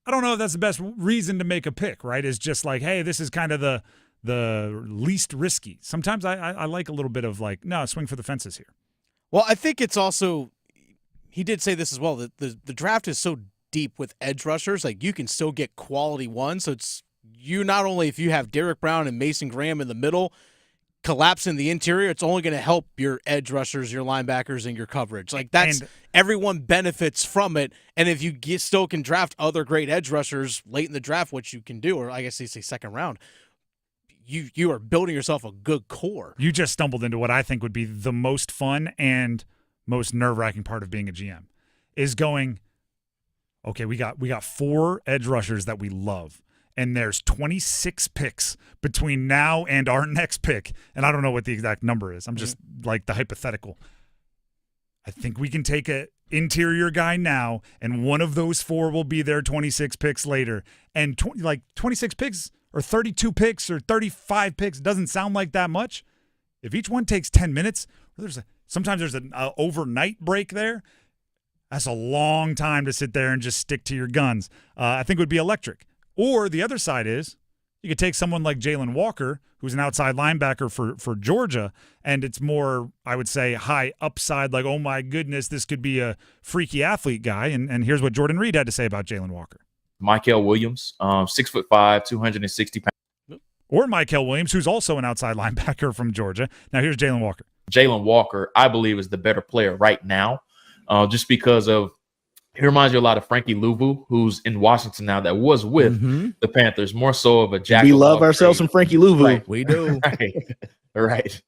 I don't know if that's the best reason to make a pick, right? It's just like, hey, this is kind of the least risky. Sometimes I like a little bit of like, no, swing for the fences here. Well, I think it's also, he did say this as well, that the draft is so deep with edge rushers, like you can still get quality ones. So it's you not only if you have Derek Brown and Mason Graham in the middle, collapsing the interior, it's only going to help your edge rushers, your linebackers, and your coverage. Like everyone benefits from it. And if you still can draft other great edge rushers late in the draft, which you can do, or I guess they say second round, you are building yourself a good core. You just stumbled into what I think would be the most fun and most nerve-wracking part of being a GM is going, okay, we got 4 edge rushers that we love. And there's 26 picks between now and our next pick. And I don't know what the exact number is. I'm just like the hypothetical. I think we can take an interior guy now, and one of those 4 will be there 26 picks later. And 26 picks or 32 picks or 35 picks doesn't sound like that much. If each one takes 10 minutes, sometimes there's an overnight break there. That's a long time to sit there and just stick to your guns. I think it would be electric. Or the other side is you could take someone like Jalen Walker, who's an outside linebacker for Georgia, and it's more, I would say, high upside, like, oh, my goodness, this could be a freaky athlete guy. And here's what Jordan Reed had to say about Jalen Walker. Mykel Williams, 6'5", 260 pounds. Or Mykel Williams, who's also an outside linebacker from Georgia. Now here's Jalen Walker. Jalen Walker, I believe, is the better player right now, just because of he reminds you a lot of Frankie Louvu, who's in Washington now, that was with the Panthers, more so of a jack. We love ourselves some Frankie Louvu. Right. We do. Right.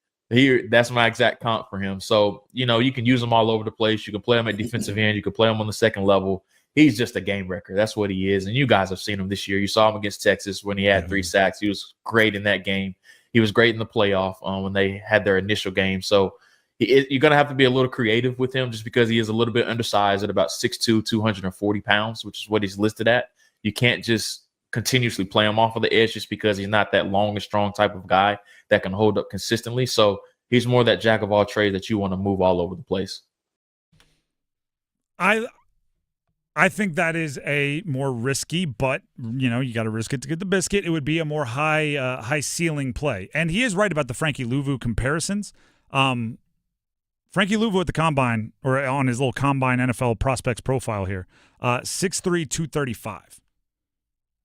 That's my exact comp for him. So, you can use him all over the place. You can play him at defensive end. You can play him on the second level. He's just a game wrecker. That's what he is. And you guys have seen him this year. You saw him against Texas when he had 3 sacks. He was great in that game. He was great in the playoff when they had their initial game. So you're going to have to be a little creative with him just because he is a little bit undersized at about 6'2", 240 pounds, which is what he's listed at. You can't just continuously play him off of the edge just because he's not that long and strong type of guy that can hold up consistently. So he's more that jack of all trades that you want to move all over the place. I think that is a more risky, but you got to risk it to get the biscuit. It would be a more high ceiling play, and he is right about the Frankie Louvu comparisons. Frankie Louvu at the combine, or on his little combine NFL prospects profile here, 6'3", 235.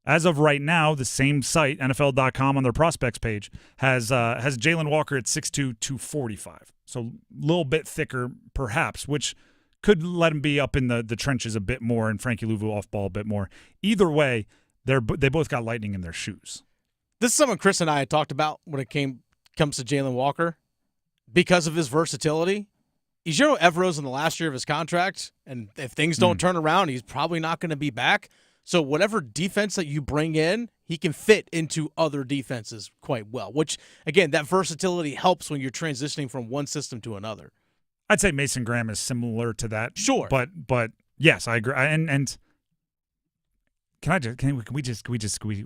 As of right now, the same site, NFL.com, on their prospects page has Jalen Walker at 6'2", 245. So a little bit thicker, perhaps, which could let him be up in the trenches a bit more and Frankie Louvu off ball a bit more. Either way, they both got lightning in their shoes. This is something Chris and I had talked about when it comes to Jalen Walker. Because of his versatility, Ejiro Evero's in the last year of his contract, and if things don't turn around, he's probably not going to be back. So whatever defense that you bring in, he can fit into other defenses quite well, which, again, that versatility helps when you're transitioning from one system to another. I'd say Mason Graham is similar to that. Sure. But yes, I agree. And can we just squeeze?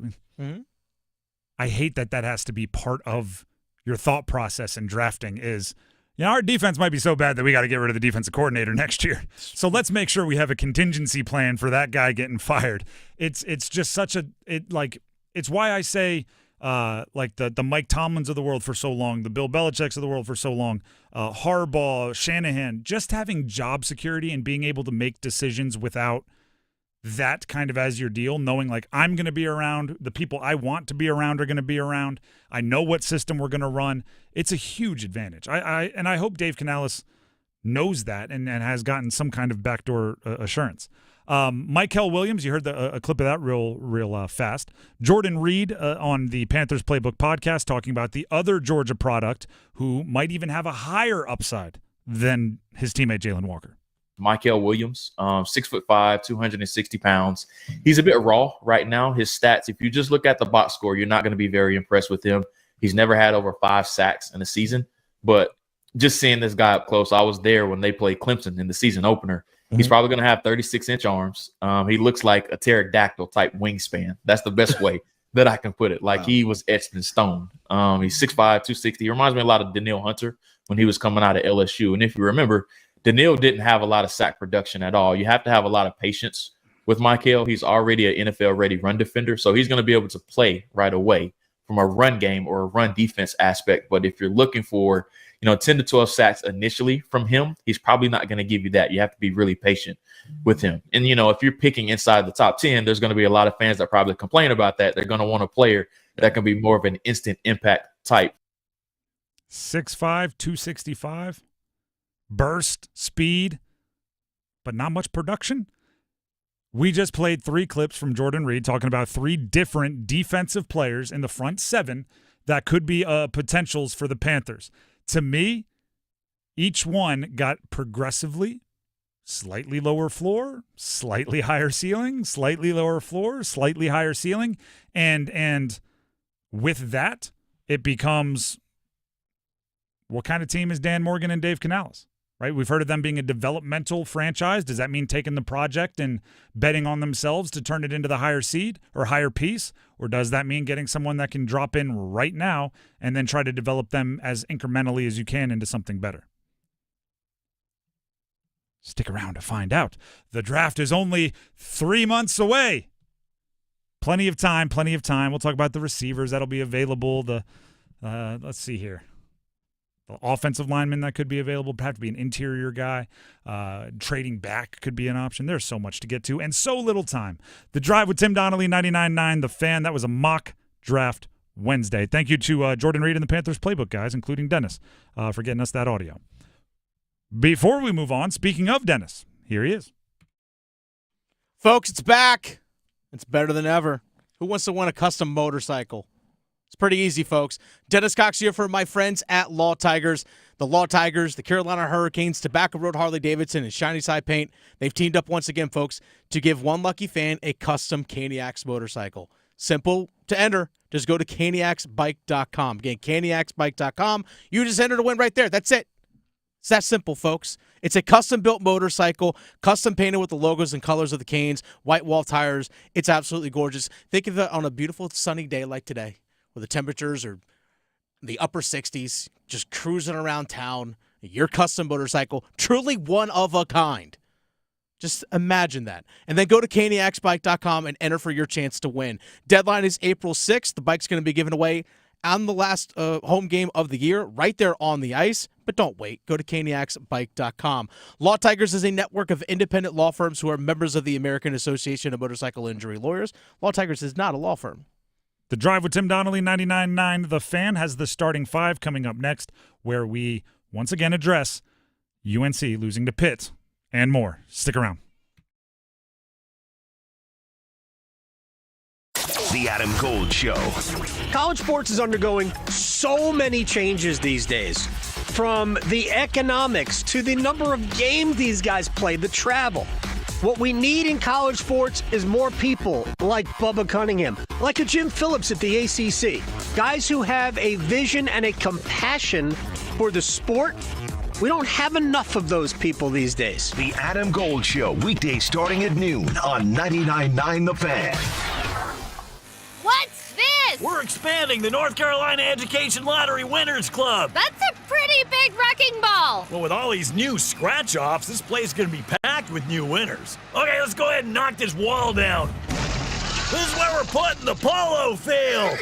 I hate that has to be part of your thought process in drafting is, our defense might be so bad that we got to get rid of the defensive coordinator next year. So let's make sure we have a contingency plan for that guy getting fired. It's just such it's why I say the Mike Tomlins of the world for so long, the Bill Belichick's of the world for so long, Harbaugh, Shanahan, just having job security and being able to make decisions without that kind of as your deal, knowing like I'm going to be around, the people I want to be around are going to be around. I know what system we're going to run. It's a huge advantage. I hope Dave Canales knows that and has gotten some kind of backdoor assurance. Michael Williams, you heard a clip of that real fast. Jordan Reed on the Panthers Playbook podcast talking about the other Georgia product who might even have a higher upside than his teammate Jalen Walker. Michael Williams, 6'5", 260 pounds. He's a bit raw right now. His stats, if you just look at the box score, you're not going to be very impressed with him. He's never had over 5 sacks in a season. But just seeing this guy up close, I was there when they played Clemson in the season opener. He's probably going to have 36-inch arms. He looks like a pterodactyl type wingspan. That's the best way that I can put it. Like he was etched in stone. He's 6'5", 260. He reminds me a lot of Danielle Hunter when he was coming out of LSU. And if you remember, Danielle didn't have a lot of sack production at all. You have to have a lot of patience with Michael. He's already an NFL-ready run defender, so he's going to be able to play right away from a run game or a run defense aspect. But if you're looking for 10 to 12 sacks initially from him, he's probably not going to give you that. You have to be really patient with him. And, if you're picking inside the top 10, there's going to be a lot of fans that probably complain about that. They're going to want a player that can be more of an instant impact type. 6'5", 265, burst, speed, but not much production. We just played 3 clips from Jordan Reed talking about 3 different defensive players in the front 7 that could be potentials for the Panthers. To me, each one got progressively slightly lower floor, slightly higher ceiling, slightly lower floor, slightly higher ceiling. And with that, it becomes, what kind of team is Dan Morgan and Dave Canales? Right? We've heard of them being a developmental franchise. Does that mean taking the project and betting on themselves to turn it into the higher seed or higher piece? Or does that mean getting someone that can drop in right now and then try to develop them as incrementally as you can into something better? Stick around to find out. The draft is only 3 months away. Plenty of time. We'll talk about the receivers that'll be available. Let's see here. Offensive lineman that could be available, have to be an interior guy. Trading back could be an option. There's so much to get to and so little time. The Drive with Tim Donnelly, 99.9 The Fan. That was a mock draft Wednesday. Thank you to Jordan Reed and the Panthers Playbook guys, including Dennis, for getting us that audio. Before we move on, speaking of Dennis, here he is. Folks, it's back. It's better than ever. Who wants to win a custom motorcycle? It's pretty easy, folks. Dennis Cox here for my friends at Law Tigers. The Law Tigers, the Carolina Hurricanes, Tobacco Road Harley-Davidson, and Shiny Side Paint. They've teamed up once again, folks, to give one lucky fan a custom Caniacs motorcycle. Simple to enter. Just go to caniacsbike.com. Again, caniacsbike.com. You just enter to win right there. That's it. It's that simple, folks. It's a custom-built motorcycle, custom painted with the logos and colors of the Canes, white wall tires. It's absolutely gorgeous. Think of it on a beautiful sunny day like today, where the temperatures are the upper 60s, just cruising around town, your custom motorcycle, truly one of a kind. Just imagine that. And then go to caniacsbike.com and enter for your chance to win. Deadline is April 6th. The bike's going to be given away on the last home game of the year, right there on the ice. But don't wait. Go to caniacsbike.com. Law Tigers is a network of independent law firms who are members of the American Association of Motorcycle Injury Lawyers. Law Tigers is not a law firm. The Drive with Tim Donnelly, 99.9 The Fan, has the starting 5 coming up next, where we once again address UNC losing to PITT and more. Stick around. The Adam Gold Show. College sports is undergoing so many changes these days. From the economics to the number of games these guys play, the travel. What we need in college sports is more people like Bubba Cunningham, like a Jim Phillips at the ACC. Guys who have a vision and a compassion for the sport. We don't have enough of those people these days. The Adam Gold Show, weekdays starting at noon on 99.9 The Fan. What's this? We're expanding the North Carolina Education Lottery Winners Club. That's a pretty big wrecking ball. Well, with all these new scratch-offs, this place is going to be packed with new winners. Okay, let's go ahead and knock this wall down. This is where we're putting the polo field.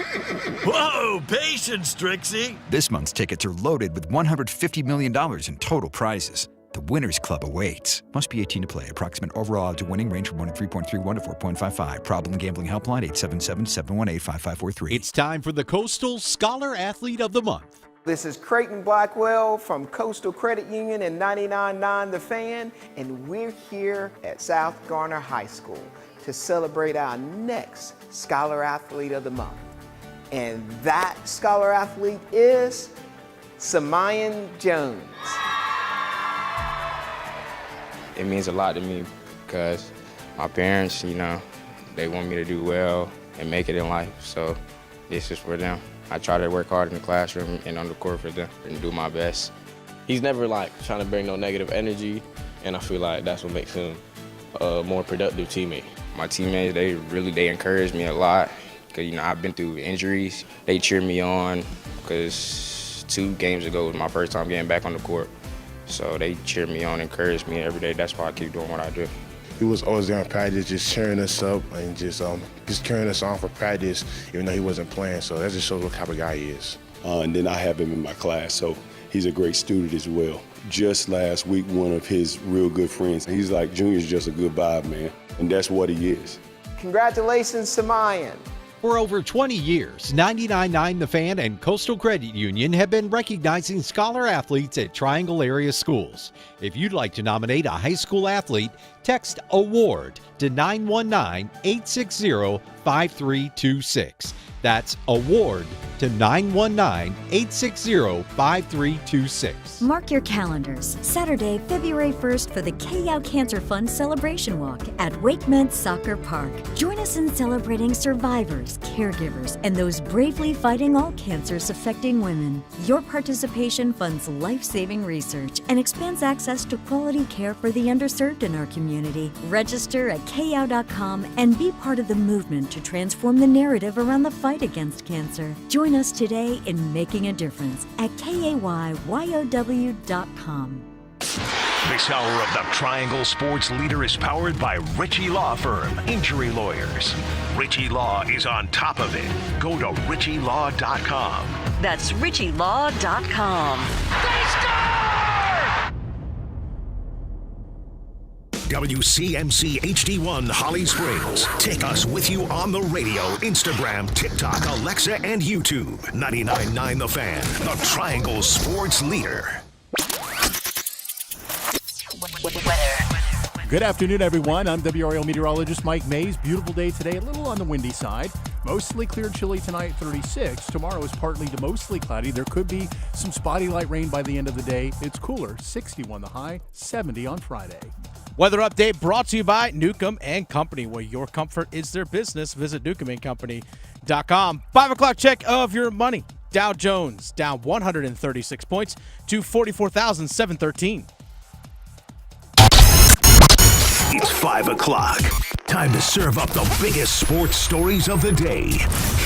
Whoa, patience, Trixie. This month's tickets are loaded with $150 million in total prizes. The Winners Club awaits. Must be 18 to play. Approximate overall odds of winning range from 3.31 to 4.55. Problem gambling helpline 877-718-5543. It's time for the Coastal Scholar Athlete of the Month. This is Creighton Blackwell from Coastal Credit Union and 99.9 The Fan, and we're here at South Garner High School to celebrate our next Scholar Athlete of the Month. And that Scholar Athlete is Samayan Jones. It means a lot to me because my parents, they want me to do well and make it in life, so this is for them. I try to work hard in the classroom and on the court for them and do my best. He's never trying to bring no negative energy, and I feel like that's what makes him a more productive teammate. My teammates, they encourage me a lot because, I've been through injuries. They cheer me on because 2 games ago was my first time getting back on the court. So they cheer me on, encourage me every day. That's why I keep doing what I do. He was always there in practice, just cheering us up and just carrying us on for practice, even though he wasn't playing. So that just shows what type of guy he is. And then I have him in my class, so he's a great student as well. Just last week, one of his real good friends, he's like, Junior's just a good vibe, man. And that's what he is. Congratulations, Samayan. For over 20 years, 99.9 The Fan and Coastal Credit Union have been recognizing scholar athletes at Triangle area schools. If you'd like to nominate a high school athlete, text AWARD to 919-860-5326. That's AWARD to 919-860-5326. Mark your calendars. Saturday, February 1st for the KO Cancer Fund Celebration Walk at Wakement Soccer Park. Join us in celebrating survivors, caregivers, and those bravely fighting all cancers affecting women. Your participation funds life-saving research and expands access to quality care for the underserved in our community. Register at KO.com and be part of the movement to transform the narrative around the fight against cancer. Join us today in making a difference at KAYYOW.com. This hour of the Triangle Sports Leader is powered by Ritchie Law Firm, injury lawyers. Ritchie Law is on top of it. Go to RitchieLaw.com. That's RitchieLaw.com. They score! WCMC HD1 Holly Springs. Take us with you on the radio, Instagram, TikTok, Alexa, and YouTube. 99.9 The Fan, the Triangle Sports Leader. Good afternoon, everyone. I'm WRAL meteorologist Mike Mays. Beautiful day today, a little on the windy side. Mostly clear, chilly tonight, 36. Tomorrow is partly to mostly cloudy. There could be some spotty light rain by the end of the day. It's cooler, 61 the high, 70 on Friday. Weather update brought to you by Newcomb and Company, where your comfort is their business. Visit newcombandcompany.com. 5 o'clock check of your money. Dow Jones down 136 points to 44,713. It's 5 o'clock. Time to serve up the biggest sports stories of the day.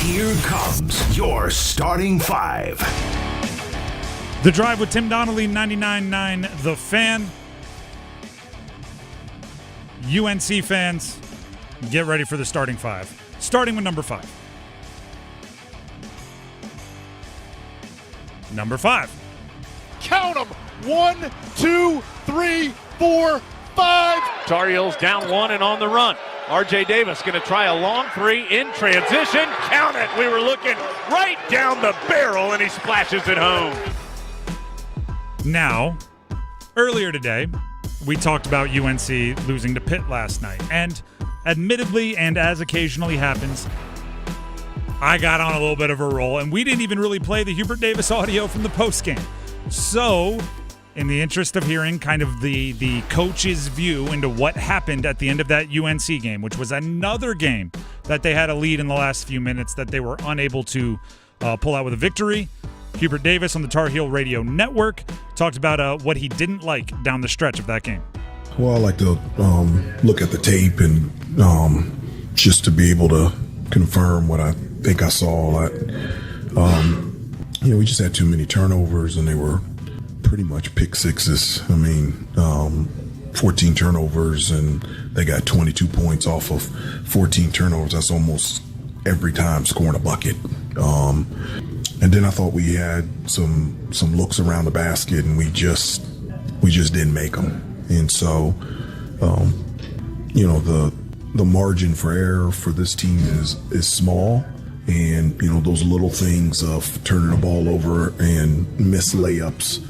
Here comes your starting 5. The Drive with Tim Donnelly, 99.9 The Fan. UNC fans, get ready for the starting 5. Starting with number 5. Number 5. Count them. 1, 2, 3, 4, 5. Tar Heels down 1 and on the run. R.J. Davis going to try a long 3 in transition. Count it. We were looking right down the barrel, and he splashes it home. Now, earlier today, we talked about UNC losing to Pitt last night. And admittedly, and as occasionally happens, I got on a little bit of a roll, and we didn't even really play the Hubert Davis audio from the postgame. So, in the interest of hearing kind of the coach's view into what happened at the end of that UNC game, which was another game that they had a lead in the last few minutes that they were unable to pull out with a victory, Hubert Davis on the Tar Heel Radio Network talked about what he didn't like down the stretch of that game. Well, I like to look at the tape and just to be able to confirm what I think I saw. We just had too many turnovers, and they were pretty much pick sixes. 14 turnovers, and they got 22 points off of 14 turnovers. That's almost every time scoring a bucket. And then I thought we had some looks around the basket, and we just didn't make them. And so, the margin for error for this team is small, And, those little things of turning the ball over and missed layups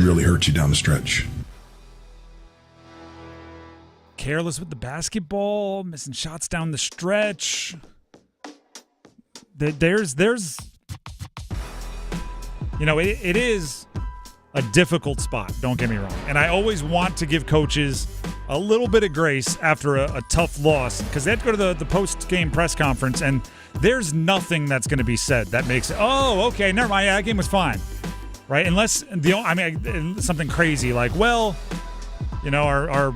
really hurt you down the stretch. Careless with the basketball, missing shots down the stretch. There's it is a difficult spot, don't get me wrong. And I always want to give coaches a little bit of grace after a tough loss, because they have to go to the post-game press conference, and there's nothing that's going to be said that makes it, oh, okay, never mind, that game was fine, right? Unless, something crazy like, well, our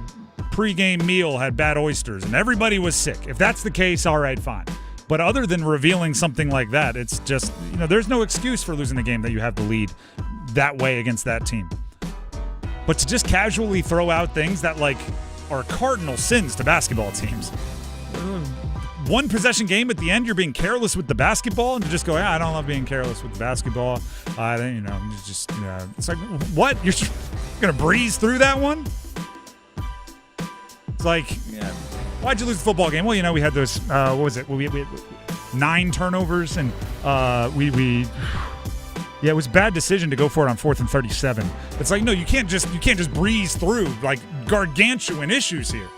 pregame meal had bad oysters and everybody was sick. If that's the case, all right, fine. But other than revealing something like that, it's just, there's no excuse for losing the game that you have the lead that way against that team. But to just casually throw out things that, are cardinal sins to basketball teams. One possession game at the end, you're being careless with the basketball, and you just go, I don't love being careless with the basketball. It's like, what? You're just going to breeze through that one? It's like, why'd you lose the football game? Well, we had those, what was it? We had 9 turnovers, and it was a bad decision to go for it on 4th and 37. It's like, no, you can't just breeze through gargantuan issues here.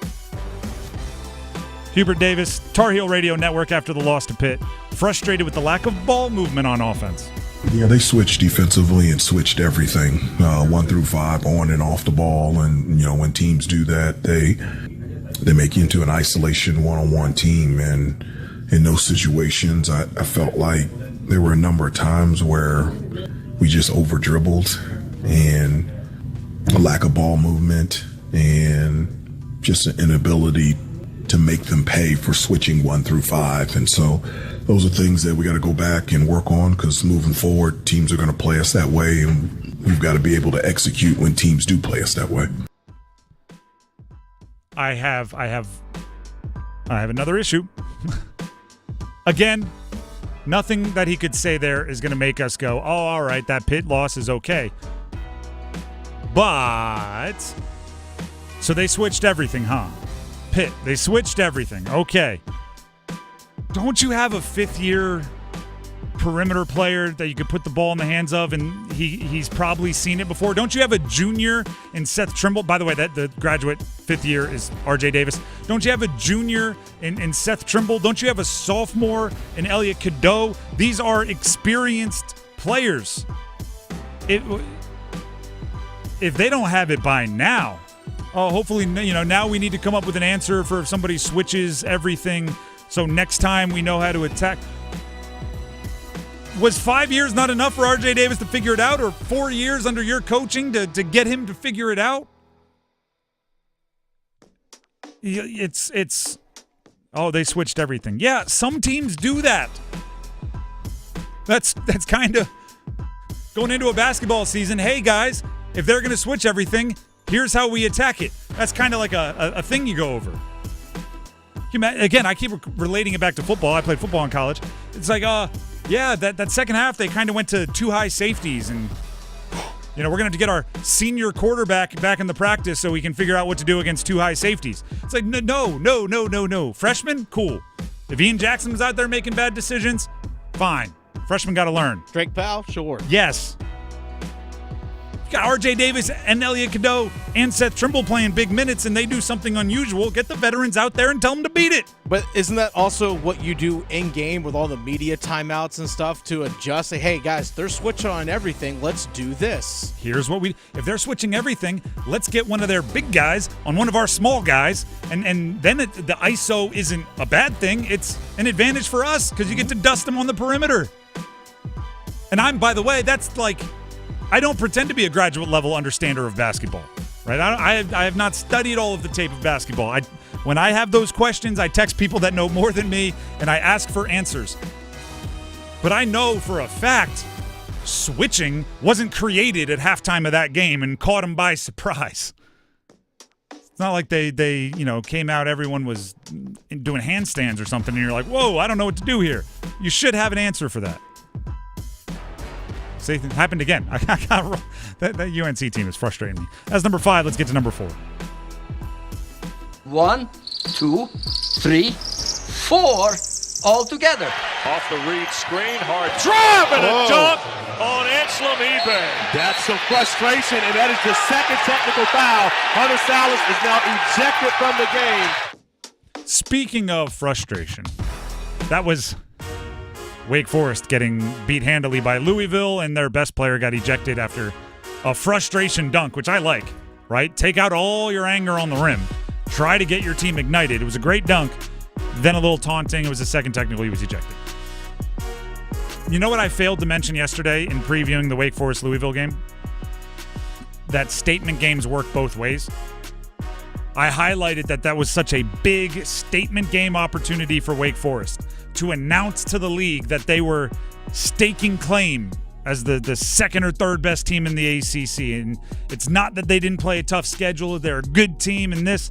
Hubert Davis, Tar Heel Radio Network after the loss to Pitt, frustrated with the lack of ball movement on offense. Yeah, they switched defensively and switched everything, 1 through 5, on and off the ball. And, when teams do that, they make you into an isolation one-on-one team. And in those situations, I felt like there were a number of times where we just over-dribbled, and a lack of ball movement, and just an inability to make them pay for switching 1 through 5. And so those are things that we got to go back and work on, because moving forward, teams are going to play us that way, and we've got to be able to execute when teams do play us that way. I have another issue. Again, nothing that he could say there is going to make us go, oh, all right, that Pitt loss is okay. But, so they switched everything, huh? Pitt, they switched everything. Okay. Don't you have a 5th-year perimeter player that you could put the ball in the hands of, and he's probably seen it before? Don't you have a junior in Seth Trimble? By the way, that the graduate 5th year is RJ Davis. Don't you have a junior in Seth Trimble? Don't you have a sophomore in Elliot Cadeau? These are experienced players. If they don't have it by now, hopefully, now we need to come up with an answer for if somebody switches everything, so next time we know how to attack. Was 5 years not enough for RJ Davis to figure it out, or 4 years under your coaching to get him to figure it out? It's they switched everything. Yeah, some teams do that. That's kind of going into a basketball season. Hey, guys, if they're going to switch everything, here's how we attack it. That's kind of like a thing you go over. Again, I keep relating it back to football. I played football in college. It's like, that second half, they kind of went to 2 high safeties, and we're going to have to get our senior quarterback back in the practice so we can figure out what to do against 2 high safeties. It's like, no. Freshman? Cool. If Ian Jackson was out there making bad decisions, fine. Freshman got to learn. Drake Powell? Sure. Yes. You got RJ Davis and Elliot Cadeau and Seth Trimble playing big minutes, and they do something unusual. Get the veterans out there and tell them to beat it. But isn't that also what you do in-game with all the media timeouts and stuff to adjust? Say, hey, guys, they're switching on everything. Let's do this. Here's what if they're switching everything, let's get one of their big guys on one of our small guys, and then the ISO isn't a bad thing. It's an advantage for us because you get to dust them on the perimeter. And by the way, that's like, I don't pretend to be a graduate level understander of basketball, right? I have not studied all of the tape of basketball. When I have those questions, I text people that know more than me, and I ask for answers. But I know for a fact switching wasn't created at halftime of that game and caught them by surprise. It's not like they came out, everyone was doing handstands or something, and you're like, whoa, I don't know what to do here. You should have an answer for that. See, it happened again. I got that UNC team is frustrating me. That's number 5. Let's get to number 4. 1, 2, 3, 4 all together. Off the Reed screen, hard drive and a dunk on Anselm eBay. That's some frustration, and that is the second technical foul. Hunter Salas is now ejected from the game. Speaking of frustration, that was Wake Forest getting beat handily by Louisville, and their best player got ejected after a frustration dunk, which I like, right? Take out all your anger on the rim. Try to get your team ignited. It was a great dunk. Then a little taunting. It was the second technical. He was ejected. You know what I failed to mention yesterday in previewing the Wake Forest-Louisville game? That statement games work both ways. I highlighted that was such a big statement game opportunity for Wake Forest to announce to the league that they were staking claim as the second or third best team in the ACC. And it's not that they didn't play a tough schedule. They're a good team in this.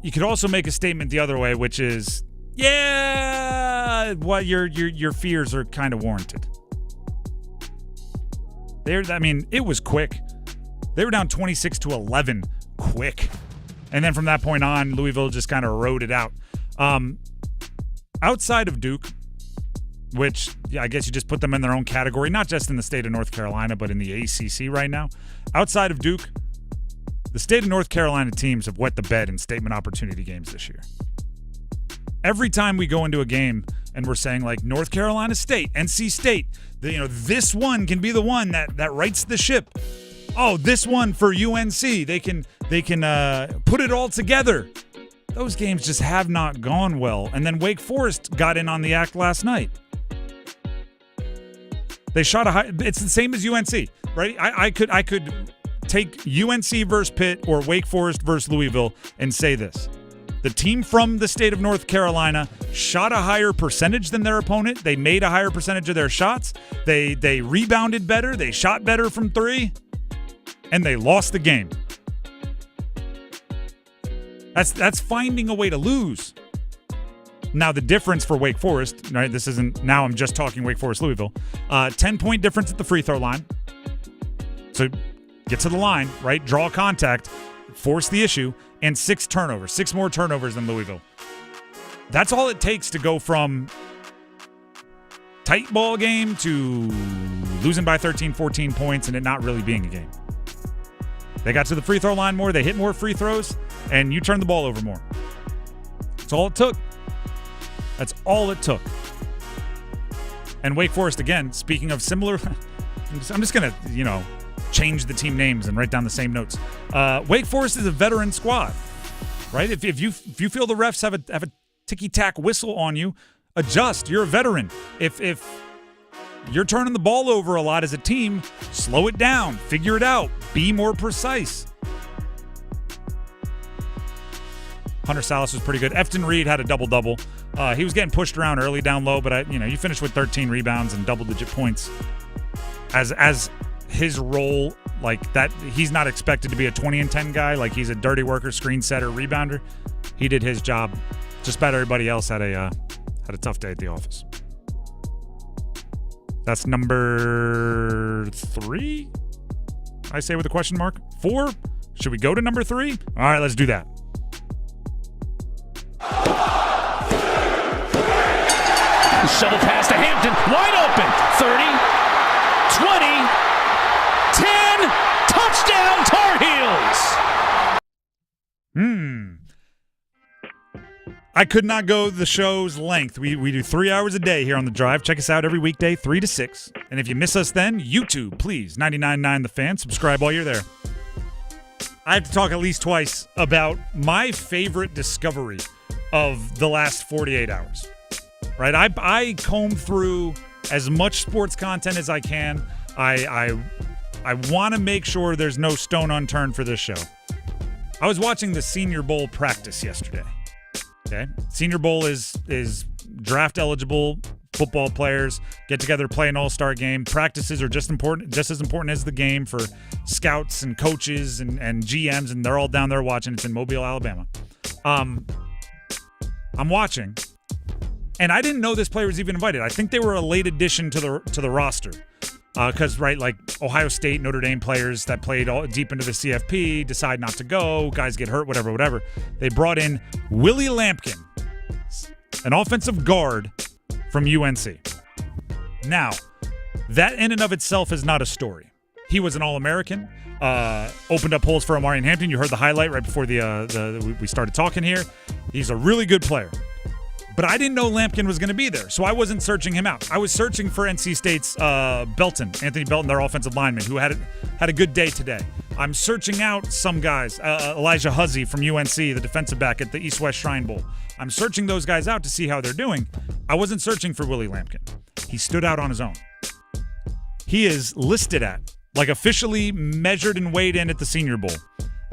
You could also make a statement the other way, which is, yeah, what your fears are kind of warranted. It was quick. They were down 26-11 quick. And then from that point on, Louisville just kind of rode it out. Outside of Duke, which I guess you just put them in their own category, not just in the state of North Carolina, but in the ACC right now. Outside of Duke, the state of North Carolina teams have wet the bed in statement opportunity games this year. Every time we go into a game and we're saying like North Carolina State, NC State, this one can be the one that rights the ship. Oh, this one for UNC, they can put it all together. Those games just have not gone well. And then Wake Forest got in on the act last night. They shot a high. It's the same as UNC, right? I could take UNC versus Pitt or Wake Forest versus Louisville and say this. The team from the state of North Carolina shot a higher percentage than their opponent. They made a higher percentage of their shots. They rebounded better. They shot better from three. And they lost the game. That's finding a way to lose. Now, the difference for Wake Forest, right? This isn't, now I'm just talking Wake Forest, Louisville. 10-point difference at the free throw line. So get to the line, right? Draw contact, force the issue, and 6 turnovers. 6 more turnovers than Louisville. That's all it takes to go from tight ball game to losing by 13, 14 points and it not really being a game. They got to the free throw line more, they hit more free throws, and you turned the ball over more. That's all it took. That's all it took. And Wake Forest, again, speaking of similar, I'm just going to, change the team names and write down the same notes. Wake Forest is a veteran squad, right? If you feel the refs have a ticky-tack whistle on you, adjust. You're a veteran. If you're turning the ball over a lot as a team, slow it down, figure it out, be more precise. Hunter Salas was pretty good. Efton Reed had a double-double. He was getting pushed around early down low, but you finished with 13 rebounds and double-digit points. As his role, like that, he's not expected to be a 20-10 guy. Like he's a dirty worker, screen setter, rebounder. He did his job. Just about everybody else had a tough day at the office. That's number 3. I say with a question mark. 4. Should we go to number 3? All right, let's do that. Shovel pass to Hampton, wide open. 30, 20, 10, touchdown Tar Heels. I could not go the show's length. We do 3 hours a day here on The Drive. Check us out every weekday, 3 to 6. And if you miss us then, YouTube, please, 99.9 The Fan. Subscribe while you're there. I have to talk at least twice about my favorite discovery of the last 48 hours. Right? I comb through as much sports content as I can. I want to make sure there's no stone unturned for this show. I was watching the Senior Bowl practice yesterday. Okay? Senior Bowl is draft eligible football players get together, play an all-star game. Practices are just as important as the game for scouts and coaches and GMs, and they're all down there watching. It's in Mobile, Alabama. I'm watching. And I didn't know this player was even invited. I think they were a late addition to the roster. Because, right, like Ohio State, Notre Dame players that played all deep into the CFP decide not to go. Guys get hurt, whatever. They brought in Willie Lampkin. an offensive guard from UNC. Now, that in and of itself is not a story. He was an All-American, opened up holes for Omarion Hampton. You heard the highlight right before we started talking here. He's a really good player. But I didn't know Lampkin was going to be there, so I wasn't searching him out. I was searching for NC State's Anthony Belton, their offensive lineman, who had a good day today. I'm searching out some guys, Elijah Huzzy from UNC, the defensive back at the East-West Shrine Bowl. I'm searching those guys out to see how they're doing. I wasn't searching for Willie Lampkin. He stood out on his own. He is listed at, like officially measured and weighed in at the Senior Bowl,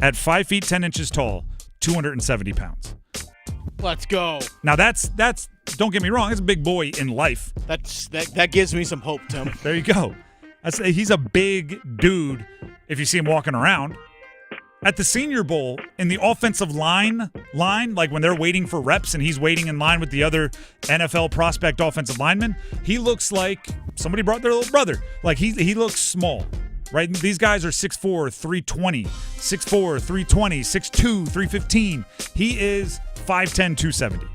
at 5 feet 10 inches tall, 270 pounds. Let's go. Now that's don't get me wrong, that's a big boy in life. That gives me some hope, Tim. There you go. He's a big dude if you see him walking around. At the Senior Bowl, in the offensive line, like when they're waiting for reps and he's waiting in line with the other NFL prospect offensive linemen, he looks like somebody brought their little brother. Like he looks small, right? These guys are 6'4", 320, 6'4", 320, 6'2", 315. He is 5'10", 270.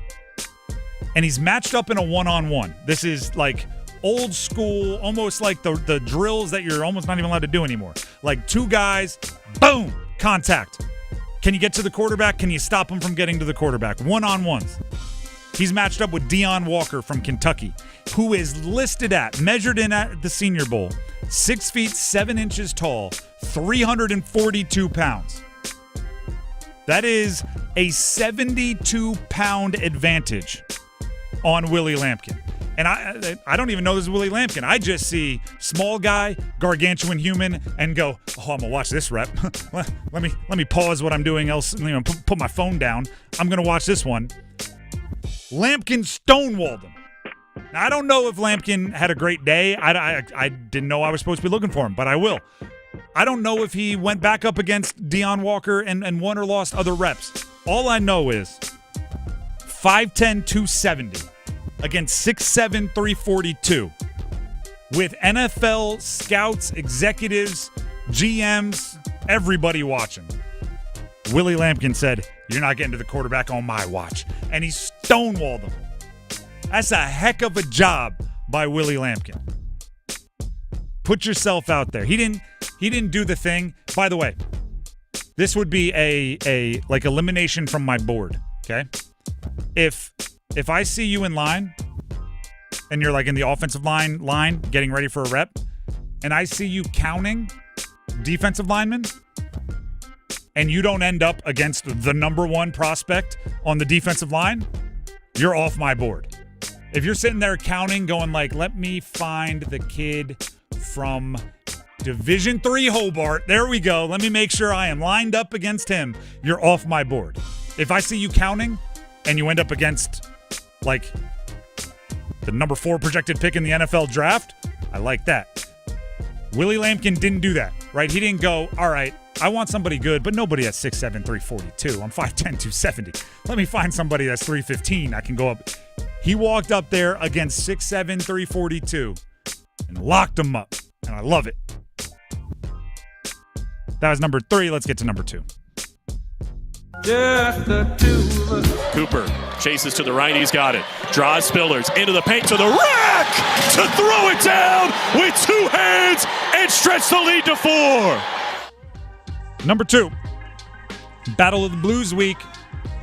And he's matched up in a one-on-one. This is like old school, almost like the drills that you're almost not even allowed to do anymore. Like two guys, boom, contact. Can you get to the quarterback? Can you stop him from getting to the quarterback? One-on-ones. He's matched up with Deion Walker from Kentucky, who is listed at, measured in at the Senior Bowl, 6 feet 7 inches tall, 342 pounds. That is a 72-pound advantage on Willie Lampkin. And I don't even know this is Willie Lampkin. I just see small guy, gargantuan human, and go, oh, I'm gonna watch this rep. let me pause what I'm doing else, put my phone down. I'm gonna watch this one. Lampkin stonewalled him. Now, I don't know if Lampkin had a great day. I didn't know I was supposed to be looking for him, but I will. I don't know if he went back up against Deion Walker and won or lost other reps. All I know is 5'10", 270 against 6'7", 342 with NFL scouts, executives, GMs, everybody watching. Willie Lampkin said, "You're not getting to the quarterback on my watch." And he stonewalled him. That's a heck of a job by Willie Lampkin. Put yourself out there. He didn't do the thing. By the way, this would be a like elimination from my board, okay? If I see you in line and you're like in the offensive line getting ready for a rep, and I see you counting defensive linemen, and you don't end up against the number one prospect on the defensive line, you're off my board. If you're sitting there counting, going like, let me find the kid from Division III Hobart. There we go. Let me make sure I am lined up against him. You're off my board. If I see you counting and you end up against like the number 4 projected pick in the NFL draft, I like that. Willie Lampkin didn't do that, right? He didn't go, all right, I want somebody good, but nobody at 6'7", 342. I'm 5'10", 270. Let me find somebody that's 315. I can go up. He walked up there against 6'7", 342 and locked him up. And I love it. That was number 3. Let's get to number 2. Just the two of us. Cooper chases to the right. He's got it. Draws Spillers into the paint to the rack to throw it down with 2 hands and stretch the lead to 4. Number 2. Battle of the Blues week.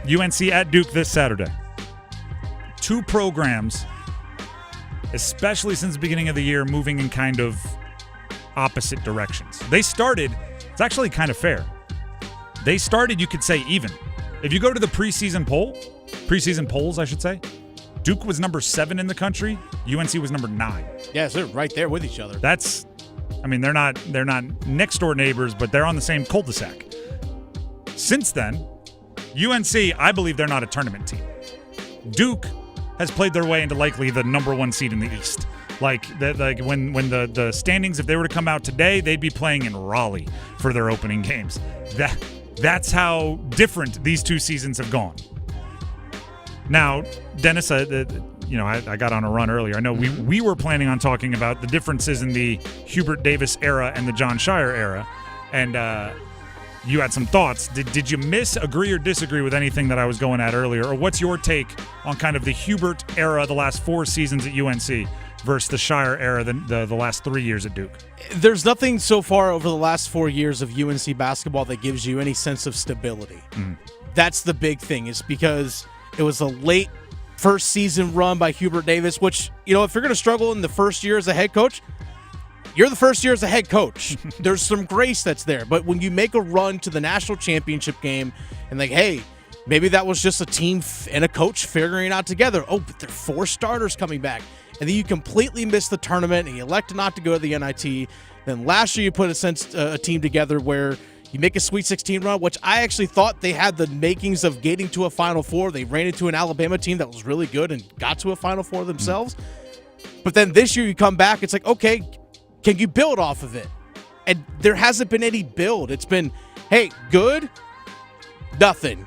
UNC at Duke this Saturday. 2 programs, especially since the beginning of the year, moving in kind of opposite directions. They started, it's actually kind of fair. They started, you could say, even. If you go to the preseason polls, I should say, Duke was number 7 in the country. UNC was number 9. Yes, they're right there with each other. That's, I mean, they're not next door neighbors, but they're on the same cul-de-sac. Since then, UNC, I believe they're not a tournament team. Duke has played their way into likely the number 1 seed in the East. Like when the standings, if they were to come out today, they'd be playing in Raleigh for their opening games. That's how different these 2 seasons have gone. Now, Dennis, I got on a run earlier. I know we were planning on talking about the differences in the Hubert Davis era and the John Shire era, and you had some thoughts. Did you agree or disagree with anything that I was going at earlier? Or what's your take on kind of the Hubert era, the last 4 seasons at UNC, versus the Shire era, the last 3 years at Duke? There's nothing so far over the last 4 years of UNC basketball that gives you any sense of stability. That's the big thing, is because it was a late first season run by Hubert Davis, which, if you're going to struggle in the first year as a head coach, you're the first year as a head coach. There's some grace that's there. But when you make a run to the national championship game and hey, maybe that was just a team and a coach figuring it out together. Oh, but there are 4 starters coming back. And then you completely miss the tournament and you elect not to go to the NIT. Then last year you put a team together where you make a Sweet 16 run, which I actually thought they had the makings of getting to a Final Four. They ran into an Alabama team that was really good and got to a Final Four themselves. But then this year you come back, it's okay, can you build off of it? And there hasn't been any build. It's been, hey, good, nothing.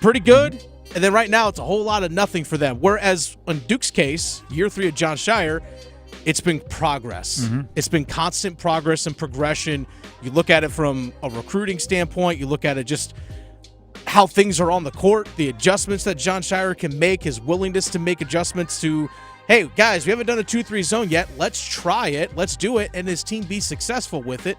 Pretty good, and then right now it's a whole lot of nothing for them. Whereas in Duke's case, year 3 of John Shire, it's been progress. It's been constant progress and progression. You look at it from a recruiting standpoint. You look at it just how things are on the court, the adjustments that John Shire can make, his willingness to make adjustments to, hey, guys, we haven't done a 2-3 zone yet. Let's try it. Let's do it. And his team be successful with it.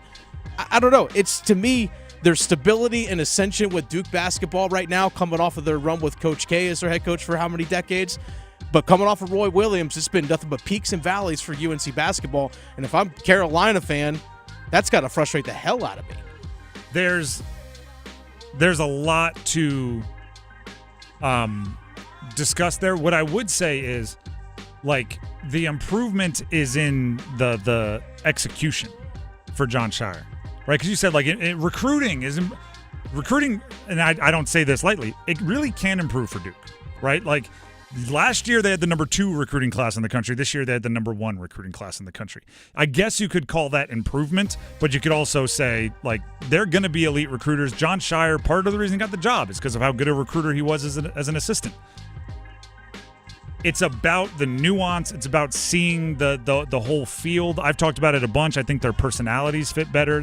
I don't know. It's, to me, there's stability and ascension with Duke basketball right now, coming off of their run with Coach K as their head coach for how many decades? But coming off of Roy Williams, it's been nothing but peaks and valleys for UNC basketball. And if I'm a Carolina fan, that's got to frustrate the hell out of me. There's a lot to discuss there. What I would say is, the improvement is in the execution for John Shire, right? Because you said, recruiting, and I don't say this lightly, it really can improve for Duke, right? Last year they had the number 2 recruiting class in the country. This year they had the number 1 recruiting class in the country. I guess you could call that improvement, but you could also say, they're going to be elite recruiters. John Shire, part of the reason he got the job is because of how good a recruiter he was as an assistant. It's about the nuance. It's about seeing the whole field. I've talked about it a bunch. I think their personalities fit better.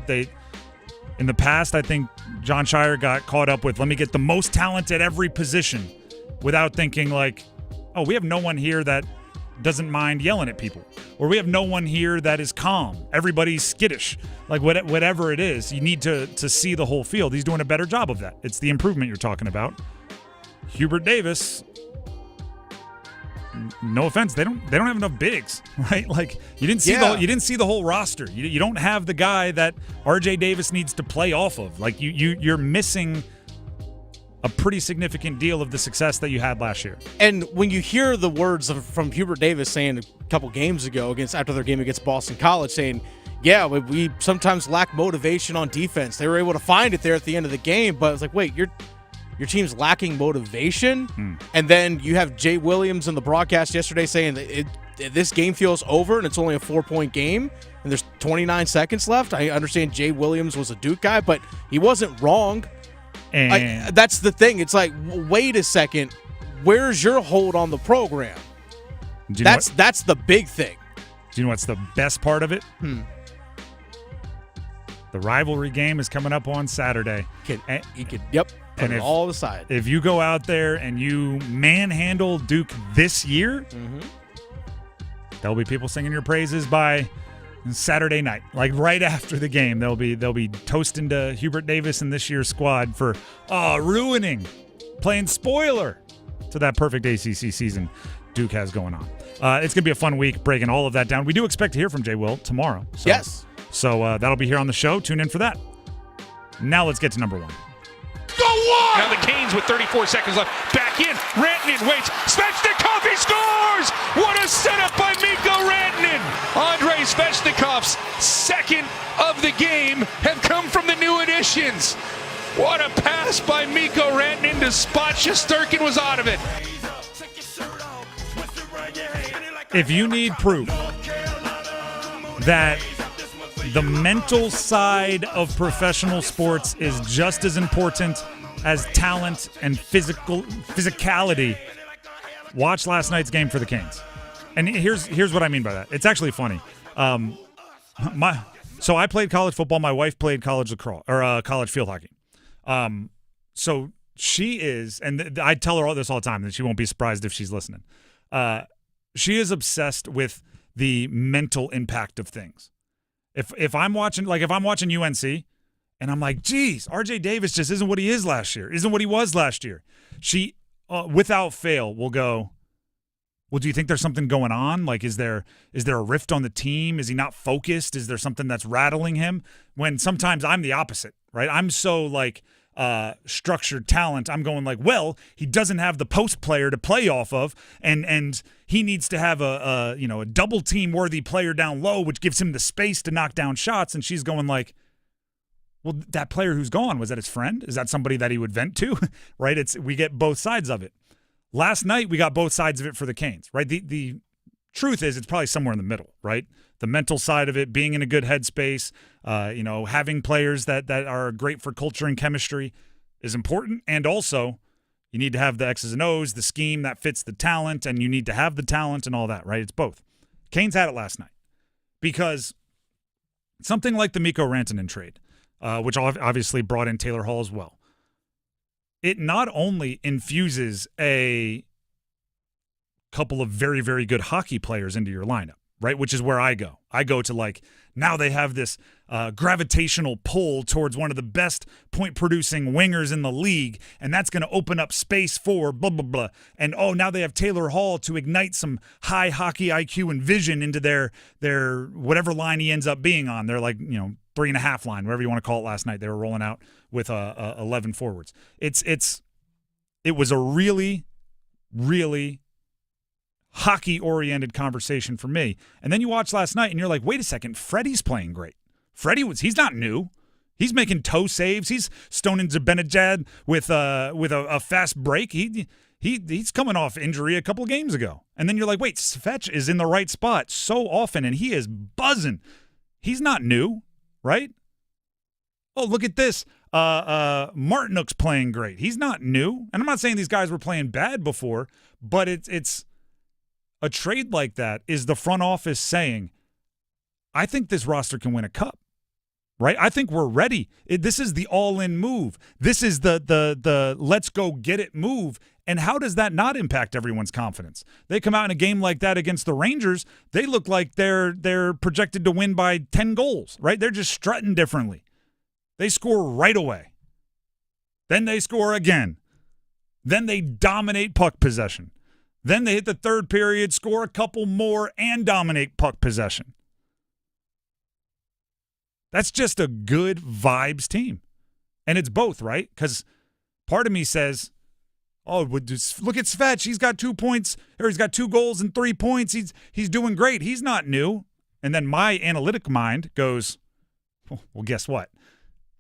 In the past, I think John Shire got caught up with, let me get the most talent at every position, without thinking oh, we have no one here that doesn't mind yelling at people, or we have no one here that is calm. Everybody's skittish. Whatever it is, you need to see the whole field. He's doing a better job of that. It's the improvement you're talking about. Hubert Davis, no offense, they don't have enough bigs, right? You didn't see the whole roster. You don't have the guy that RJ Davis needs to play off of. You're missing a pretty significant deal of the success that you had last year. And when you hear the words from Hubert Davis saying a couple games ago after their game against Boston College, saying, yeah, we sometimes lack motivation on defense. They were able to find it there at the end of the game, but it's wait, your team's lacking motivation? And then you have Jay Williams in the broadcast yesterday saying that this game feels over and it's only a 4-point game and there's 29 seconds left. I understand Jay Williams was a Duke guy, but he wasn't wrong. And that's the thing. It's wait a second. Where's your hold on the program? That's the big thing. Do you know what's the best part of it? The rivalry game is coming up on Saturday. Yep. Put it all aside. If you go out there and you manhandle Duke this year, there'll be people singing your praises by Saturday night, right after the game. They'll be toasting to Hubert Davis and this year's squad for ruining, playing spoiler to that perfect ACC season Duke has going on. It's gonna be a fun week breaking all of that down. We do expect to hear from Jay Will tomorrow. Yes. So that'll be here on the show. Tune in for that. Now let's get to number 1. Go on! Now the Canes with 34 seconds left. Back in. Rantanen waits. Svechnikov, he scores! What a setup by Mikko Rantanen! Andrei Svechnikov's second of the game have come from the new additions. What a pass by Mikko Rantanen to spot Shesterkin was out of it. If you need proof that the mental side of professional sports is just as important as talent and physicality, watch last night's game for the Canes. And here's what I mean by that. It's actually funny. So I played college football. My wife played college lacrosse or college field hockey. So she is, and I tell her all this all the time, and she won't be surprised if she's listening. She is obsessed with the mental impact of things. If I'm watching UNC, and I'm like, geez, RJ Davis just isn't what he is last year, isn't what he was last year. She, without fail, will go, well, do you think there's something going on? Like, is there a rift on the team? Is he not focused? Is there something that's rattling him? When sometimes I'm the opposite, right? I'm so like structured talent. I'm going like, well, he doesn't have the post player to play off of, and he needs to have a double team worthy player down low, which gives him the space to knock down shots. And she's going like, well, that player who's gone, was that his friend? Is that somebody that he would vent to? Right? We get both sides of it. Last night, we got both sides of it for the Canes, right? The truth is it's probably somewhere in the middle, right? The mental side of it, being in a good headspace, having players that are great for culture and chemistry is important. And also, you need to have the X's and O's, the scheme that fits the talent, and you need to have the talent and all that, right? It's both. Canes had it last night because something like the Mikko Rantanen trade, which obviously brought in Taylor Hall as well, it not only infuses a couple of very, very good hockey players into your lineup, right? Which is where I go. I go to like, now they have this gravitational pull towards one of the best point-producing wingers in the league, and that's going to open up space for blah, blah, blah. And, now they have Taylor Hall to ignite some high hockey IQ and vision into their whatever line he ends up being on. They're like, 3.5 line, whatever you want to call it last night. They were rolling out with 11 forwards. It was a really, really hockey-oriented conversation for me. And then you watch last night, and you're like, wait a second, Freddie's playing great. He's not new. He's making toe saves. He's stoning Zibanejad with a fast break. He's coming off injury a couple of games ago. And then you're like, wait, Svetch is in the right spot so often, and he is buzzing. He's not new, right? Oh, look at this. Martinook's playing great. He's not new. And I'm not saying these guys were playing bad before, but it's a trade like that is the front office saying, I think this roster can win a cup, right? I think we're ready. This is the all-in move. This is the let's go get it move. And how does that not impact everyone's confidence? They come out in a game like that against the Rangers, they look like they're projected to win by 10 goals, right? They're just strutting differently. They score right away. Then they score again. Then they dominate puck possession. Then they hit the third period, score a couple more, and dominate puck possession. That's just a good vibes team. And it's both, right? Because part of me says, look at Svetch. He's got 2 points, or he's got 2 goals and 3 points. He's doing great. He's not new. And then my analytic mind goes, well, guess what?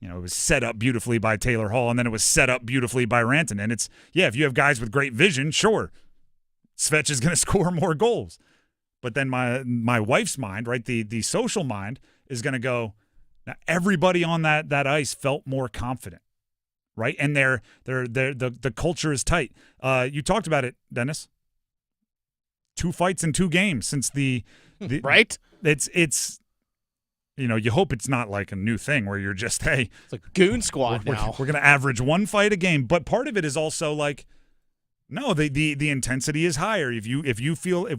It was set up beautifully by Taylor Hall, and then it was set up beautifully by Rantanen. And it's, if you have guys with great vision, sure, Svetch is going to score more goals. But then my wife's mind, right, the social mind, is going to go, now everybody on that ice felt more confident, right? And the culture is tight. You talked about it, Dennis. 2 fights in 2 games since the right? It's you hope it's not like a new thing where you're just, hey, it's like goon squad now. We're going to average 1 fight a game. But part of it is also like, no, the intensity is higher. If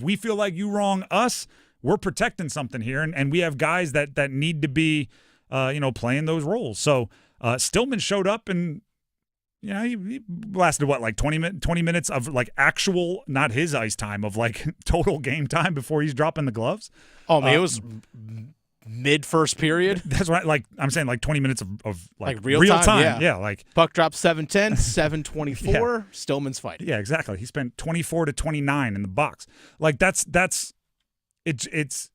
we feel like you wrong us, we're protecting something here, and we have guys that need to be playing those roles. So Stillman showed up, and he lasted like 20 minutes of like actual, not his ice time, of like total game time before he's dropping the gloves. Oh man, it was mid first period. That's right. Like I'm saying, like 20 minutes of real time. Yeah, like puck drop 7:10, 7:24. Yeah. Stillman's fighting. Yeah, exactly. He spent 24 to 29 in the box. Like that's it's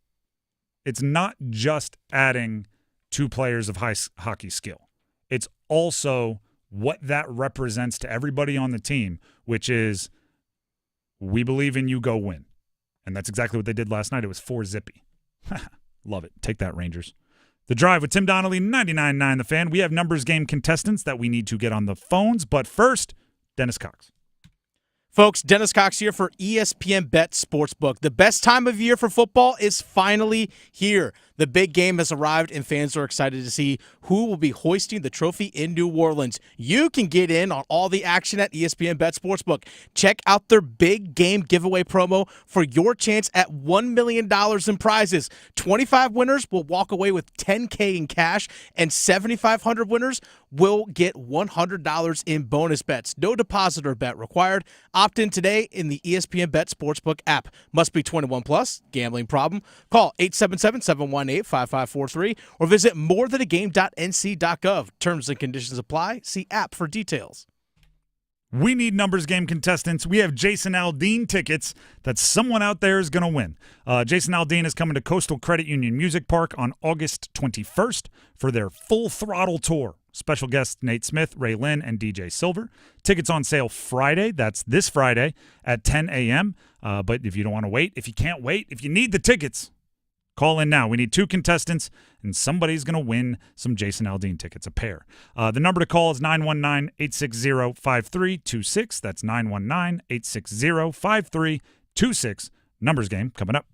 not just adding 2 players of high hockey skill. It's also what that represents to everybody on the team, which is we believe in you, go win. And that's exactly what they did last night. It was 4-zippy. Love it. Take that, Rangers. The Drive with Tim Donnelly, 99.9 The Fan. We have numbers game contestants that we need to get on the phones. But first, Dennis Cox. Folks, Dennis Cox here for ESPN Bet Sportsbook. The best time of year for football is finally here. The big game has arrived, and fans are excited to see who will be hoisting the trophy in New Orleans. You can get in on all the action at ESPN Bet Sportsbook. Check out their big game giveaway promo for your chance at $1 million in prizes. 25 winners will walk away with $10K in cash, and 7,500 winners will get $100 in bonus bets. No deposit or bet required. Opt in today in the ESPN Bet Sportsbook app. Must be 21 plus. Gambling problem? Call 877-718-5543 or visit morethanagame.nc.gov. Terms and conditions apply. See app for details. We need numbers game contestants. We have Jason Aldean tickets that someone out there is going to win. Jason Aldean is coming to Coastal Credit Union Music Park on August 21st for their Full Throttle Tour. Special guests Nate Smith, Ray Lynn, and DJ Silver. Tickets on sale Friday. That's this Friday at 10 a.m. But if you don't want to wait, if you can't wait, if you need the tickets, call in now. We need 2 contestants, and somebody's going to win some Jason Aldean tickets, a pair. The number to call is 919-860-5326. That's 919-860-5326. Numbers game coming up.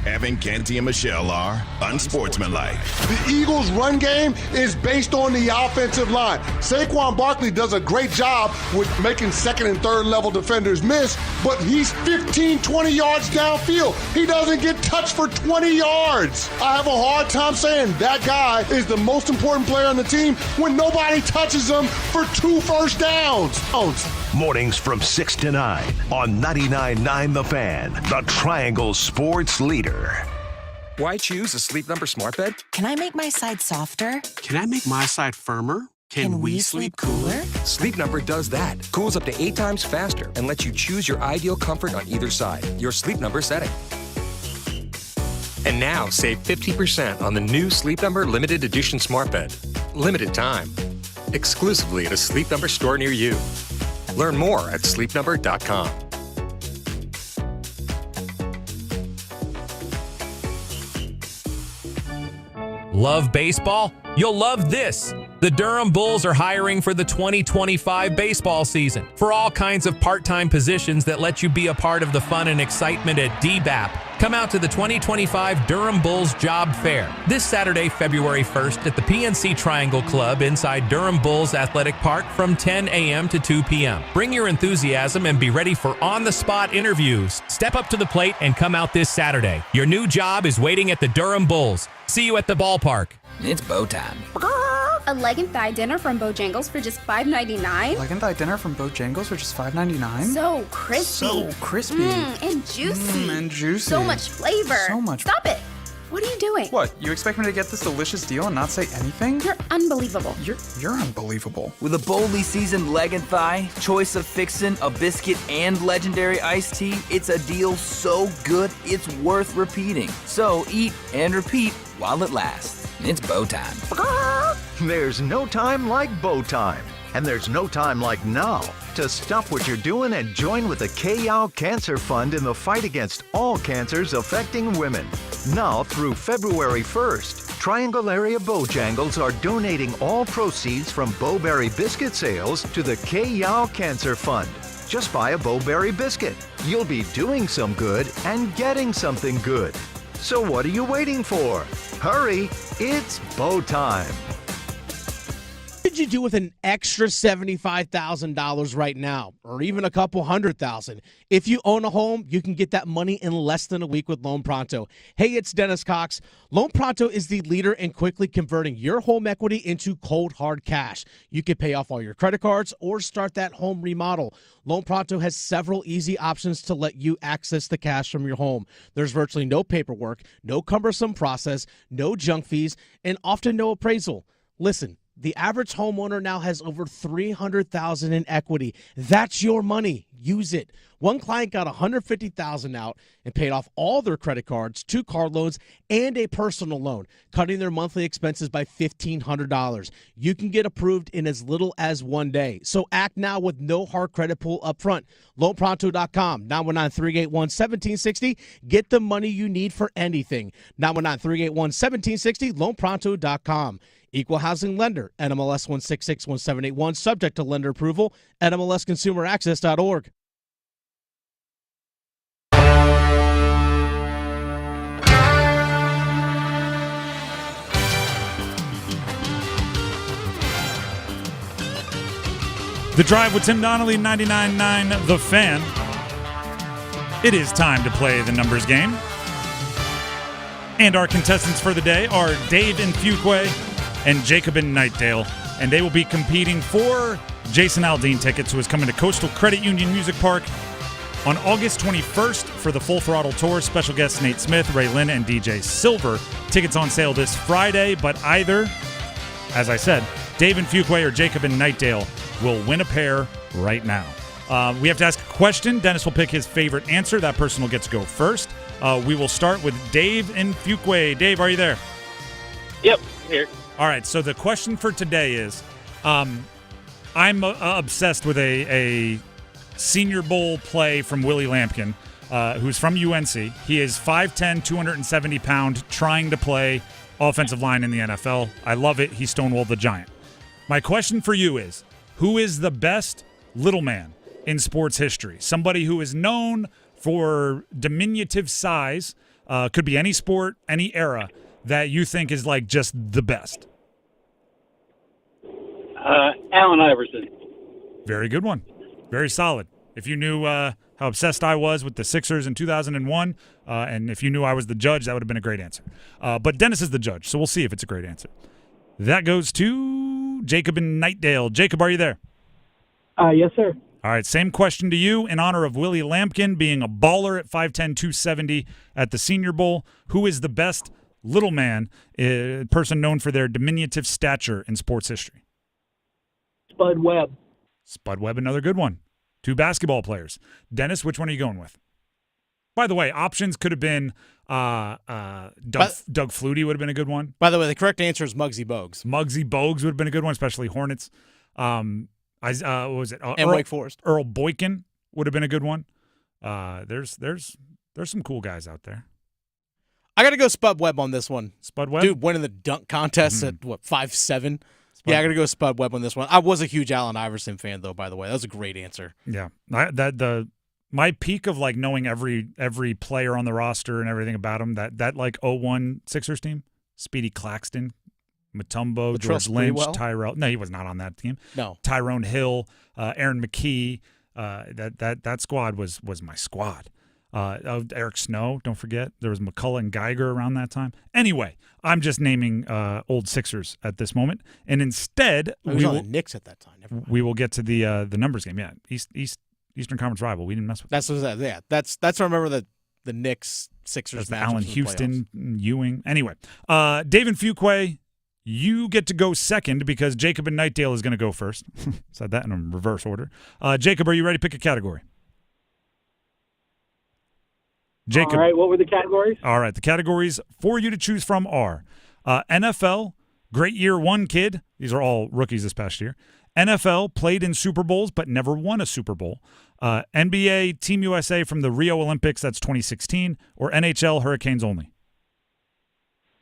Evan, Canty, and Michelle are unsportsmanlike. The Eagles' run game is based on the offensive line. Saquon Barkley does a great job with making second and third level defenders miss, but he's 15, 20 yards downfield. He doesn't get touched for 20 yards. I have a hard time saying that guy is the most important player on the team when nobody touches him for 2 first downs. Mornings from 6 to 9 on 99.9 The Fan, the Triangle Sports Leader. Why choose a Sleep Number smart bed? Can I make my side softer? Can I make my side firmer? Can we sleep cooler? Sleep Number does that. Cools up to 8 times faster and lets you choose your ideal comfort on either side. Your Sleep Number setting. And now save 50% on the new Sleep Number limited edition smart bed. Limited time. Exclusively at a Sleep Number store near you. Learn more at sleepnumber.com. Love baseball? You'll love this. The Durham Bulls are hiring for the 2025 baseball season for all kinds of part-time positions that let you be a part of the fun and excitement at DBAP. Come out to the 2025 Durham Bulls Job Fair this Saturday, February 1st at the PNC Triangle Club inside Durham Bulls Athletic Park from 10 a.m. to 2 p.m. Bring your enthusiasm and be ready for on-the-spot interviews. Step up to the plate and come out this Saturday. Your new job is waiting at the Durham Bulls. See you at the ballpark. It's bow time. A leg and thigh dinner from Bojangles for just $5.99? Leg and thigh dinner from Bojangles for just $5.99? So crispy. So crispy. And juicy. And juicy. So much flavor. So much. Stop it. What are you doing? What? You expect me to get this delicious deal and not say anything? You're unbelievable. You're unbelievable. With a boldly seasoned leg and thigh, choice of fixin', a biscuit, and legendary iced tea, it's a deal so good it's worth repeating. So eat and repeat while it lasts. It's bow time. There's no time like bow time. And there's no time like now to stop what you're doing and join with the K.O. Cancer Fund in the fight against all cancers affecting women. Now through February 1st, Triangle Area Bojangles are donating all proceeds from Bowberry biscuit sales to the K.O. Cancer Fund. Just buy a Bowberry biscuit. You'll be doing some good and getting something good. So what are you waiting for? Hurry, it's bow time. What could you do with an extra $75,000 right now, or even a couple $100,000? If you own a home, you can get that money in less than a week with Loan Pronto. Hey, it's Dennis Cox. Loan Pronto is the leader in quickly converting your home equity into cold, hard cash. You can pay off all your credit cards or start that home remodel. Loan Pronto has several easy options to let you access the cash from your home. There's virtually no paperwork, no cumbersome process, no junk fees, and often no appraisal. Listen. The average homeowner now has over $300,000 in equity. That's your money. Use it. One client got $150,000 out and paid off all their credit cards, 2 car loans, and a personal loan, cutting their monthly expenses by $1,500. You can get approved in as little as 1 day. So act now with no hard credit pull up front. LoanPronto.com, 919-381-1760. Get the money you need for anything. 919-381-1760, LoanPronto.com. Equal housing lender, NMLS 1661781, subject to lender approval, NMLSconsumeraccess.org. The Drive with Tim Donnelly, 99.9 The Fan. It is time to play the numbers game. And our contestants for the day are Dave in Fuquay and Jacob in Nightdale. And they will be competing for Jason Aldean tickets, who is coming to Coastal Credit Union Music Park on August 21st for the Full Throttle Tour. Special guests Nate Smith, Ray Lynn, and DJ Silver. Tickets on sale this Friday, but either, as I said, Dave in Fuquay or Jacob in Nightdale will win a pair right now. We have to ask a question. Dennis will pick his favorite answer. That person will get to go first. We will start with Dave in Fuquay. Dave, are you there? Yep, here. All right, so the question for today is, I'm obsessed with a Senior Bowl play from Willie Lampkin, who's from UNC. He is 5'10", 270-pound, trying to play offensive line in the NFL. I love it. He stonewalled the Giant. My question for you is, who is the best little man in sports history? Somebody who is known for diminutive size, could be any sport, any era, that you think is like just the best. Allen Iverson. Very good one. Very solid. If you knew how obsessed I was with the Sixers in 2001, and if you knew I was the judge, that would have been a great answer. But Dennis is the judge, so we'll see if it's a great answer. That goes to Jacob in Nightdale. Jacob, are you there? Yes, sir. All right, same question to you. In honor of Willie Lampkin being a baller at 5'10", 270 at the Senior Bowl, who is the best little man, person known for their diminutive stature in sports history? Spud Webb. Spud Webb, another good one. 2 basketball players. Dennis, which one are you going with? By the way, options could have been Doug Flutie would have been a good one. By the way, the correct answer is Muggsy Bogues. Muggsy Bogues would have been a good one, especially Hornets. What was it? And Wake Forest. Earl Boykin would have been a good one. There's some cool guys out there. I got to go Spud Webb on this one. Spud Webb? Dude, winning the dunk contest at, 5'7"? Yeah, I got to go Spud Webb on this one. I was a huge Allen Iverson fan, though, by the way. That was a great answer. Yeah. My peak of, like, knowing every player on the roster and everything about him, that like, 01 Sixers team, Speedy Claxton, Mutombo, George Lynch, Tyrell. No, he was not on that team. No. Tyrone Hill, Aaron McKee. That squad was my squad. Eric Snow, don't forget. There was McCullough and Geiger around that time. Anyway, I'm just naming old Sixers at this moment. And instead, we was on the Knicks at that time. We will get to the numbers game. Yeah, Eastern Conference rival. We didn't mess with that. That's I remember the Knicks Sixers match. Allen Houston, Ewing. Anyway, Dave and Fuquay, you get to go second because Jacob and Nightdale is going to go first. Said that in a reverse order. Jacob, are you ready to pick a category? Jacob. All right, what were the categories? All right, the categories for you to choose from are NFL, great year one kid. These are all rookies this past year. NFL, played in Super Bowls but never won a Super Bowl. NBA, Team USA from the Rio Olympics, that's 2016. Or NHL, Hurricanes only.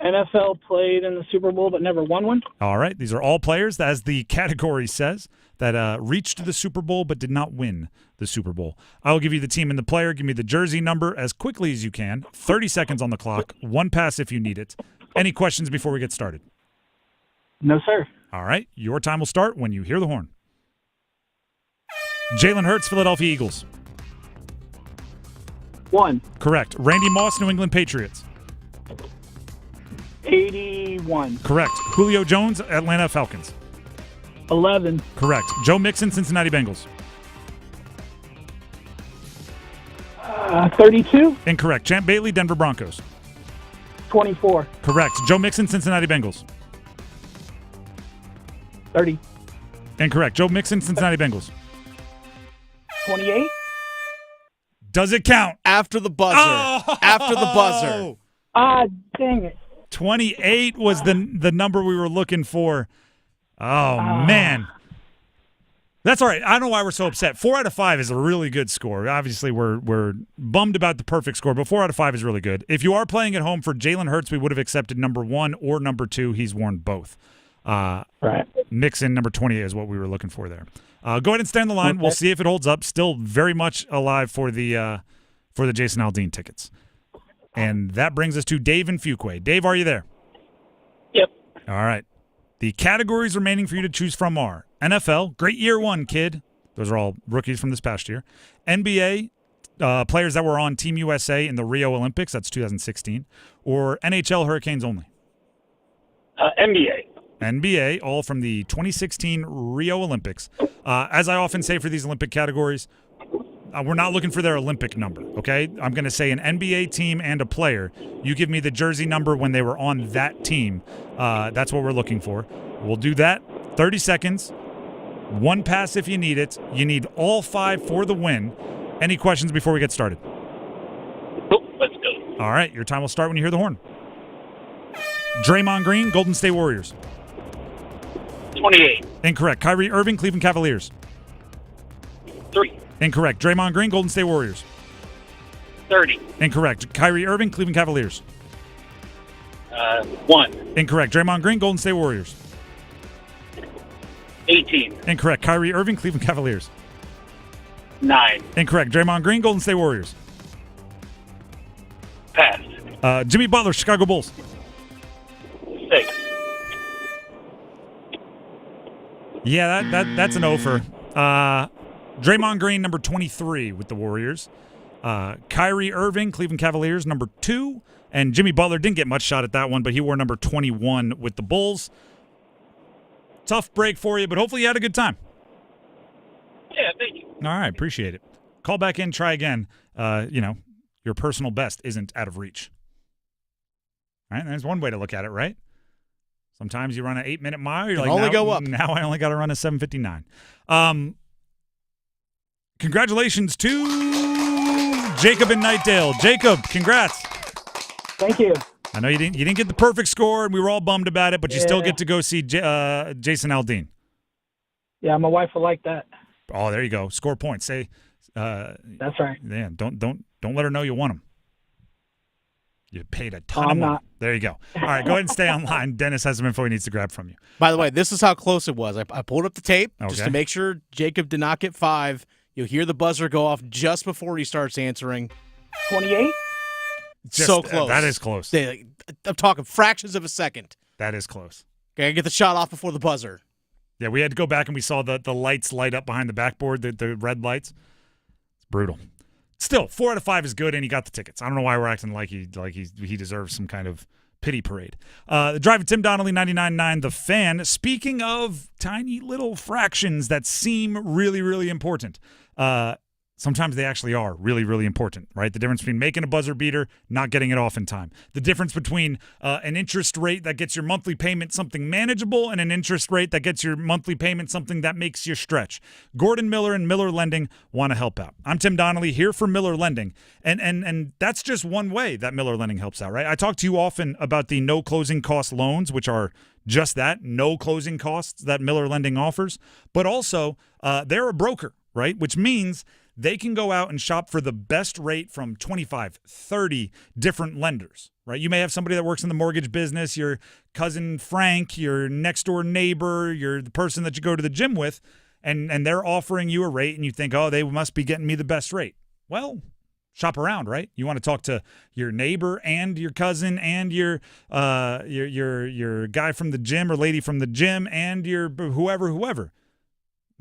NFL, played in the Super Bowl but never won one. All right, these are all players, as the category says, that reached the Super Bowl but did not win the Super Bowl. I'll give you the team and the player. Give me the jersey number as quickly as you can. 30 seconds on the clock. 1 pass if you need it. Any questions before we get started? No, sir. All right, your time will start when you hear the horn. Jalen Hurts, Philadelphia Eagles. 1. Correct. Randy Moss, New England Patriots. 81. Correct. Julio Jones, Atlanta Falcons. 11. Correct. Joe Mixon, Cincinnati Bengals. 32. Incorrect. Champ Bailey, Denver Broncos. 24. Correct. Joe Mixon, Cincinnati Bengals. 30. Incorrect. Joe Mixon, Cincinnati Bengals. 28. Does it count? After the buzzer. Oh! After the buzzer. Dang it. 28 was the number we were looking for. Oh, man. That's all right. I don't know why we're so upset. 4 out of 5 is a really good score. Obviously, we're bummed about the perfect score, but 4 out of 5 is really good. If you are playing at home for Jalen Hurts, we would have accepted number 1 or number 2. He's worn both. Right. Mixon, number 28 is what we were looking for there. Go ahead and stay on the line. Okay. We'll see if it holds up. Still very much alive for the Jason Aldean tickets. And that brings us to Dave and Fuquay. Dave, are you there? Yep. All right. The categories remaining for you to choose from are NFL, great year one, kid. Those are all rookies from this past year. NBA, players that were on Team USA in the Rio Olympics, that's 2016, or NHL Hurricanes only? NBA, all from the 2016 Rio Olympics. As I often say for these Olympic categories, we're not looking for their Olympic number, okay? I'm going to say an NBA team and a player. You give me the jersey number when they were on that team. That's what we're looking for. We'll do that. 30 seconds. One pass if you need it. You need all 5 for the win. Any questions before we get started? Nope, let's go. All right, your time will start when you hear the horn. Draymond Green, Golden State Warriors. 28. Incorrect. Kyrie Irving, Cleveland Cavaliers. 3. Incorrect. Draymond Green, Golden State Warriors. 30. Incorrect. Kyrie Irving, Cleveland Cavaliers. 1. Incorrect. Draymond Green, Golden State Warriors. 18. Incorrect. Kyrie Irving, Cleveland Cavaliers. 9. Incorrect. Draymond Green, Golden State Warriors. Pass. Jimmy Butler, Chicago Bulls. 6. Yeah, that's an offer. Draymond Green, number 23 with the Warriors. Kyrie Irving, Cleveland Cavaliers, number 2. And Jimmy Butler didn't get much shot at that one, but he wore number 21 with the Bulls. Tough break for you, but hopefully you had a good time. Yeah, thank you. All right, appreciate it. Call back in, try again. Your personal best isn't out of reach. All right, there's one way to look at it, right? Sometimes you run an 8-minute mile. You're like, only go up. Now I only got to run a 7:59. Congratulations to Jacob in Nightdale. Jacob, congrats. Thank you. I know you didn't get the perfect score, and we were all bummed about it, but you still get to go see Jason Aldean. Yeah, my wife will like that. Oh, there you go. Score points. Say. That's right. Yeah, don't let her know you won them. You paid a ton of money. Not. There you go. All right, go ahead and stay online. Dennis has some info he needs to grab from you. By the way, this is how close it was. I pulled up the tape just Okay. to make sure Jacob did not get 5. You'll hear the buzzer go off just before he starts answering. 28? So close. That is close. I'm talking fractions of a second. That is close. Okay, get the shot off before the buzzer. Yeah, we had to go back and we saw the lights light up behind the backboard, the red lights. It's brutal. Still, 4 out of 5 is good, and he got the tickets. I don't know why we're acting like he deserves some kind of pity parade. The drive of Tim Donnelly, 99.9 The Fan. Speaking of tiny little fractions that seem really, really important, sometimes they actually are really, really important, right? The difference between making a buzzer beater, not getting it off in time. The difference between an interest rate that gets your monthly payment something manageable and an interest rate that gets your monthly payment something that makes you stretch. Gordon Miller and Miller Lending want to help out. I'm Tim Donnelly here for Miller Lending, and that's just one way that Miller Lending helps out, right? I talk to you often about the no closing cost loans, which are just that, no closing costs that Miller Lending offers, but also they're a broker, right? Which means they can go out and shop for the best rate from 25, 30 different lenders, right? You may have somebody that works in the mortgage business, your cousin Frank, your next door neighbor, the person that you go to the gym with, and they're offering you a rate and you think, oh, they must be getting me the best rate. Well, shop around, right? You want to talk to your neighbor and your cousin and your guy from the gym or lady from the gym and your whoever.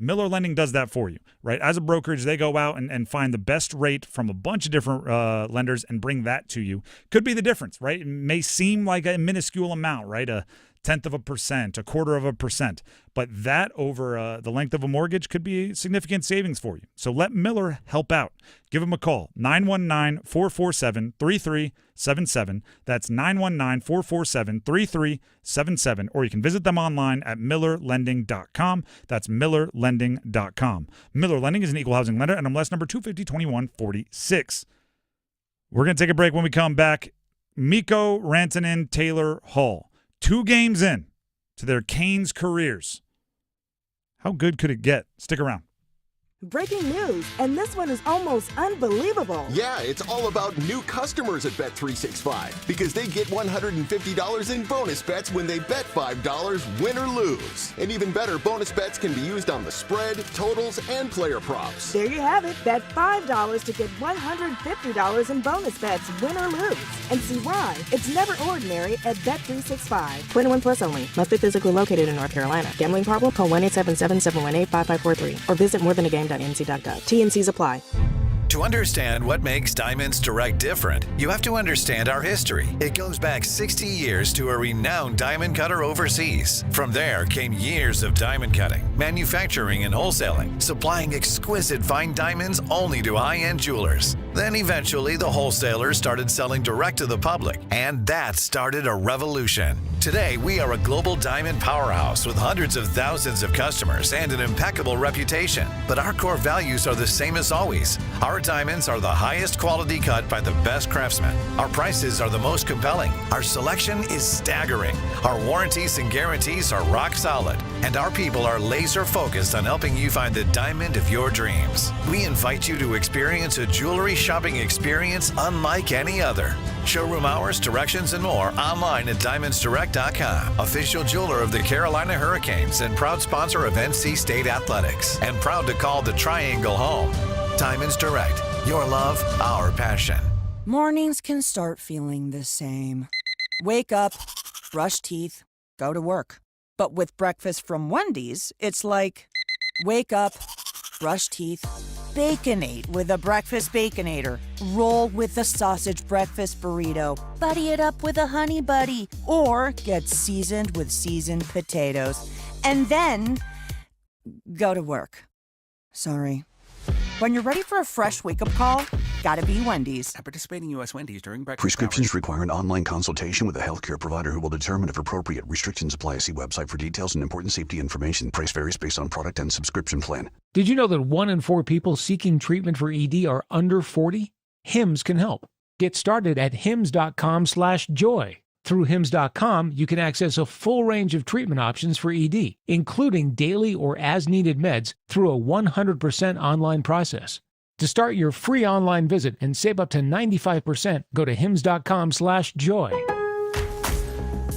Miller Lending does that for you, right? As a brokerage, they go out and find the best rate from a bunch of different lenders and bring that to you. Could be the difference, right? It may seem like a minuscule amount, right? 1/10 of a percent, 1/4 of a percent, but that over the length of a mortgage could be significant savings for you. So let Miller help out. Give them a call, 919-447-3377. That's 919-447-3377, or you can visit them online at millerlending.com. That's millerlending.com. Miller Lending is an equal housing lender, NMLS number 250-2146. We're going to take a break. When we come back, Mikko, Rantanen, Taylor, Hall. 2 games in to their Canes careers. How good could it get? Stick around. Breaking news, and this one is almost unbelievable. Yeah, it's all about new customers at Bet365 because they get $150 in bonus bets when they bet $5, win or lose. And even better, bonus bets can be used on the spread, totals, and player props. There you have it. Bet $5 to get $150 in bonus bets, win or lose. And see why. It's never ordinary at Bet365. 21 plus only. Must be physically located in North Carolina. Gambling problem? Call 1-877-718-5543 or visit morethanagame.com. diamond.nc.gov. T&Cs apply. To understand what makes Diamonds Direct different, you have to understand our history. It goes back 60 years to a renowned diamond cutter overseas. From there came years of diamond cutting, manufacturing, and wholesaling, supplying exquisite fine diamonds only to high-end jewelers. Then eventually the wholesalers started selling direct to the public, and that started a revolution. Today, we are a global diamond powerhouse with hundreds of thousands of customers and an impeccable reputation. But our core values are the same as always. Our diamonds are the highest quality cut by the best craftsmen. Our prices are the most compelling. Our selection is staggering. Our warranties and guarantees are rock solid. And our people are laser focused on helping you find the diamond of your dreams. We invite you to experience a jewelry shopping experience unlike any other. Showroom hours, directions, and more online at diamondsdirect.com. Official jeweler of the Carolina Hurricanes and proud sponsor of NC State Athletics. And proud to call the Triangle home. Diamonds Direct. Your love, our passion. Mornings can start feeling the same. Wake up, brush teeth, go to work. But with breakfast from Wendy's, it's like, wake up, brush teeth, Baconate with a breakfast Baconator. Roll with a sausage breakfast burrito. Buddy it up with a honey buddy. Or get seasoned with seasoned potatoes. And then go to work. Sorry. When you're ready for a fresh wake-up call, gotta be Wendy's. At participating U.S. Wendy's during breakfast Prescriptions hours. require an online consultation with a healthcare provider who will determine if appropriate. Restrictions apply. See website for details and important safety information. Price varies based on product and subscription plan. Did you know that 1 in 4 people seeking treatment for ED are under 40? Hims can help. Get started at hims.com/joy. Through hims.com, you can access a full range of treatment options for ED, including daily or as-needed meds through a 100% online process. To start your free online visit and save up to 95%, go to hims.com/joy.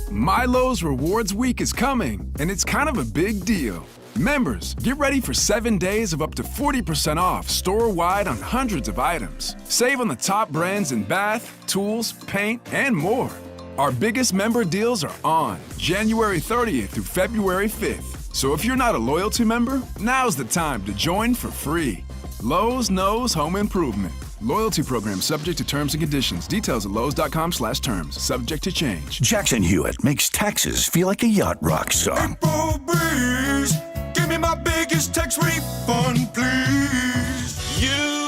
Milo's Rewards Week is coming, and it's kind of a big deal. Members, get ready for 7 days of up to 40% off store-wide on hundreds of items. Save on the top brands in bath, tools, paint, and more. Our biggest member deals are on January 30th through February 5th. So if you're not a loyalty member, now's the time to join for free. Lowe's knows home improvement. Loyalty program subject to terms and conditions. Details at lowes.com/terms. Subject to change. Jackson Hewitt makes taxes feel like a yacht rock song. April breeze, give me my biggest tax refund, please. You,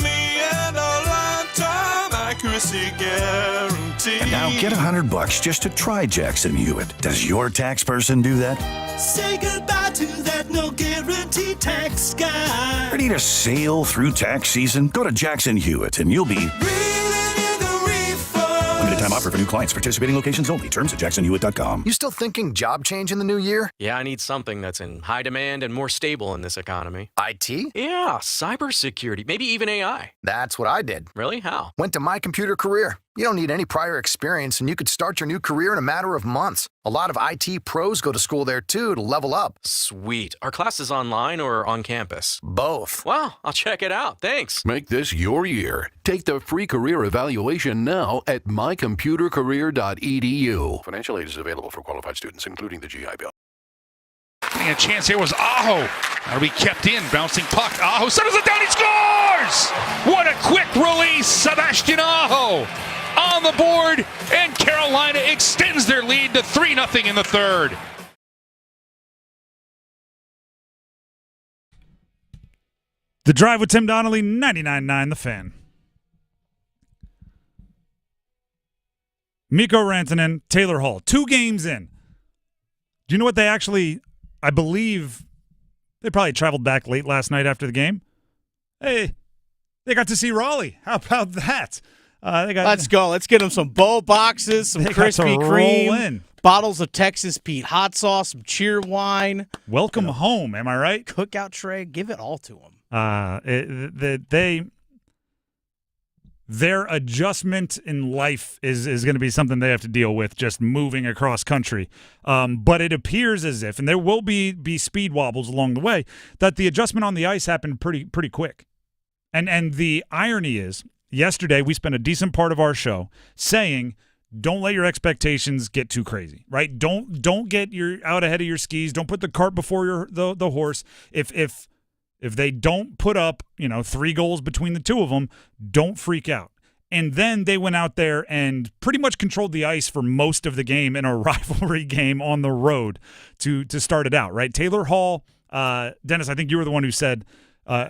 me, and a lifetime accuracy guarantee. And now get $100 just to try Jackson Hewitt. Does your tax person do that? Say goodbye to that no guarantee tax guy. Ready to sail through tax season? Go to Jackson Hewitt and you'll be limited time offer for new clients. Participating locations only. Terms at jacksonhewitt.com. You still thinking job change in the new year? Yeah, I need something that's in high demand and more stable in this economy. IT? Yeah, cybersecurity, maybe even AI. That's what I did. Really? How? Went to My Computer Career. You don't need any prior experience, and you could start your new career in a matter of months. A lot of IT pros go to school there, too, to level up. Sweet. Are classes online or on campus? Both. Wow, I'll check it out. Thanks. Make this your year. Take the free career evaluation now at mycomputercareer.edu. Financial aid is available for qualified students, including the GI Bill. And a chance here was Aho. That'll be kept in. Bouncing puck. Aho settles it down. He scores! What a quick release. Sebastian Aho on the board. And Carolina extends their lead to 3-0 in the third. The Drive with Tim Donnelly, 99.9 The Fan. Mikko Rantanen, Taylor Hall. 2 games in. Do you know what they actually, I believe, they probably traveled back late last night after the game. Hey, they got to see Raleigh. How about that? Let's go. Let's get them some bowl boxes, some Krispy Kreme, bottles of Texas Pete hot sauce, some cheer wine. Welcome home, am I right? Cookout tray. Give it all to them. Their adjustment in life is going to be something they have to deal with, just moving across country. But it appears as if, and there will be speed wobbles along the way, that the adjustment on the ice happened pretty quick. And the irony is, yesterday we spent a decent part of our show saying, don't let your expectations get too crazy, right? Don't get out ahead of your skis. Don't put the cart before the horse. If If they don't put up, 3 goals between the two of them, don't freak out. And then they went out there and pretty much controlled the ice for most of the game in a rivalry game on the road to start it out, right? Taylor Hall, Dennis, I think you were the one who said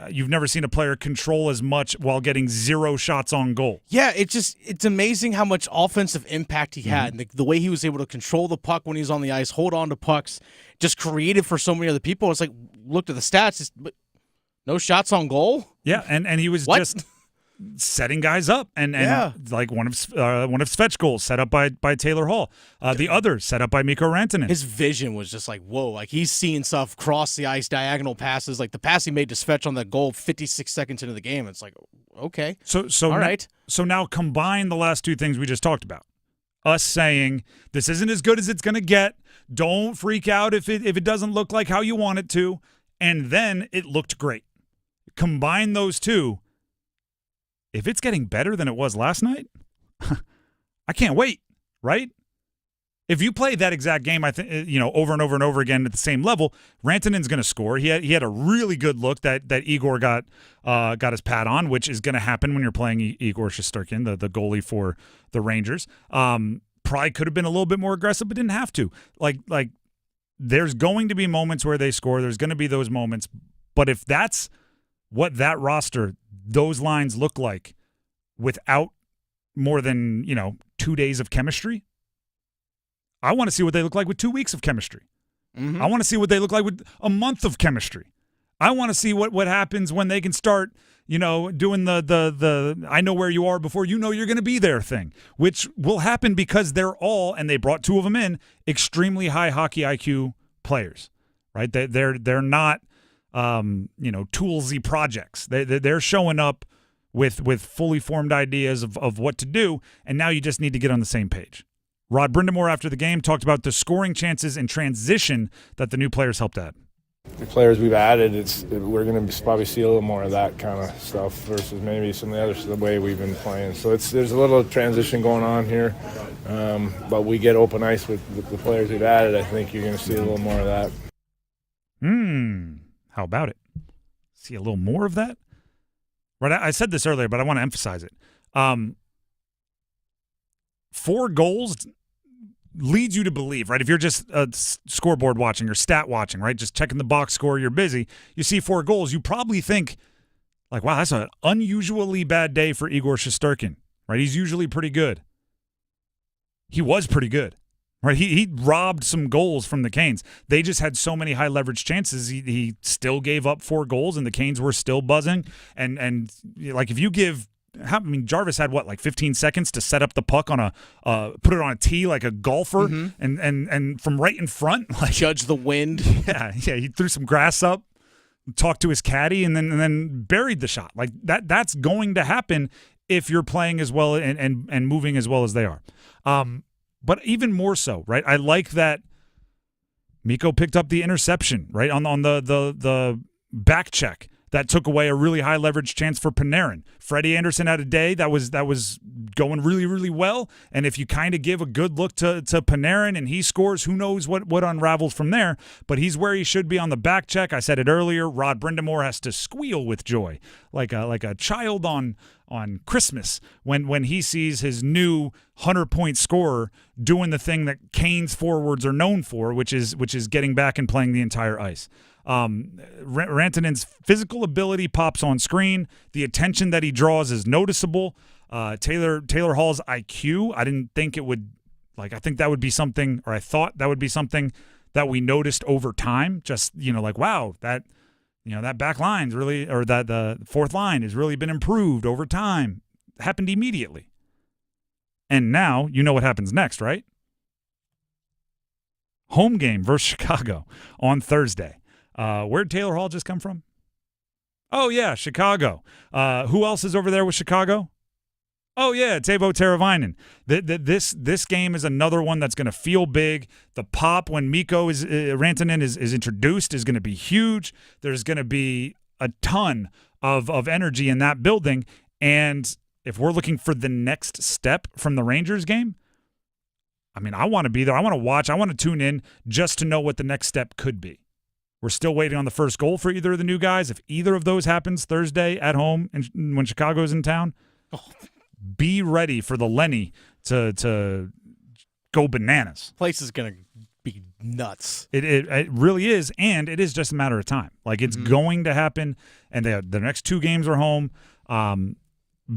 you've never seen a player control as much while getting 0 shots on goal. Yeah, it's amazing how much offensive impact he had. And the way he was able to control the puck when he was on the ice, hold on to pucks, just creative for so many other people. It's like, looked at the stats, but no shots on goal? Yeah, and he was just setting guys up, and like one of Svetch goals set up by Taylor Hall, the other set up by Mikko Rantanen. His vision was just like, whoa, like he's seeing stuff cross the ice, diagonal passes, like the pass he made to Svetch on that goal 56 seconds into the game. It's like, okay, so all right. So now combine the last two things we just talked about. Us saying this isn't as good as it's going to get. Don't freak out if it doesn't look like how you want it to, and then it looked great. Combine those two. If it's getting better than it was last night, I can't wait, right? If you play that exact game, I think over and over and over again at the same level, Rantanen's going to score. He had a really good look that Igor got his pad on, which is going to happen when you're playing Igor Shesterkin, the goalie for the Rangers. Probably could have been a little bit more aggressive, but didn't have to. Like there's going to be moments where they score. There's going to be those moments, but if that's what that roster, those lines look like without more than, 2 days of chemistry, I want to see what they look like with 2 weeks of chemistry. I want to see what they look like with a month of chemistry. I want to see what happens when they can start, doing the I know where you are before you know you're going to be there thing, which will happen because they're all, and they brought 2 of them in, extremely high hockey IQ players, right? They're not toolsy projects. They're showing up with fully formed ideas of what to do, and now you just need to get on the same page. Rod Brindamore after the game talked about the scoring chances and transition that the new players helped add. The players we've added, we're going to probably see a little more of that kind of stuff versus maybe some of the others, the way we've been playing. So there's a little transition going on here, but we get open ice with the players we've added. I think you're going to see a little more of that. How about it? See a little more of that? Right, I said this earlier, but I want to emphasize it. 4 goals leads you to believe, right? If you're just scoreboard watching or stat watching, right, just checking the box score, you're busy, you see 4 goals, you probably think, like, wow, that's an unusually bad day for Igor Shesterkin, right? He's usually pretty good. He was pretty good. Right, he robbed some goals from the Canes. They just had so many high leverage chances. He still gave up 4 goals, and the Canes were still buzzing. And like if you give, Jarvis had 15 seconds to set up the puck on put it on a tee like a golfer, and from right in front, like judge the wind. Yeah, he threw some grass up, talked to his caddy, and then buried the shot. Like that's going to happen if you're playing as well and moving as well as they are. But even more so, right? I like that Mikko picked up the interception, right, on the back check that took away a really high leverage chance for Panarin. Freddie Anderson had a day that was going really, really well. And if you kind of give a good look to Panarin and he scores, who knows what unravels from there. But he's where he should be on the back check. I said it earlier. Rod Brindamore has to squeal with joy, like a child on Christmas when he sees his new 100-point scorer doing the thing that Canes forwards are known for, which is getting back and playing the entire ice. Rantanen's physical ability pops on screen. The attention that he draws is noticeable. Taylor Hall's IQ, I didn't think it would, I think that would be something, or I thought that would be something that we noticed over time. Just, wow, that back line's really, or that the fourth line has really been improved over time. It happened immediately. And now you know what happens next, right? Home game versus Chicago on Thursday. Where'd Taylor Hall just come from? Oh, yeah, Chicago. Who else is over there with Chicago? Oh, yeah, Teuvo Teravainen. This game is another one that's going to feel big. The pop when Mikko Rantanen is introduced is going to be huge. There's going to be a ton of energy in that building. And if we're looking for the next step from the Rangers game, I want to be there. I want to watch. I want to tune in just to know what the next step could be. We're still waiting on the first goal for either of the new guys. If either of those happens Thursday at home and when Chicago's in town, be ready for the Lenny to go bananas. Place is going to be nuts. It really is, and it is just a matter of time. Like, it's going to happen, and the next 2 games are home.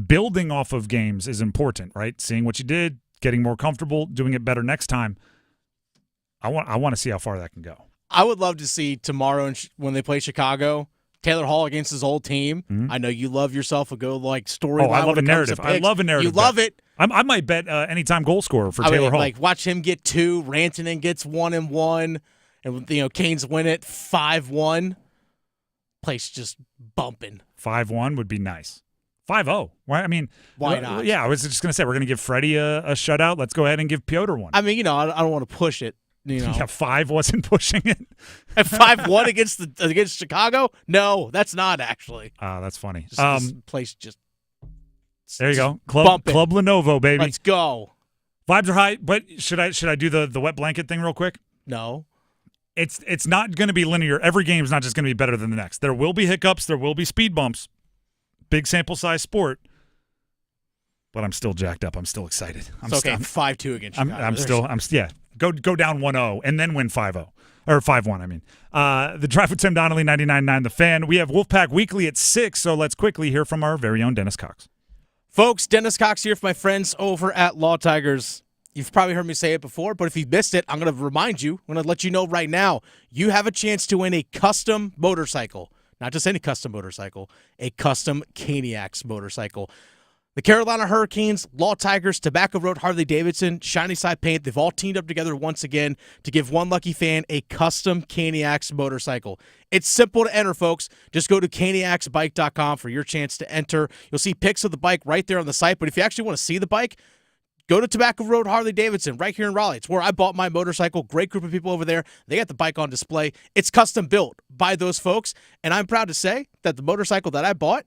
Building off of games is important, right? Seeing what you did, getting more comfortable, doing it better next time. I want to see how far that can go. I would love to see tomorrow when they play Chicago, Taylor Hall against his old team. I know you love yourself a good storyline. I love a narrative. I love a narrative. You love it. I might bet anytime goal scorer for Taylor Hall. Like, watch him get 2. Rantanen gets 1-1, and Canes win it 5-1. Place just bumping. 5-1 would be nice. 5-0. Why? I mean, why not? Yeah, I was just gonna say we're gonna give Freddie a shutout. Let's go ahead and give Piotr one. I mean, I don't want to push it. Yeah, 5 wasn't pushing it. At 5-1 against Chicago? No, that's not actually. That's funny. This place just. There you go. Club Lenovo, baby. Let's go. Vibes are high, but should I do the wet blanket thing real quick? No. It's not going to be linear. Every game is not just going to be better than the next. There will be hiccups. There will be speed bumps. Big sample size sport. But I'm still jacked up. I'm still excited. It's okay. 5-2 against Chicago. Go down 1-0 and then win 5-0. Or 5-1, I mean. The Drive with Tim Donnelly, 99.9 The Fan. We have Wolfpack Weekly at 6, so let's quickly hear from our very own Dennis Cox. Folks, Dennis Cox here for my friends over at Law Tigers. You've probably heard me say it before, but if you missed it, I'm going to remind you. I'm going to let you know right now. You have a chance to win a custom motorcycle. Not just any custom motorcycle, a custom Caniacs motorcycle. The Carolina Hurricanes, Law Tigers, Tobacco Road, Harley-Davidson, Shiny Side Paint, they've all teamed up together once again to give one lucky fan a custom Caniacs motorcycle. It's simple to enter, folks. Just go to caniacsbike.com for your chance to enter. You'll see pics of the bike right there on the site, but if you actually want to see the bike, go to Tobacco Road, Harley-Davidson, right here in Raleigh. It's where I bought my motorcycle. Great group of people over there. They got the bike on display. It's custom built by those folks, and I'm proud to say that the motorcycle that I bought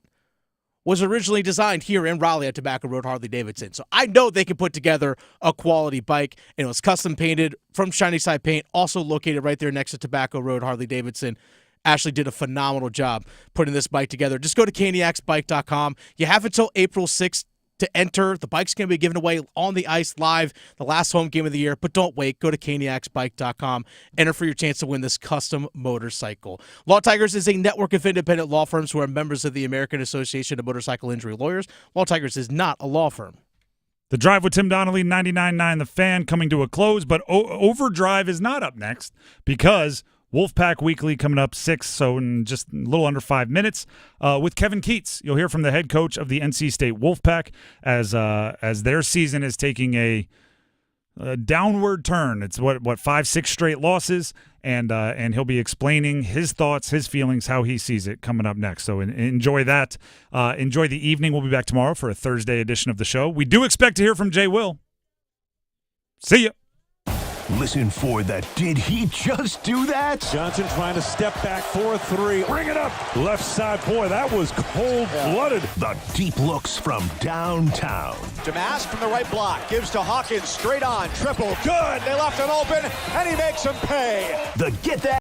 was originally designed here in Raleigh at Tobacco Road, Harley-Davidson. So I know they can put together a quality bike, and it was custom painted from Shiny Side Paint, also located right there next to Tobacco Road, Harley-Davidson. Ashley did a phenomenal job putting this bike together. Just go to caniacsbike.com. You have until April 6th to enter. The bike's going to be given away on the ice live, the last home game of the year. But don't wait. Go to caniacsbike.com. Enter for your chance to win this custom motorcycle. Law Tigers is a network of independent law firms who are members of the American Association of Motorcycle Injury Lawyers. Law Tigers is not a law firm. The Drive with Tim Donnelly, 99.9 The Fan, coming to a close. But Overdrive is not up next because Wolfpack Weekly coming up 6, so in just a little under 5 minutes, with Kevin Keats. You'll hear from the head coach of the NC State Wolfpack as their season is taking a downward turn. It's what 5-6 straight losses, and he'll be explaining his thoughts, his feelings, how he sees it coming up next. So enjoy that. Enjoy the evening. We'll be back tomorrow for a Thursday edition of the show. We do expect to hear from Jay Will. See ya. Listen for the Did He Just Do That? Johnson trying to step back for a 3. Bring it up. Left side. Boy, that was cold-blooded. The deep looks from downtown. Damas from the right block. Gives to Hawkins. Straight on. Triple. Good. They left him open, and he makes him pay. The Get That